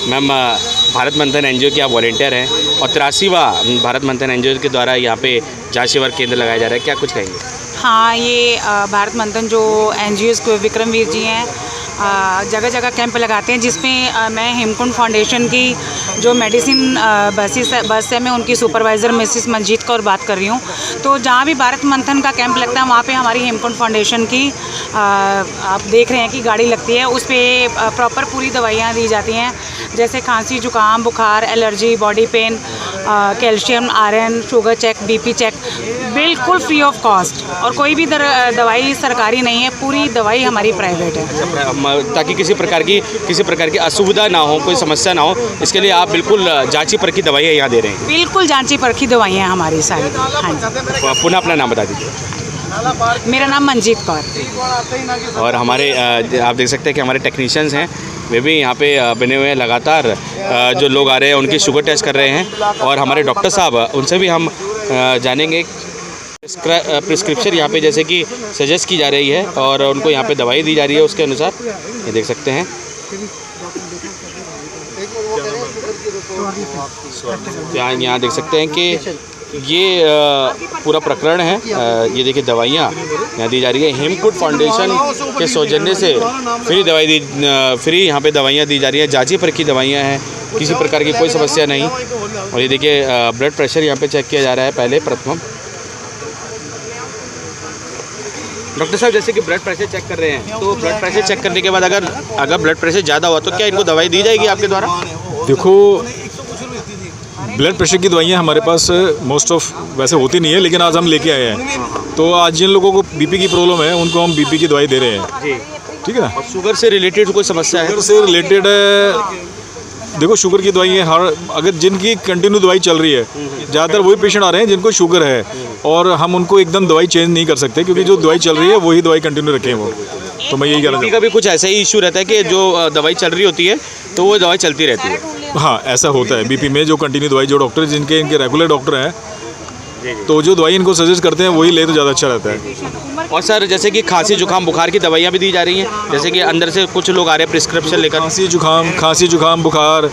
मैम भारत मंथन एनजीओ के आप वॉलंटियर हैं और 83वां भारत मंथन एनजीओ के द्वारा यहाँ पे जांच शिविर केंद्र लगाया जा रहा है, क्या कुछ कहेंगे? हाँ, ये भारत मंथन जो एनजीओज़ को विक्रमवीर जी हैं जगह जगह कैंप लगाते हैं, जिसमें मैं हेमकुंड फाउंडेशन की जो मेडिसिन बस है, मैं उनकी सुपरवाइज़र मिसिस मंजीत कौर बात कर रही हूँ। तो जहाँ भी भारत मंथन का कैंप लगता है वहाँ पे हमारी हेमकुंड फाउंडेशन की आप देख रहे हैं कि गाड़ी लगती है, उस पर प्रॉपर पूरी दवाइयाँ दी जाती हैं, जैसे खांसी, जुकाम, बुखार, allergy, body pain, calcium, iron, sugar check, BP check, बिल्कुल फ्री ऑफ कॉस्ट। और कोई भी दवाई सरकारी नहीं है, पूरी दवाई हमारी प्राइवेट है, ताकि किसी प्रकार की असुविधा ना हो, कोई समस्या ना हो, इसके लिए आप बिल्कुल जांची परखी दवाइयाँ यहाँ दे रहे हैं? बिल्कुल जांची परखी दवाइयाँ हमारी सारी। हाँ जी, पुनः अपना नाम बता दीजिए। मेरा नाम मंजीत कौर। और हमारे आप देख सकते हैं कि हमारे टेक्नीशियंस हैं, वे भी यहाँ पे बने हुए हैं, लगातार जो लोग आ रहे हैं उनकी शुगर टेस्ट कर रहे हैं। और हमारे डॉक्टर साहब, उनसे भी हम जानेंगे प्रिस्क्रिप्शन यहाँ पे जैसे कि सजेस्ट की जा रही है और उनको यहाँ पे दवाई दी जा रही है उसके अनुसार, ये देख सकते हैं। यहाँ देख सकते हैं कि ये पूरा प्रकरण है। ये देखिए दवाइयाँ यहाँ दी जा रही है, हेमकुंड फाउंडेशन के सौजन्य से फ्री यहाँ पे दवाइयाँ दी जा रही हैं, जांची परखी दवाइयाँ हैं, किसी प्रकार की कोई समस्या नहीं। और ये देखिए ब्लड प्रेशर यहाँ पे चेक किया जा रहा है पहले प्रथम। डॉक्टर साहब जैसे कि ब्लड प्रेशर चेक कर रहे हैं, तो ब्लड प्रेशर चेक करने के बाद अगर ब्लड प्रेशर ज़्यादा हुआ तो क्या इनको दवाई दी जाएगी आपके द्वारा? देखो, ब्लड प्रेशर की दवाइयाँ हमारे पास मोस्ट ऑफ वैसे होती नहीं है, लेकिन आज हम लेके आए हैं। तो आज जिन लोगों को बीपी की प्रॉब्लम है उनको हम बीपी की दवाई दे रहे हैं जी, ठीक है ना। और शुगर से रिलेटेड कोई समस्या है? शुगर से रिलेटेड देखो, शुगर की दवाई अगर जिनकी कंटिन्यू दवाई चल रही है, ज़्यादातर वही पेशेंट आ रहे हैं जिनको शुगर है, और हम उनको एकदम दवाई चेंज नहीं कर सकते क्योंकि जो दवाई चल रही है वही दवाई कंटिन्यू रखें वो। तो मैं यही कह रहा हूँ, कभी कुछ ऐसा ही इशू रहता है कि जो दवाई चल रही होती है तो वो दवाई चलती रहती है? हाँ, ऐसा होता है बीपी में। जो कंटिन्यू दवाई, जो डॉक्टर जिनके इनके रेगुलर डॉक्टर हैं, तो जो दवाई इनको सजेस्ट करते हैं वही ले तो ज़्यादा अच्छा रहता है। और सर जैसे कि खांसी जुकाम बुखार की दवाइयाँ भी दी जा रही हैं, जैसे कि अंदर से कुछ लोग आ रहे हैं प्रिस्क्रिप्शन लेकर? खांसी जुकाम बुखार,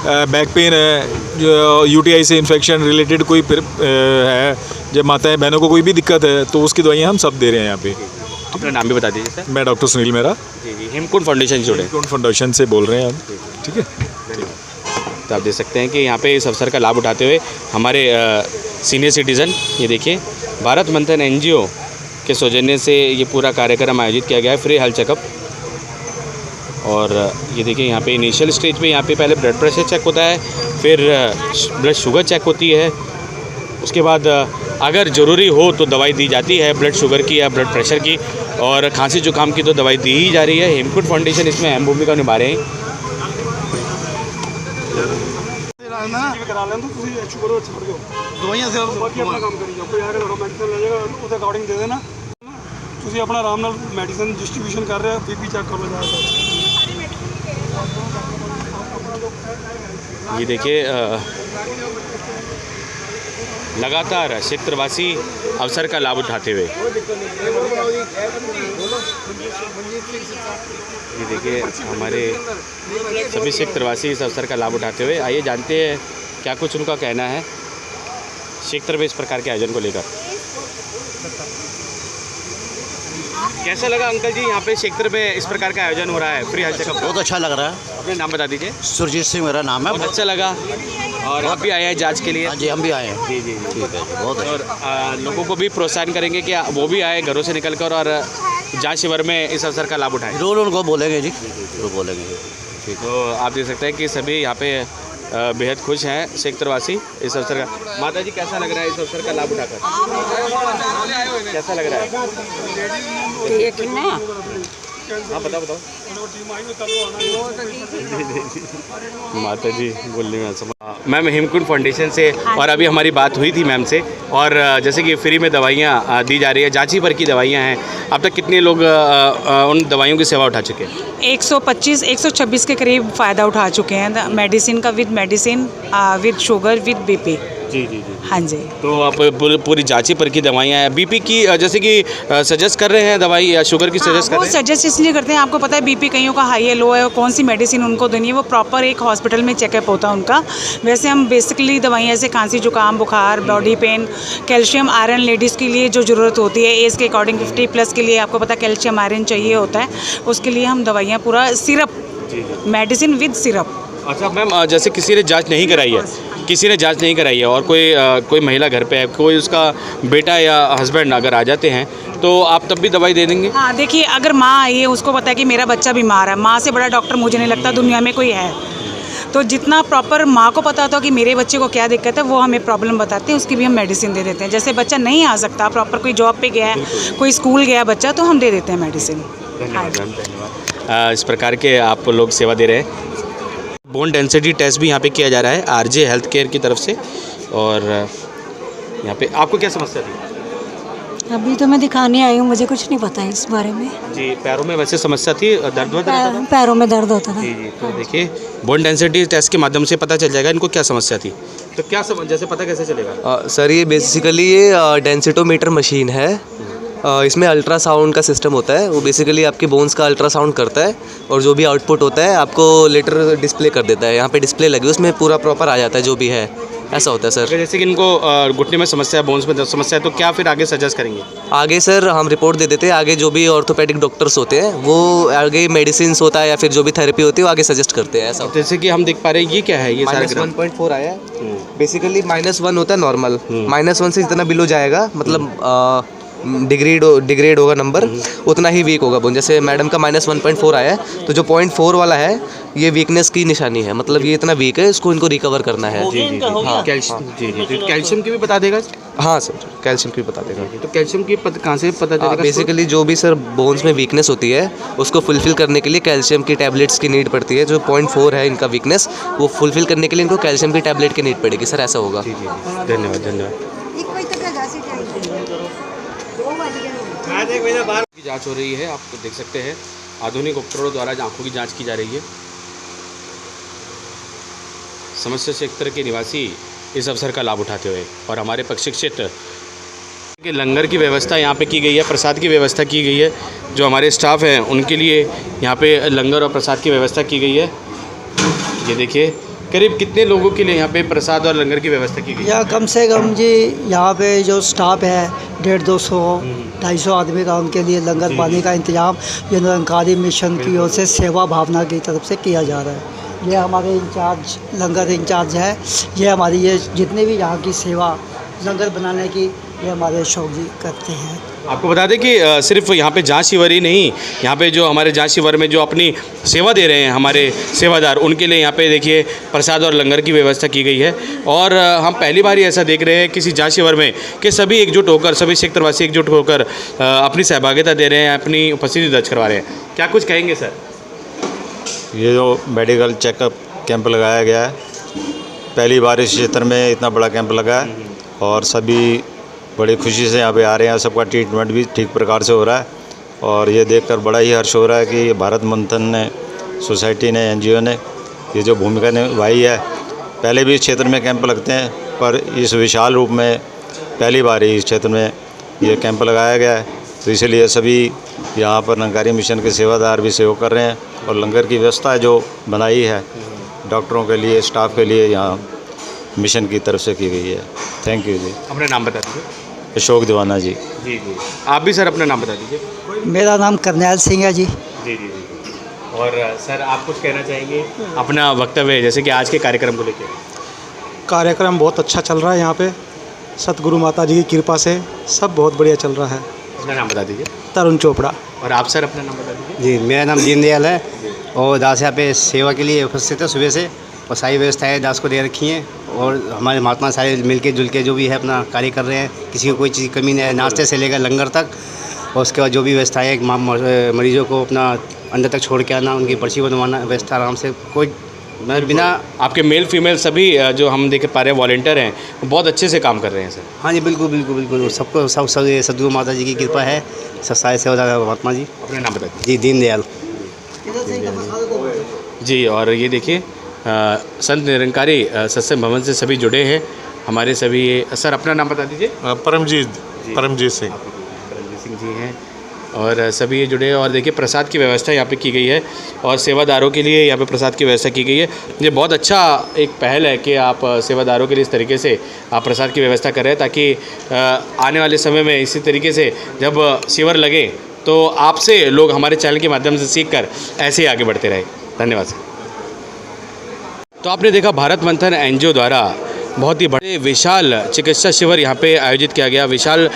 बैक पेन है, जो यूटीआई से इन्फेक्शन रिलेटेड कोई है, जब माताएं बहनों को कोई भी दिक्कत है तो उसकी दवाइयाँ हम सब दे रहे हैं यहाँ पे। अपना नाम भी बता दीजिए सर। मैं डॉक्टर सुनील मेहरा, हेमकुंड फाउंडेशन जुड़े, हेमकुंड फाउंडेशन से बोल रहे हैं हम, ठीक है। तो आप देख सकते हैं कि यहाँ पे इस अवसर का लाभ उठाते हुए हमारे सीनियर सिटीज़न, ये देखिए भारत मंथन एनजीओ के सौजन्य से ये पूरा कार्यक्रम आयोजित किया गया है, फ्री हेल्थ चेकअप। और ये देखिए यहाँ पे इनिशियल स्टेज पे यहाँ पे पहले ब्लड प्रेशर चेक होता है, फिर ब्लड शुगर चेक होती है, उसके बाद अगर ज़रूरी हो तो दवाई दी जाती है ब्लड शुगर की या ब्लड प्रेशर की, और खांसी जुकाम की तो दवाई दी ही जा रही है। हेमकुंड फाउंडेशन इसमें अहम भूमिका निभा रहे हैं। करा लें तो शुगर हो छोड़ दो दवाइयां से बाकी अपना काम करी जाओ कोई आएगा तो मेडिसिन ले जाएगा उस अकॉर्डिंग दे देना ਤੁਸੀਂ अपना आराम नाल मेडिसिन डिस्ट्रीब्यूशन कर रहे हो बीपी चेक कर लो जाएगा। ये देखिए लगातार क्षेत्रवासी अवसर का लाभ उठाते हुए, ये देखिए हमारे सभी क्षेत्रवासी इस अवसर का लाभ उठाते हुए। आइए जानते हैं क्या कुछ उनका कहना है क्षेत्र में इस प्रकार के आयोजन को लेकर। कैसा लगा अंकल जी यहाँ पे क्षेत्र में इस प्रकार का आयोजन हो रहा है फ्री हेल्थ चेकअप? बहुत अच्छा लग रहा है। अपने नाम बता दीजिए। सुरजीत सिंह मेरा नाम है। बहुत अच्छा लगा। और आप भी आए हैं जांच के लिए? हाँ जी, हम भी आए हैं। जी जी ठीक है, बहुत अच्छा। और लोगों को भी प्रोत्साहन करेंगे कि वो भी आए घरों से निकल कर और जांच शिविर में इस अवसर का लाभ उठाएं। जरूर उनको बोलेंगे जी, जरूर बोलेंगे। ठीक। तो आप देख सकते हैं कि सभी यहाँ पे बेहद खुश हैं क्षेत्रवासी इस अवसर का। माता जी कैसा लग रहा है इस अवसर का लाभ उठाकर? कैसा लग रहा है? हाँ बताओ बताओ। माता जी बोलने में समझ। मैम हेमकुंड फाउंडेशन से, और अभी हमारी बात हुई थी मैम से, और जैसे कि फ्री में दवाइयाँ दी जा रही है, जांची भर की दवाइयाँ हैं, अब तक कितने लोग उन दवाइयों की सेवा उठा चुके हैं? 125-126 के करीब फ़ायदा उठा चुके हैं मेडिसिन का, विद शुगर विद बीपी। जी जी जी। हाँ जी। तो आप पूरी जांची पर की दवाइयाँ हैं, बीपी की जैसे कि सजेस्ट कर रहे हैं दवाई या शुगर की सजेस्ट कर रहे हैं? सजेस्ट इसलिए करते हैं, आपको पता है बीपी कईयों का हाई है लो है, कौन सी मेडिसिन उनको देनी है, वो प्रॉपर एक हॉस्पिटल में चेकअप होता है उनका। वैसे हम बेसिकली दवाइयाँ जैसे खांसी जुकाम बुखार body pain, calcium iron ladies के लिए जो ज़रूरत होती है एज के अकॉर्डिंग 50+ के लिए आपको पता है कैल्शियम आयरन चाहिए होता है, उसके लिए हम दवाइयाँ पूरा सिरप मेडिसिन विद सिरप। अच्छा मैम, जैसे किसी ने जांच नहीं कराई है, और कोई महिला घर पे है, कोई उसका बेटा या हस्बैंड अगर आ जाते हैं तो आप तब भी दवाई दे देंगे? हाँ देखिए, अगर माँ आई है उसको पता है कि मेरा बच्चा बीमार है, माँ से बड़ा डॉक्टर मुझे नहीं लगता दुनिया में कोई है, तो जितना प्रॉपर माँ को पता होता है कि मेरे बच्चे को क्या दिक्कत है वो हमें प्रॉब्लम बताते हैं, उसकी भी हम मेडिसिन दे देते हैं। जैसे बच्चा नहीं आ सकता प्रॉपर, कोई जॉब पे गया है, कोई स्कूल गया बच्चा, तो हम दे देते हैं मेडिसिन। धन्यवाद। इस प्रकार के आप लोग सेवा दे रहे हैं। बोन डेंसिटी टेस्ट भी यहाँ पे किया जा रहा है आरजे हेल्थ केयर की तरफ से। और यहाँ पे आपको क्या समस्या थी? अभी तो मैं दिखाने आई हूँ, मुझे कुछ नहीं पता है इस बारे में। जी, पैरों में वैसे समस्या थी, दर्द होता था? पैरों में दर्द होता था। जी जी। तो देखिए बोन डेंसिटी टेस्ट के माध्यम से पता चल जाएगा इनको क्या समस्या थी। तो क्या जैसे पता कैसे चलेगा? सर ये बेसिकली ये डेंसिटोमीटर मशीन है, इसमें अल्ट्रासाउंड का सिस्टम होता है, वो बेसिकली आपके बोन्स का अल्ट्रासाउंड करता है और जो भी आउटपुट होता है आपको लेटर डिस्प्ले कर देता है। यहाँ पे डिस्प्ले लगी उसमें पूरा प्रॉपर आ जाता है जो भी है, ऐसा होता है सर। जैसे कि इनको घुटने में समस्या है, बोन्स में समस्या है, तो क्या फिर आगे सजेस्ट करेंगे? आगे सर हम रिपोर्ट दे देते हैं, आगे जो भी ऑर्थोपेडिक डॉक्टर्स होते हैं वो आगे मेडिसिन होता है या फिर जो भी थेरेपी होती है वो आगे सजेस्ट करते हैं, ऐसा। जैसे कि हम देख पा रहे हैं ये क्या है, ये सारा -1.4 आया है। बेसिकली -1 होता है नॉर्मल, -1 से जितना बिलो जाएगा मतलब डिग्रेड होगा नंबर, उतना ही वीक होगा बोन। जैसे मैडम का -1.4 आया है, तो जो 0.4 वाला है ये वीकनेस की निशानी है, मतलब ये इतना वीक है, इसको इनको रिकवर करना है। जी जी। हाँ कैल्शियम की भी बता देगा? हाँ सर, कैल्शियम की बता देगा। तो कैल्शियम की कहाँ से पता चलेगा? बेसिकली जो भी सर बोन्स में वीकनेस होती है उसको फुलफिल करने के लिए कैल्शियम की टैबलेट्स की नीड पड़ती है। जो 0.4 है इनका वीकनेस, वो फुलफिल करने के लिए इनको कैल्शियम की टैबलेट की नीड पड़ेगी सर, ऐसा होगा। जी जी। धन्यवाद धन्यवाद। की जांच हो रही है, आप देख सकते हैं आधुनिक उपकरणों द्वारा आंखों की जांच की जा रही है। समस्या क्षेत्र के निवासी इस अवसर का लाभ उठाते हुए, और हमारे पक्षी क्षेत्र के लंगर की व्यवस्था यहाँ पे की गई है, प्रसाद की व्यवस्था की गई है। जो हमारे स्टाफ हैं उनके लिए यहाँ पे लंगर और प्रसाद की व्यवस्था की गई है। ये देखिए करीब कितने लोगों के लिए यहाँ पे प्रसाद और लंगर की व्यवस्था की गई है? यहाँ कम से कम जी यहाँ पे जो स्टाफ है 150-200-250 आदमी का, उनके लिए लंगर पानी का इंतजाम ये निरंकारी मिशन की ओर से सेवा भावना की तरफ से किया जा रहा है। ये हमारे इंचार्ज लंगर इंचार्ज है, ये हमारी ये जितने भी यहाँ की सेवा लंगर बनाने की ये हमारे अशोक जी करते हैं। आपको बता दें कि सिर्फ यहाँ पे जांच शिविर ही नहीं, यहाँ पे जो हमारे जांच शिविर में जो अपनी सेवा दे रहे हैं हमारे सेवादार, उनके लिए यहाँ पे देखिए प्रसाद और लंगर की व्यवस्था की गई है। और हम पहली बार ही ऐसा देख रहे हैं किसी जांच शिविर में कि सभी एकजुट होकर, सभी क्षेत्रवासी एकजुट होकर अपनी सहभागिता दे रहे हैं, अपनी उपस्थिति दर्ज करवा रहे हैं। क्या कुछ कहेंगे सर? ये जो मेडिकल चेकअप कैंप लगाया गया है पहली बार इस क्षेत्र में इतना बड़ा कैंप लगा है और सभी बड़ी खुशी से यहाँ पे आ रहे हैं। सबका ट्रीटमेंट भी ठीक प्रकार से हो रहा है और ये देखकर बड़ा ही हर्ष हो रहा है कि भारत मंथन ने, सोसाइटी ने, एनजीओ ने ये जो भूमिका निभाई है। पहले भी इस क्षेत्र में कैंप लगते हैं पर इस विशाल रूप में पहली बार ही इस क्षेत्र में ये कैंप लगाया गया है, तो इसलिए सभी यहाँ पर निरंकारी मिशन के सेवादार भी सहयोग कर रहे हैं और लंगर की व्यवस्था जो बनाई है डॉक्टरों के लिए, स्टाफ के लिए यहाँ मिशन की तरफ से की गई है। थैंक यू जी। अपना नाम बता दीजिए। अशोक दीवाना जी। जी जी। आप भी सर अपना नाम बता दीजिए। मेरा नाम करनैल सिंह है जी। जी जी जी। और सर आप कुछ कहना चाहेंगे अपना वक्तव्य जैसे कि आज के कार्यक्रम को लेकर? कार्यक्रम बहुत अच्छा चल रहा है यहाँ पे, सतगुरु माता जी की कृपा से सब बहुत बढ़िया चल रहा है। अपना नाम बता दीजिए। तरुण चोपड़ा। और आप सर अपना नाम बता दीजिए। जी, मेरा नाम दीनदयाल है और दास यहाँ पे सेवा के लिए उपस्थित है सुबह से और सारी व्यवस्थाएं दास को दे रखी हैं और हमारे महात्मा सारे मिलके जुल के जो भी है अपना कार्य कर रहे हैं। किसी को कोई चीज़ की कमी नहीं है, नाश्ते से लेकर लंगर तक। और उसके बाद जो भी व्यवस्था है मरीजों को अपना अंदर तक छोड़ के आना, उनकी पर्ची बनवाना, व्यवस्था आराम से कोई बिना। आपके मेल फीमेल सभी जो हम देख पा रहे हैं वॉलंटियर हैं वो बहुत अच्छे से काम कर रहे हैं सर। हाँ जी, बिल्कुल बिल्कुल बिल्कुल। सबको सब सदगुरु माता जी की कृपा है, सब सारे सेवादार महात्मा जी। अपना नाम बता दीजिए। जी, दीनदयाल जी। और ये देखिए संत निरंकारी सत्संग भवन से सभी जुड़े हैं हमारे सभी। सर अपना नाम बता दीजिए। परमजीत सिंह। परमजीत सिंह जी हैं और सभी ये जुड़े हैं। और देखिए प्रसाद की व्यवस्था यहाँ पे की गई है और सेवादारों के लिए यहाँ पे प्रसाद की व्यवस्था की गई है। ये बहुत अच्छा एक पहल है कि आप सेवादारों के लिए इस तरीके से आप प्रसाद की व्यवस्था कर रहे हैं ताकि आने वाले समय में इसी तरीके से जब शिविर लगे तो आपसे लोग हमारे चैनल के माध्यम से सीखकर ऐसे ही आगे बढ़ते रहे। धन्यवाद सर। तो आपने देखा भारत मंथन एनजीओ द्वारा बहुत ही बड़े विशाल चिकित्सा शिविर यहाँ पे आयोजित किया गया। विशाल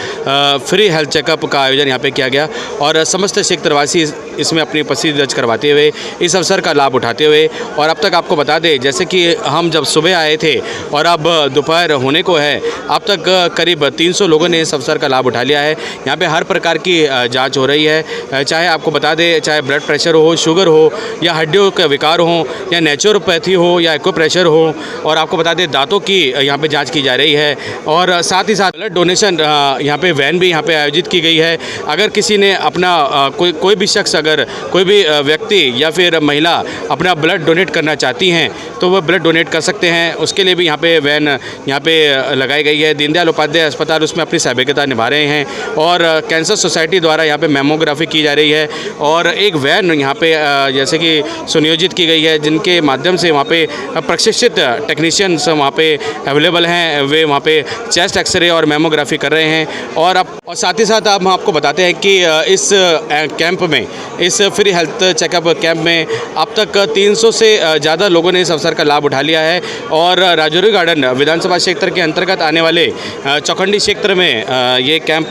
फ्री हेल्थ चेकअप का आयोजन यहाँ पे किया गया और समस्त क्षेत्रवासी इसमें अपनी उपस्थिति दर्ज करवाते हुए इस अवसर का लाभ उठाते हुए। और अब तक आपको बता दें जैसे कि हम जब सुबह आए थे और अब दोपहर होने को है, अब तक करीब 300 लोगों ने इस अवसर का लाभ उठा लिया है। यहाँ पे हर प्रकार की जांच हो रही है, चाहे आपको बता दें चाहे ब्लड प्रेशर हो, शुगर हो या हड्डियों के विकार हो या नेचुरोपैथी हो या एक्यूप्रेशर हो। और आपको बता दें दांतों की यहाँ पे जांच की जा रही है और साथ ही साथ ब्लड डोनेशन यहाँ पे वैन भी यहाँ पे आयोजित की गई है। अगर किसी ने अपना कोई भी शख्स, अगर कोई भी व्यक्ति या फिर महिला अपना ब्लड डोनेट करना चाहती हैं तो वह ब्लड डोनेट कर सकते हैं। उसके लिए भी यहाँ पे वैन यहाँ पे लगाई गई है। दीनदयाल उपाध्याय अस्पताल उसमें अपनी सहभागिता निभा रहे हैं और कैंसर सोसाइटी द्वारा यहाँ पे मेमोग्राफी की जा रही है और एक वैन यहाँ पे जैसे कि सुनियोजित की गई है जिनके माध्यम से वहाँ पे प्रशिक्षित टेक्नीशियंस वहाँ पे अवेलेबल हैं। वे वहाँ पे चेस्ट एक्सरे और मेमोग्राफी कर रहे हैं। और साथ ही साथ अब हम आपको बताते हैं कि इस कैंप में, इस फ्री हेल्थ चेकअप कैंप में अब तक 300 से ज़्यादा लोगों ने इस अवसर का लाभ उठा लिया है। और राजौरी गार्डन विधानसभा क्षेत्र के अंतर्गत आने वाले चौखंडी क्षेत्र में ये कैंप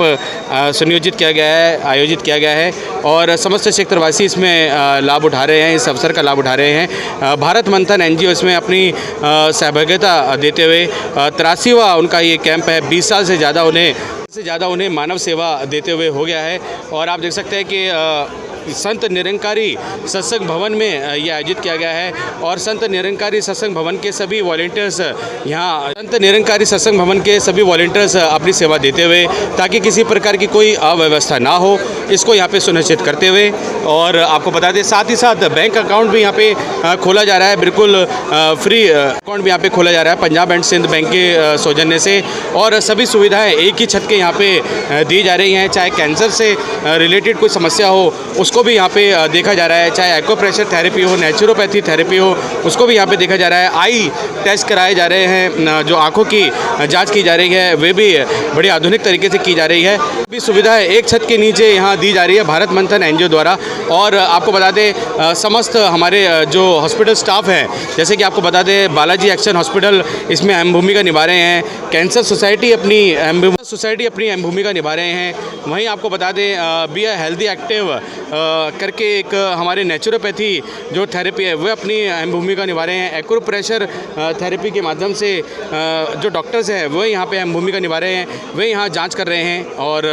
सुनियोजित किया गया है, आयोजित किया गया है और समस्त क्षेत्रवासी इसमें लाभ उठा रहे हैं, इस अवसर का लाभ उठा रहे हैं। भारत मंथन एनजीओ इसमें अपनी सहभागिता देते हुए 83वां उनका ये कैंप है। 20 साल से ज़्यादा उन्हें मानव सेवा देते हुए हो गया है। और आप देख सकते हैं कि संत निरंकारी सत्संग भवन में ये आयोजित किया गया है और संत निरंकारी सत्संग भवन के सभी वॉलंटियर्स अपनी सेवा देते हुए ताकि किसी प्रकार की कोई अव्यवस्था ना हो, इसको यहाँ पे सुनिश्चित करते हुए। और आपको बता दें साथ ही साथ बैंक अकाउंट भी यहाँ पे खोला जा रहा है, बिल्कुल फ्री अकाउंट भी यहाँ पे खोला जा रहा है पंजाब एंड सिंध बैंक के सौजन्य से। और सभी सुविधाएँ एक ही छत के यहाँ पे दी जा रही हैं। चाहे कैंसर से रिलेटेड कोई समस्या हो उसको भी यहाँ पे देखा जा रहा है, चाहे एक्यूप्रेशर थेरेपी हो, नेचुरोपैथी थेरेपी हो, उसको भी यहाँ पे देखा जा रहा है। आई टेस्ट कराए जा रहे हैं, जो आंखों की जांच की जा रही है वे भी बड़ी आधुनिक तरीके से की जा रही है। भी सुविधाएं एक छत के नीचे यहाँ दी जा रही है भारत मंथन एनजीओ द्वारा। और आपको बता दें समस्त हमारे जो हॉस्पिटल स्टाफ हैं, जैसे कि आपको बता दें बालाजी एक्शन हॉस्पिटल इसमें अहम भूमिका निभा रहे हैं, कैंसर सोसाइटी अपनी अहम भूमिका निभा रहे हैं। वहीं आपको बता दें बी हेल्दी एक्टिव करके एक हमारे नेचुरोपैथी जो थेरेपी है वह अपनी अहम भूमिका निभा रहे हैं। एक्यूप्रेशर थेरेपी के माध्यम से जो डॉक्टर्स हैं वह यहाँ पे अहम भूमिका निभा रहे हैं, वे यहाँ जांच कर रहे हैं। और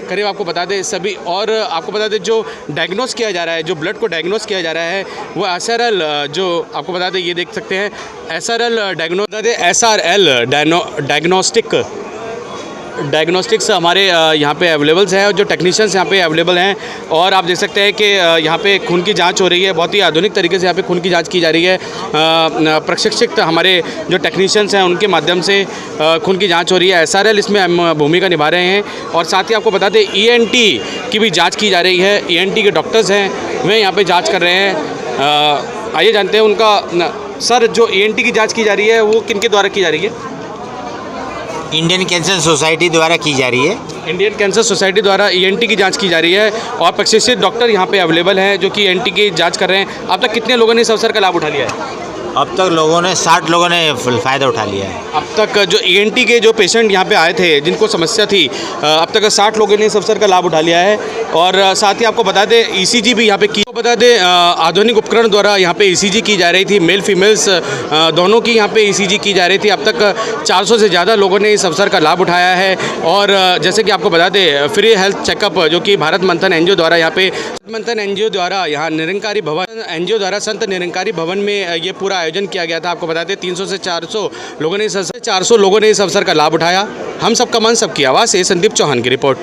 करीब आपको बता दें सभी, और आपको बता दें जो डायग्नोस किया जा रहा है, जो ब्लड को डायग्नोस किया जा रहा है वो SRL, जो आपको बता दें ये देख सकते हैं SRL डायग्नोस्टिक्स हमारे यहाँ पे अवेलेबल्स हैं, और जो टेक्नीशियंस यहाँ पे अवेलेबल हैं। और आप देख सकते हैं कि यहाँ पे खून की जांच हो रही है, बहुत ही आधुनिक तरीके से यहाँ पे खून की जांच की जा रही है। प्रशिक्षित हमारे जो टेक्नीशियंस हैं उनके माध्यम से खून की जांच हो रही है। SRL इसमें भूमिका निभा रहे हैं। और साथ ही आपको बता दें ENT की भी जाँच की जा रही है। ENT के डॉक्टर्स हैं वे यहाँ पर जाँच कर रहे हैं। आइए जानते हैं उनका। सर, जो ENT की जाँच की जा रही है वो किनके द्वारा की जा रही है? इंडियन कैंसर सोसाइटी द्वारा की जा रही है। इंडियन कैंसर सोसाइटी द्वारा ENT की जांच की जा रही है, और प्रशिक्षित डॉक्टर यहाँ पे अवेलेबल हैं जो कि ENT की जांच कर रहे हैं। अब तक कितने लोगों ने इस अवसर का लाभ उठा लिया है? अब तक लोगों ने 60 लोगों ने फ़ायदा उठा लिया है। अब तक जो ENT के जो पेशेंट यहाँ पे आए थे जिनको समस्या थी, अब तक 60 लोगों ने इस अवसर का लाभ उठा लिया है। और साथ ही आपको बता दें ECG भी यहाँ पे की, बता दें आधुनिक उपकरण द्वारा यहाँ पे ECG की जा रही थी। मेल फीमेल्स दोनों की यहाँ पे ECG की जा रही थी। अब तक 400 से ज़्यादा लोगों ने इस अवसर का लाभ उठाया है। और जैसे कि आपको बता दें फ्री हेल्थ चेकअप जो कि भारत मंथन NGO द्वारा यहाँ पे NGO द्वारा यहाँ निरंकारी भवन NGO द्वारा संत निरंकारी भवन में ये पूरा आयोजन किया गया था। आपको बता दें 300 से 400 लोगों ने इस अवसर का लाभ उठाया। हम सबका मन सबकी आवाज़ से संदीप चौहान की रिपोर्ट।